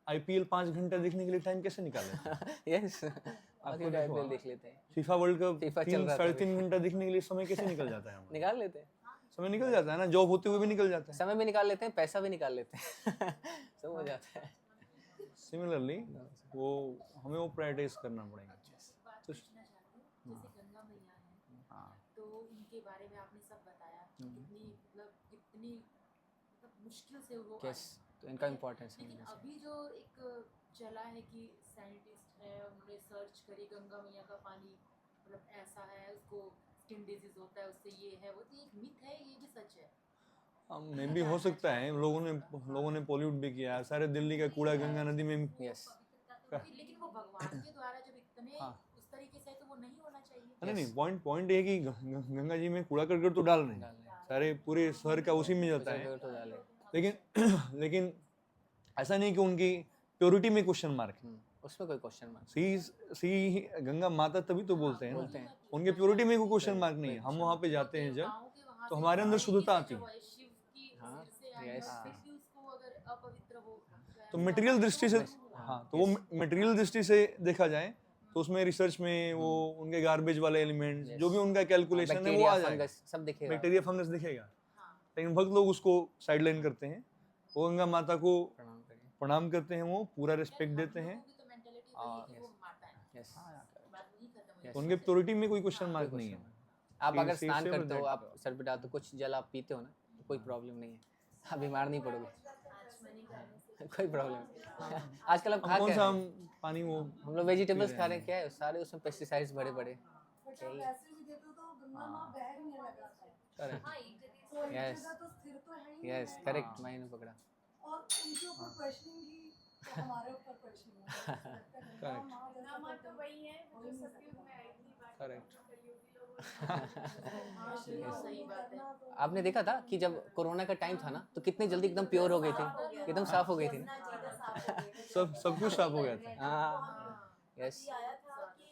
आईपीएल 5 घंटा देखने के लिए टाइम कैसे निकाल लेते हैं? यस, आपको आईपीएल देखो, देख लेते हैं, फीफा वर्ल्ड कप FIFA चल रहा था 3-3.5 घंटा देखने के लिए समय कैसे निकल जाता है हमारा? निकाल लेते हैं, समय निकल जाता है ना, जॉब होते हुए भी निकल जाता है। समय भी निकाल लेते हैं, पैसा भी निकाल लेते हैं। सब हो जाता है। सिमिलरली वो हमें वो प्रायोरिटाइज करना पड़ेगा। बात तो- पूछना चाहती हूँ, जैसे गंगा मैया है, हाँ, तो उनके बारे में आपने सब बताया, कितनी मुश्किल से वो यस, आए। तो इनका इम्पोर्टेंस है। लेकिन अभी जो एक चला है कि साइंटिस्ट है, उन्होंने सर्च करी गंगा मैया का पानी मतलब ऐसा है, उसको स्किन डिजीज होता है उससे, ये है वो, तो एक मिथ है, ये भी सच है? मे भी हो सकता है, लोगों ने पॉल्यूट भी किया है, सारे दिल्ली का कूड़ा गंगा नदी में। यस, लेकिन वो भगवान के द्वारा जब इतने हाँ। उस तरीके से है तो वो नहीं होना चाहिए। नहीं, पॉइंट ये है कि गंगा जी में कूड़ा करकट तो डाल रहे हैं, सारे पूरे शहर का उसी में जाता है, तो डाले। लेकिन लेकिन ऐसा नहीं कि उनकी प्योरिटी में क्वेश्चन मार्क है। उसमें कोई क्वेश्चन मार्क सी गंगा माता तभी तो बोलते हैं ना, बोलते हैं। उनके प्योरिटी में कोई क्वेश्चन मार्क नहीं है। हम वहाँ पे जाते हैं जब, तो हमारे अंदर शुद्धता आती है। हाँ, yes. तो मटेरियल दृष्टि से, हाँ, तो वो मटेरियल दृष्टि से देखा जाए तो उसमें रिसर्च में वो उनके गार्बेज वाले एलिमेंट्स, जो भी उनका कैलकुलेशन है वो आ जाएगा, सब दिखेगा। बैक्टीरिया फंगस दिखेगा। लेकिन भक्त लोग उसको साइडलाइन करते हैं, वो गंगा माता को प्रणाम करिए। प्रणाम करते हैं, वो पूरा रिस्पेक्ट देते हैं, यस, तो उनके प्योरिटी में कोई क्वेश्चन मार्क नहीं है। आप अगर सेफ स्नान से करते हो, protect आप सर पे डालते हो, कुछ जल आप पीते हो ना, तो कोई प्रॉब्लम नहीं है, आप बीमार नहीं पड़ोगे। कोई प्रॉब्लम नहीं। आजकल आप खा कौन क्या सा रहे हम हैं? पानी वो हम लोग वेजिटेबल्स खा रहे हैं, क्या है सारे उसमें पेस्टिसाइड्स भरे पड़े। बट आप ऐसे भी देखो तो गंगा माँ बह रही है लगातार, करेक्ट, हाँ, एक जगह तो एक Yes. जगह तो स्थिर तो है ही यस, नहीं। करेक्ट, मैंने पकड़ा। और उनके ऊपर क्वेश्चनिंग ही तो हमारे ऊपर क्वेश्चनिंग है। गंगा माँ गंगा माँ तो जैसा वही है हो जो ही नहीं सतयुग में आई थी, बाकी Correct. तो कलयुगी लोगों हाँ, ने Yes. सही बात है। करना तो आपने देखा था कि जब कोरोना का टाइम था ना, तो कितने जल्दी एकदम प्योर हो गए थे, एकदम साफ हो गई थी ना। यमुना जी का साफ हो गई थी। सब कुछ साफ हो गया था। हाँ, यस, अभी आया था कि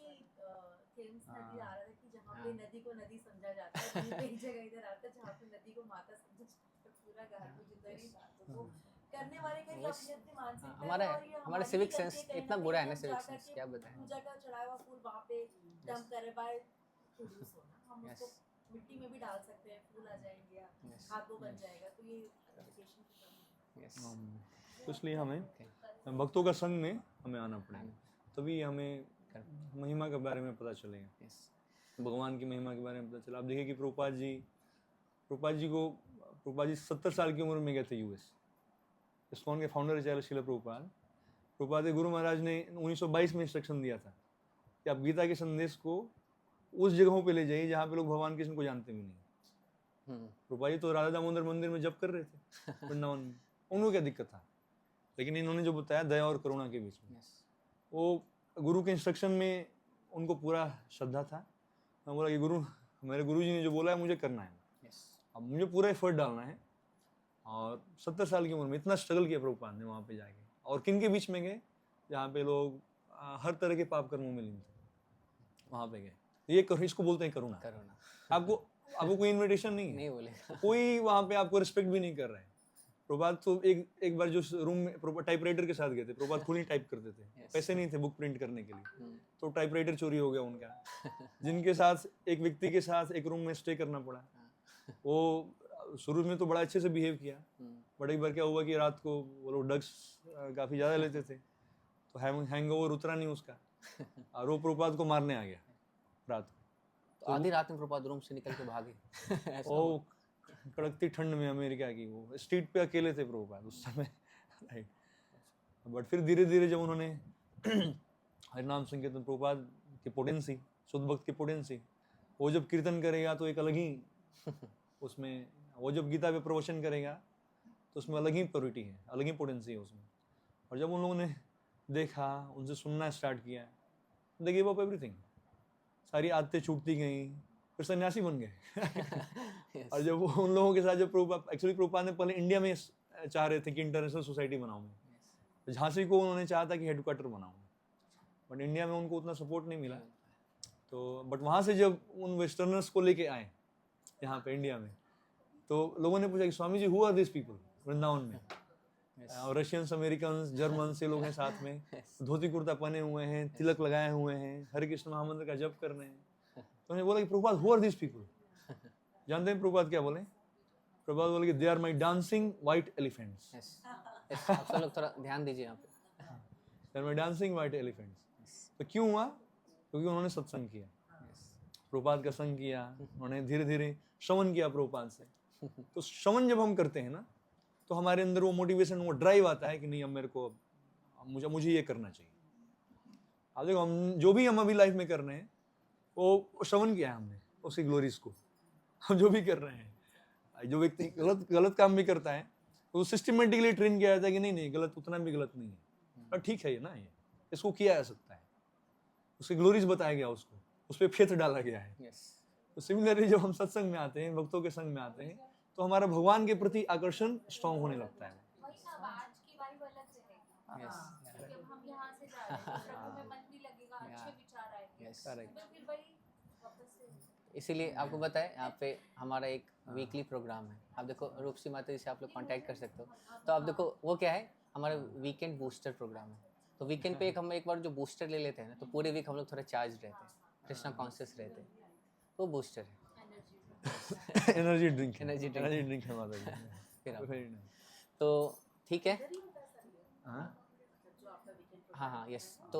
थेम्स नदी आ रहा था कि जहाँ पे नदी को नदी समझा जाता है, कहीं पे एक जगह इधर आता है जहाँ पे नदी को माता समझा जाता है, पूरा घाट जितना ही था, तो करने वाले का Yes. अपनी अपनी मानसिकता है हमारा और ये हमारा हमारी सिविक गलती है सेंस कहीं इतना ना बुरा है कहीं ना, हम सिविक जा सेंस करके क्या बताएं। पूजा का चढ़ाया हुआ फूल वहाँ पे डंप करे बाय खुलूस होना, हम Yes. उसको मिट्टी में भी डाल सकते हैं, फूल आ जाएंगे या Yes. खाद वो बन जाएगा, तो ये एजुकेशन की कमी है। यस, तो इसलिए हमें Okay. भक्तों का संग में हमें आना पड़ेगा, तभी हमें Correct. महिमा के बारे में पता चलेगा, यस, भगवान की महिमा के बारे में पता चला। आप देखिए कि प्रभुपाद जी 70 साल की उम्र में गए थे यूएस। इस्कॉन के फाउंडर है श्रील प्रभुपाद के गुरु महाराज ने 1922 में इंस्ट्रक्शन दिया था कि आप गीता के संदेश को उस जगहों पे ले जाइए जहाँ पे लोग भगवान कृष्ण को जानते भी नहीं। प्रभुपाद जी तो राधा दामोदर मंदिर में जप कर रहे थे वृंदावन में, उनको क्या दिक्कत था, लेकिन इन्होंने जो बताया दया और करुणा के बीच में, यस, वो गुरु के इंस्ट्रक्शन में उनको पूरा श्रद्धा था। मैं बोला कि मेरे गुरु जी ने जो बोला है मुझे करना है, यस, अब मुझे पूरा एफर्ट डालना है। और 70 साल की उम्र में इतना स्ट्रगल किया प्रभुपाद ने वहाँ पे जाके, और किन के बीच में गए, जहाँ पे लोग हर तरह के पाप कर्मों में लीन थे, वहाँ पे गए। इसको बोलते हैं करुणा। करुणा। आपको कोई इनविटेशन नहीं है, नहीं बोलेगा। कोई वहाँ पे आपको रिस्पेक्ट भी नहीं कर रहा है। प्रभात तो एक बार जो रूम में टाइपराइटर के साथ गए थे, प्रभात खुद ही टाइप करते थे, Yes. पैसे नहीं थे बुक प्रिंट करने के लिए, तो टाइपराइटर चोरी हो गया उनका, जिनके साथ एक व्यक्ति के साथ एक रूम में स्टे करना पड़ा। वो शुरू में तो बड़ा अच्छे से बिहेव किया, बट एक बार क्या हुआ कि रात को वो लोग ड्रग्स काफ़ी ज़्यादा लेते थे, तो हैंगओवर उतरा नहीं उसका, और वो प्रभात को मारने आ गया रात को। तो आधी रात में प्रभुपाद रूम से निकल के भागे। ऐसा ओ हुआ? कड़कती ठंड में अमेरिका की वो स्ट्रीट पे अकेले थे प्रभुपाद उस समय, राइट। बट फिर धीरे धीरे जब उन्होंने हरिनाम संकीर्तन, प्रभुपाद की पोटेंसी, शुद्ध भक्त की पोटेंसी, वो जब कीर्तन करेगा तो एक अलग ही उसमें, वो जब गीता पे प्रवचन करेगा तो उसमें अलग ही प्योरिटी है, अलग ही पोटेंसी है उसमें। और जब उन लोगों ने देखा, उनसे सुनना स्टार्ट किया, दे गिव अप एवरीथिंग, सारी आदतें छूटती गई, फिर सन्यासी बन गए। Yes. और जब वो उन लोगों के साथ जब प्रभुपाद ने पहले इंडिया में चाह रहे थे कि इंटरनेशनल सोसाइटी बनाऊंगा, तो झांसी को उन्होंने चाहा था कि हेडक्वार्टर बनाऊंगा, बट इंडिया में उनको उतना सपोर्ट नहीं मिला। तो बट वहाँ से जब उन वेस्टर्नर्स को लेके आए यहाँ पे इंडिया में, तो लोगों ने पूछा कि Swami ji who are this people Vrindavan में, और रशियंस, अमेरिकन, जर्मन से लोग हैं साथ में, धोती कुर्ता पहने हुए हैं, तिलक लगाए हुए हैं, हरे कृष्ण महामंत्र का जप कर रहे हैं। तो उन्हें बोला कि Prabhupada who are this people, जानते हैं प्रभुपाद क्या बोले? प्रभुपाद बोले कि they are my dancing white elephants. Yes. Yes, आप सब लोग थोड़ा ध्यान दीजिए यहाँ पे। They are my dancing white elephants. तो क्यों हुआ? क्योंकि उन्होंने सत्संग किया, प्रभुपाद का संग किया, उन्होंने धीरे धीरे श्रवण किया प्रभुपाद से। तो श्रवण जब हम करते हैं ना, तो हमारे अंदर वो मोटिवेशन, वो ड्राइव आता है कि नहीं, अब मेरे को मुझे ये करना चाहिए। अब देखो, हम जो भी हम अभी लाइफ में कर रहे हैं, वो श्रवण किया है हमने उसकी ग्लोरीज को। हम जो भी कर रहे हैं, जो व्यक्ति गलत काम भी करता है, तो सिस्टमेटिकली ट्रेन किया जाता है कि नहीं गलत, उतना भी गलत नहीं है, और ठीक है ये ना, ये इसको किया जा सकता है, उसकी ग्लोरीज बताया गया, उसको उस पर फेथ डाला गया है। Yes. तो सिमिलरली जब हम सत्संग में आते हैं, भक्तों के संग में आते हैं, तो हमारा भगवान के प्रति आकर्षण स्ट्रांग होने लगता है। वही ना, अब आज की वाइब अलग रहेगी। Yes. क्योंकि अब हम यहाँ से जा रहे पुस्तकों में मन भी लगेगा, अच्छे Yeah. विचार आएंगे। Yes. Correct. तो फिर वही वापस से इसीलिए आपको बताएं यहाँ पे हमारा एक वीकली प्रोग्राम है। आप देखो रूपसी माता जी से आप लोग कांटेक्ट कर सकते हो। तो आप देखो वो क्या है, हमारा वीकेंड बूस्टर प्रोग्राम है। तो वीकेंड पे हम एक बार जो बूस्टर ले लेते हैं ना, तो पूरे वीक हम लोग थोड़ा चार्ज रहते हैं, कृष्णा कॉन्शियस रहते हैं। वो बूस्टर है। Energy drink Energy drink. Energy drink है माता जी। फिर आप Very nice. तो ठीक है। हाँ जो आपका वीकेंड हाँ हाँ यस। तो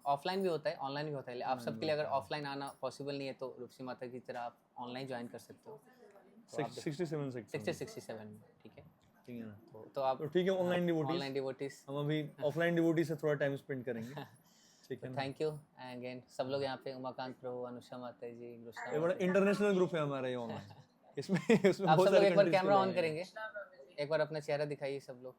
ऑफलाइन भी होता है, ऑनलाइन भी होता है। आप सबके लिए अगर ऑफलाइन आना पॉसिबल नहीं है तो रूपसी माता की तरह आप ऑनलाइन ज्वाइन कर सकते हो। तो आप 67 सेक्टर 67 में, ठीक है। ठीक है ना। तो आप तो ठीक है, ऑनलाइन डिवोटीज ऑनलाइन डिवोटीज, हम अभी ऑफलाइन डिवोटी से थोड़ा टाइम स्पेंड करेंगे। ठीक है ना। थैंक यू अगेन सब लोग यहाँ पे, उमाकांत प्रभु, अनुषा माता जी, ये कृष्णा बड़ा इंटरनेशनल ग्रुप है हमारा ये ऑनलाइन। इसमें इसमें आप बहुत सब लोग सारे एक बार countries के कैमरा लोग ऑन हैं। करेंगे, एक बार अपना चेहरा दिखाइए सब लोग।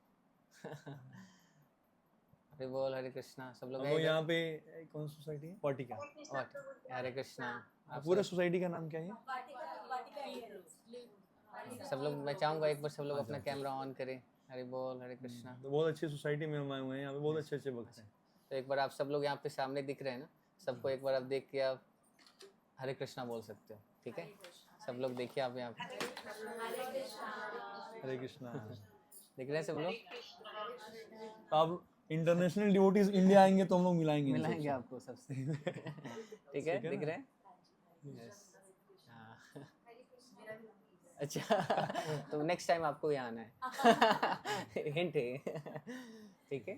हरे बोल, हरे कृष्णा। सब लोग हम हैं लोग इधर? यहाँ पे कौन सी सोसाइटी है? वाटिका। और हरे कृष्णा। आप पूरा सोसाइटी का नाम क्या है? सब लोग, मैं चाहूँगा एक बार सब लोग अपना कैमरा ऑन करें। हरे बोल, हरे कृष्णा। तो बहुत अच्छी सोसाइटी में हम आए हुए हैं, यहाँ पे बहुत अच्छे अच्छे भक्त हैं। तो एक बार आप सब लोग यहाँ पे सामने दिख रहे हैं ना, सबको एक बार आप देख के आप हरे कृष्णा बोल सकते हो, ठीक है। सब लोग देखिए आप यहाँ पे हरे कृष्णा। दिख रहे हैं सब लोग। तो आप इंटरनेशनल डिवोटीज इंडिया आएंगे तो हम लोग मिलाएंगे इन मिलाएंगे सबसे। आपको सबसे। ठीक है, ठीक है दिख ना? रहे हैं। Yes. हाँ। अच्छा तो नेक्स्ट टाइम आपको यहाँ आना है। हिंट है। ठीक है,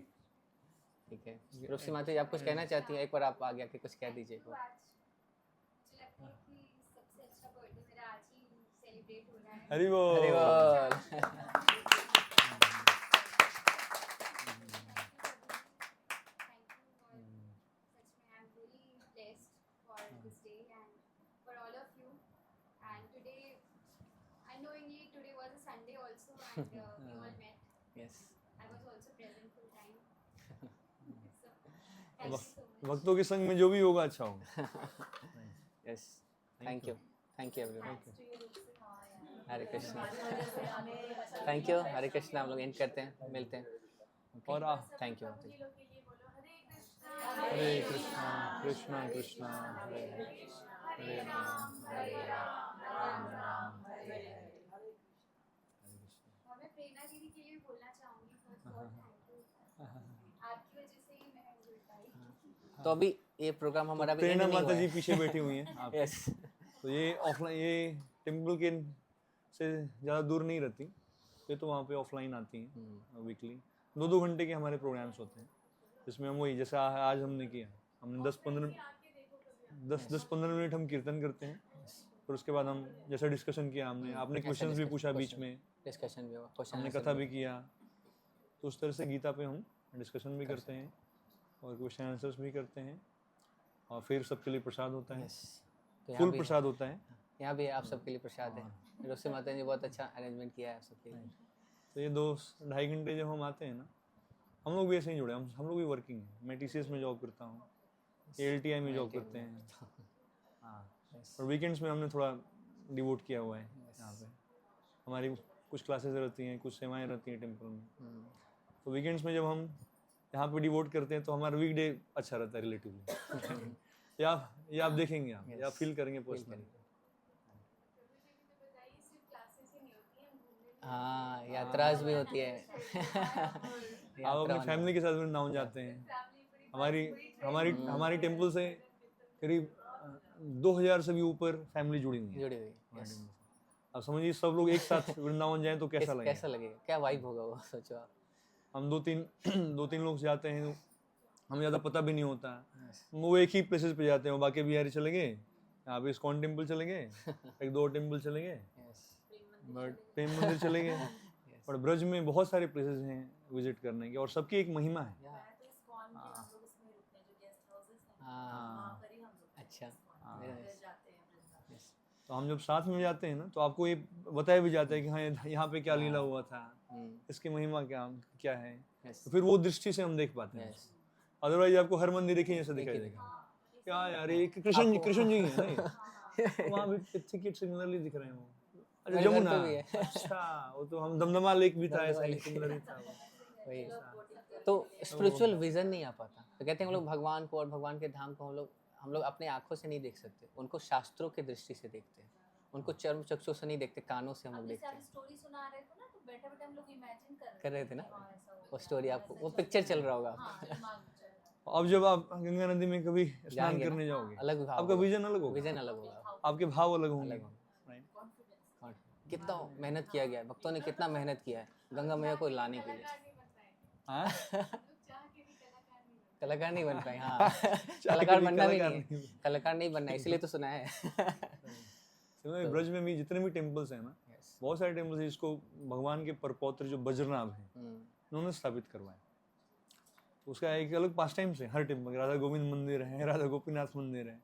ठीक है। रूपसी माता जी आप कुछ कहना चाहती हैं? एक बार आप आगे आके कुछ कह दीजिए। मुझे लगता है कि सबसे अच्छा बर्थडे मेरा आज ही सेलिब्रेट हो रहा है। हरि बोल। हरे बोल। Yes. भक्तों के संग में जो भी होगा अच्छा होगा। Yes. Thank you. Thank you everyone. Hare Krishna. Thank you. Hare Krishna. हम लोग एंड करते हैं, मिलते हैं। और थैंक यू। हरे कृष्णा कृष्णा कृष्णा हरे हरे हरे राम राम राम हरे हरे। और मैं प्रेरणा दीदी के लिए बोलना चाहूँगी बहुत थैंक यू। आपकी वजह से ही मैं जुड़ पाई। तो अभी ये प्रोग्राम हमारा अभी प्रेरणा end नहीं माता हुआ जी है। पीछे बैठी हुई हैं आप। Yes. तो ये ऑफलाइन, ये टेम्पल के से ज़्यादा दूर नहीं रहती, ये तो वहाँ पे ऑफलाइन आती हैं वीकली। 2-2 घंटे के हमारे प्रोग्राम्स होते हैं, जिसमें हम वही जैसे आज हमने किया, हमने 10-15 मिनट हम कीर्तन करते हैं, फिर उसके बाद हम जैसा डिस्कशन किया हमने, आपने क्वेश्चंस भी पूछा बीच में, डिस्कशन भी हुआ, क्वेश्चन हमने कथा भी किया। तो उस तरह से गीता पे हम डिस्कशन भी करते हैं और क्वेश्चन आंसर्स भी करते हैं, और फिर सबके लिए प्रसाद होता है, फुल प्रसाद होता है। यहाँ भी आप सबके लिए प्रसाद है। रूपसी माता जी ने बहुत अच्छा अरेंजमेंट किया है आप सबके लिए। तो ये 2-2.5 घंटे जब हम आते हैं ना, हम लोग भी ऐसे ही जुड़े, हम लोग भी वर्किंग हैं। मैं TCS में जॉब करता हूँ, LTI में जॉब करते हैं। हाँ, और वीकेंड्स में हमने थोड़ा डिवोट किया हुआ है यहाँ पे। हमारी कुछ क्लासेस रहती हैं, कुछ सेवाएं रहती हैं टेम्पल में। तो वीकेंड्स में जब हम यहाँ पे डिवोट करते हैं तो हमारा वीकडे अच्छा रहता है रिलेटिवली। या आप देखेंगे, आप या फील करेंगे पर्सनली। हाँ, यात्राज भी होती है। आप अपनी फैमिली के साथ वृंदावन जाते हैं। हमारी टेम्पल से करीब 2000 से भी ऊपर फैमिली जुड़ी हुई है। जुड़ी हुई। Yes. अब समझिए सब लोग एक साथ वृंदावन जाएं तो कैसा लगेगा? कैसा लगेगा, क्या वाइब होगा वो, सोचो आप। हम 2-3 लोग जाते हैं, हमें ज़्यादा पता भी नहीं होता। वो एक ही प्लेसेस पे जाते हैं, बाकी बिहारी चले गए, यहाँ पे इस्कॉन टेम्पल चले गए, 1-2 टेम्पल चले गए, बट प्रेम मंदिर चले गए। और ब्रज में बहुत सारे प्लेसेस हैं विजिट करने के, और सबकी एक महिमा है। हाँ, अच्छा। तो हम जब साथ में जाते हैं ना, तो आपको ये बताया भी जाता है कि हाँ यहाँ पे क्या लीला हुआ था, इसकी महिमा क्या है। तो फिर वो दृष्टि से हम देख पाते हैं। अदरवाइज आपको हर मंदिर एक ही जैसा दिखाई देगा। क्या यार, ये कृष्ण जी है नहीं? वहाँ भी पिथिकेट सिमिलरली दिख रहे हैं वो। अच्छा, जमुना। अच्छा, वो तो हम दमदमा लेक भी था, ऐसा ही सिमिलर ही था वो। वही। तो स्पिरिचुअल विजन नहीं आ पाता। तो कहते हैं हम लोग भगवान को और भगवान के धाम को हम लोग अपने आँखों से नहीं देख सकते, उनको शास्त्रों की दृष्टि से देखते हैं, उनको चर्म चक्षु से नहीं देखते, कानों से हम लोग देखते हैं। स्टोरी सुना रहे थे ना, तो बैठे-बैठे हम लोग इमेजिन कर रहे थे ना, हाँ, ऐसा होगा, वो स्टोरी ऐसा आपको, होगा, वो ऐसा पिक्चर होगा। चल रहा होगा हाँ, आपको। दिमाग में चल रहा है। अब जब आप गंगा नदी में कभी स्नान जाएंगे करने ना, जाओगे, अलग भाव आपका होगा, विजन अलग होगा, विजन अलग होगा, आपके भाव अलग होंगे। अलग होगा। राइट। Confidence। कितना मेहनत किया गया है, भक्तों ने कितना मेहनत किया है गंगा मैया को लाने के लिए। कलाकार नहीं बन पाए। हाँ चाह के भी कलाकार नहीं बन पाए, हाँ। चाहे कलाकार कभी बनना भी कलाकार नहीं है, नहीं कलाकार नहीं बनना है, इसलिए तो सुना है। बने। ब्रज में भी जितने भी टेम्पल्स हैं ना, बहुत सारे टेम्पल्स हैं जिसको भगवान के परपौत्र जो बज्रनाभ हैं उन्होंने स्थापित करवाए। तो उसका एक अलग पास टाइम से हर टेम्पल, राधा गोविंद मंदिर है, राधा गोपीनाथ मंदिर है,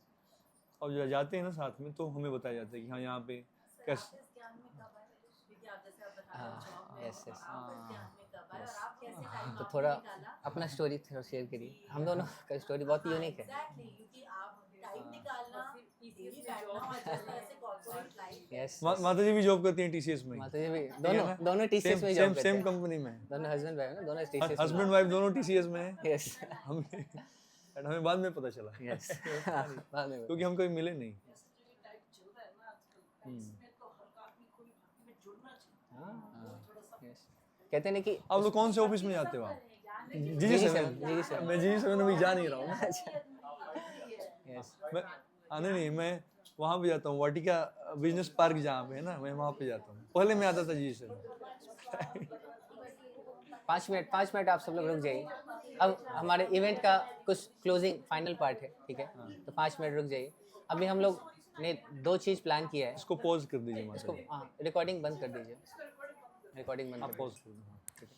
और जो जाते हैं ना साथ में तो हमें बताया जाता है कि हाँ यहाँ पे कैसे। इस ज्ञान में कब आए? क्योंकि आप जैसे आप बता रहे हो हाँ, जॉब में yes, हो, yes. आप इस ज्ञान में कब आए Yes. और आप कैसे टाइम तो आपने थोड़ा निकाला? अपना स्टोरी थोड़ा शेयर करिए, हम दोनों का स्टोरी बहुत यूनिक है। एग्जैक्टली, क्योंकि आप टाइम निकालना, डेली बैठना और जिस तरह से कॉर्पोरेट लाइफ यस, माता जी भी जॉब करती हैं टीसीएस में, माता जी भी ठीक है दोनों ना? दोनों टीसीएस में जॉब करते सेम हैं, कंपनी में है, दोनों हस्बैंड वाइफ ना, दोनों टीसीएस में। हस्बैंड वाइफ दोनों टीसीएस में है। यस हमें बाद में पता चला यस, बाद में क्योंकि हम कभी मिले नहीं। यस, कहते हैं ना कि आप लोग कौन से ऑफिस में जाते हो आप? जी जी सेवन, जी सेवन। मैं जी सेवन अभी जा नहीं रहा हूँ ना। यस, मैं आने नहीं, मैं वहाँ पे जाता हूँ, वाटिका बिजनेस पार्क जहाँ पे है ना, मैं वहाँ पे जाता हूँ। पहले मैं आता था जी सेवन। 5 मिनट आप सब लोग रुक जाइए, अब हमारे इवेंट का कुछ क्लोजिंग फाइनल पार्ट है, ठीक है, तो 5 मिनट रुक जाइए। अभी हम लोग ने 2 चीज़ प्लान किया है, इसको पॉज कर दीजिए इसको माता जी, हाँ रिकॉर्डिंग बंद कर दीजिए, रिकॉर्डिंग बंद आप कर पॉज दीजिए। कर दीजिए।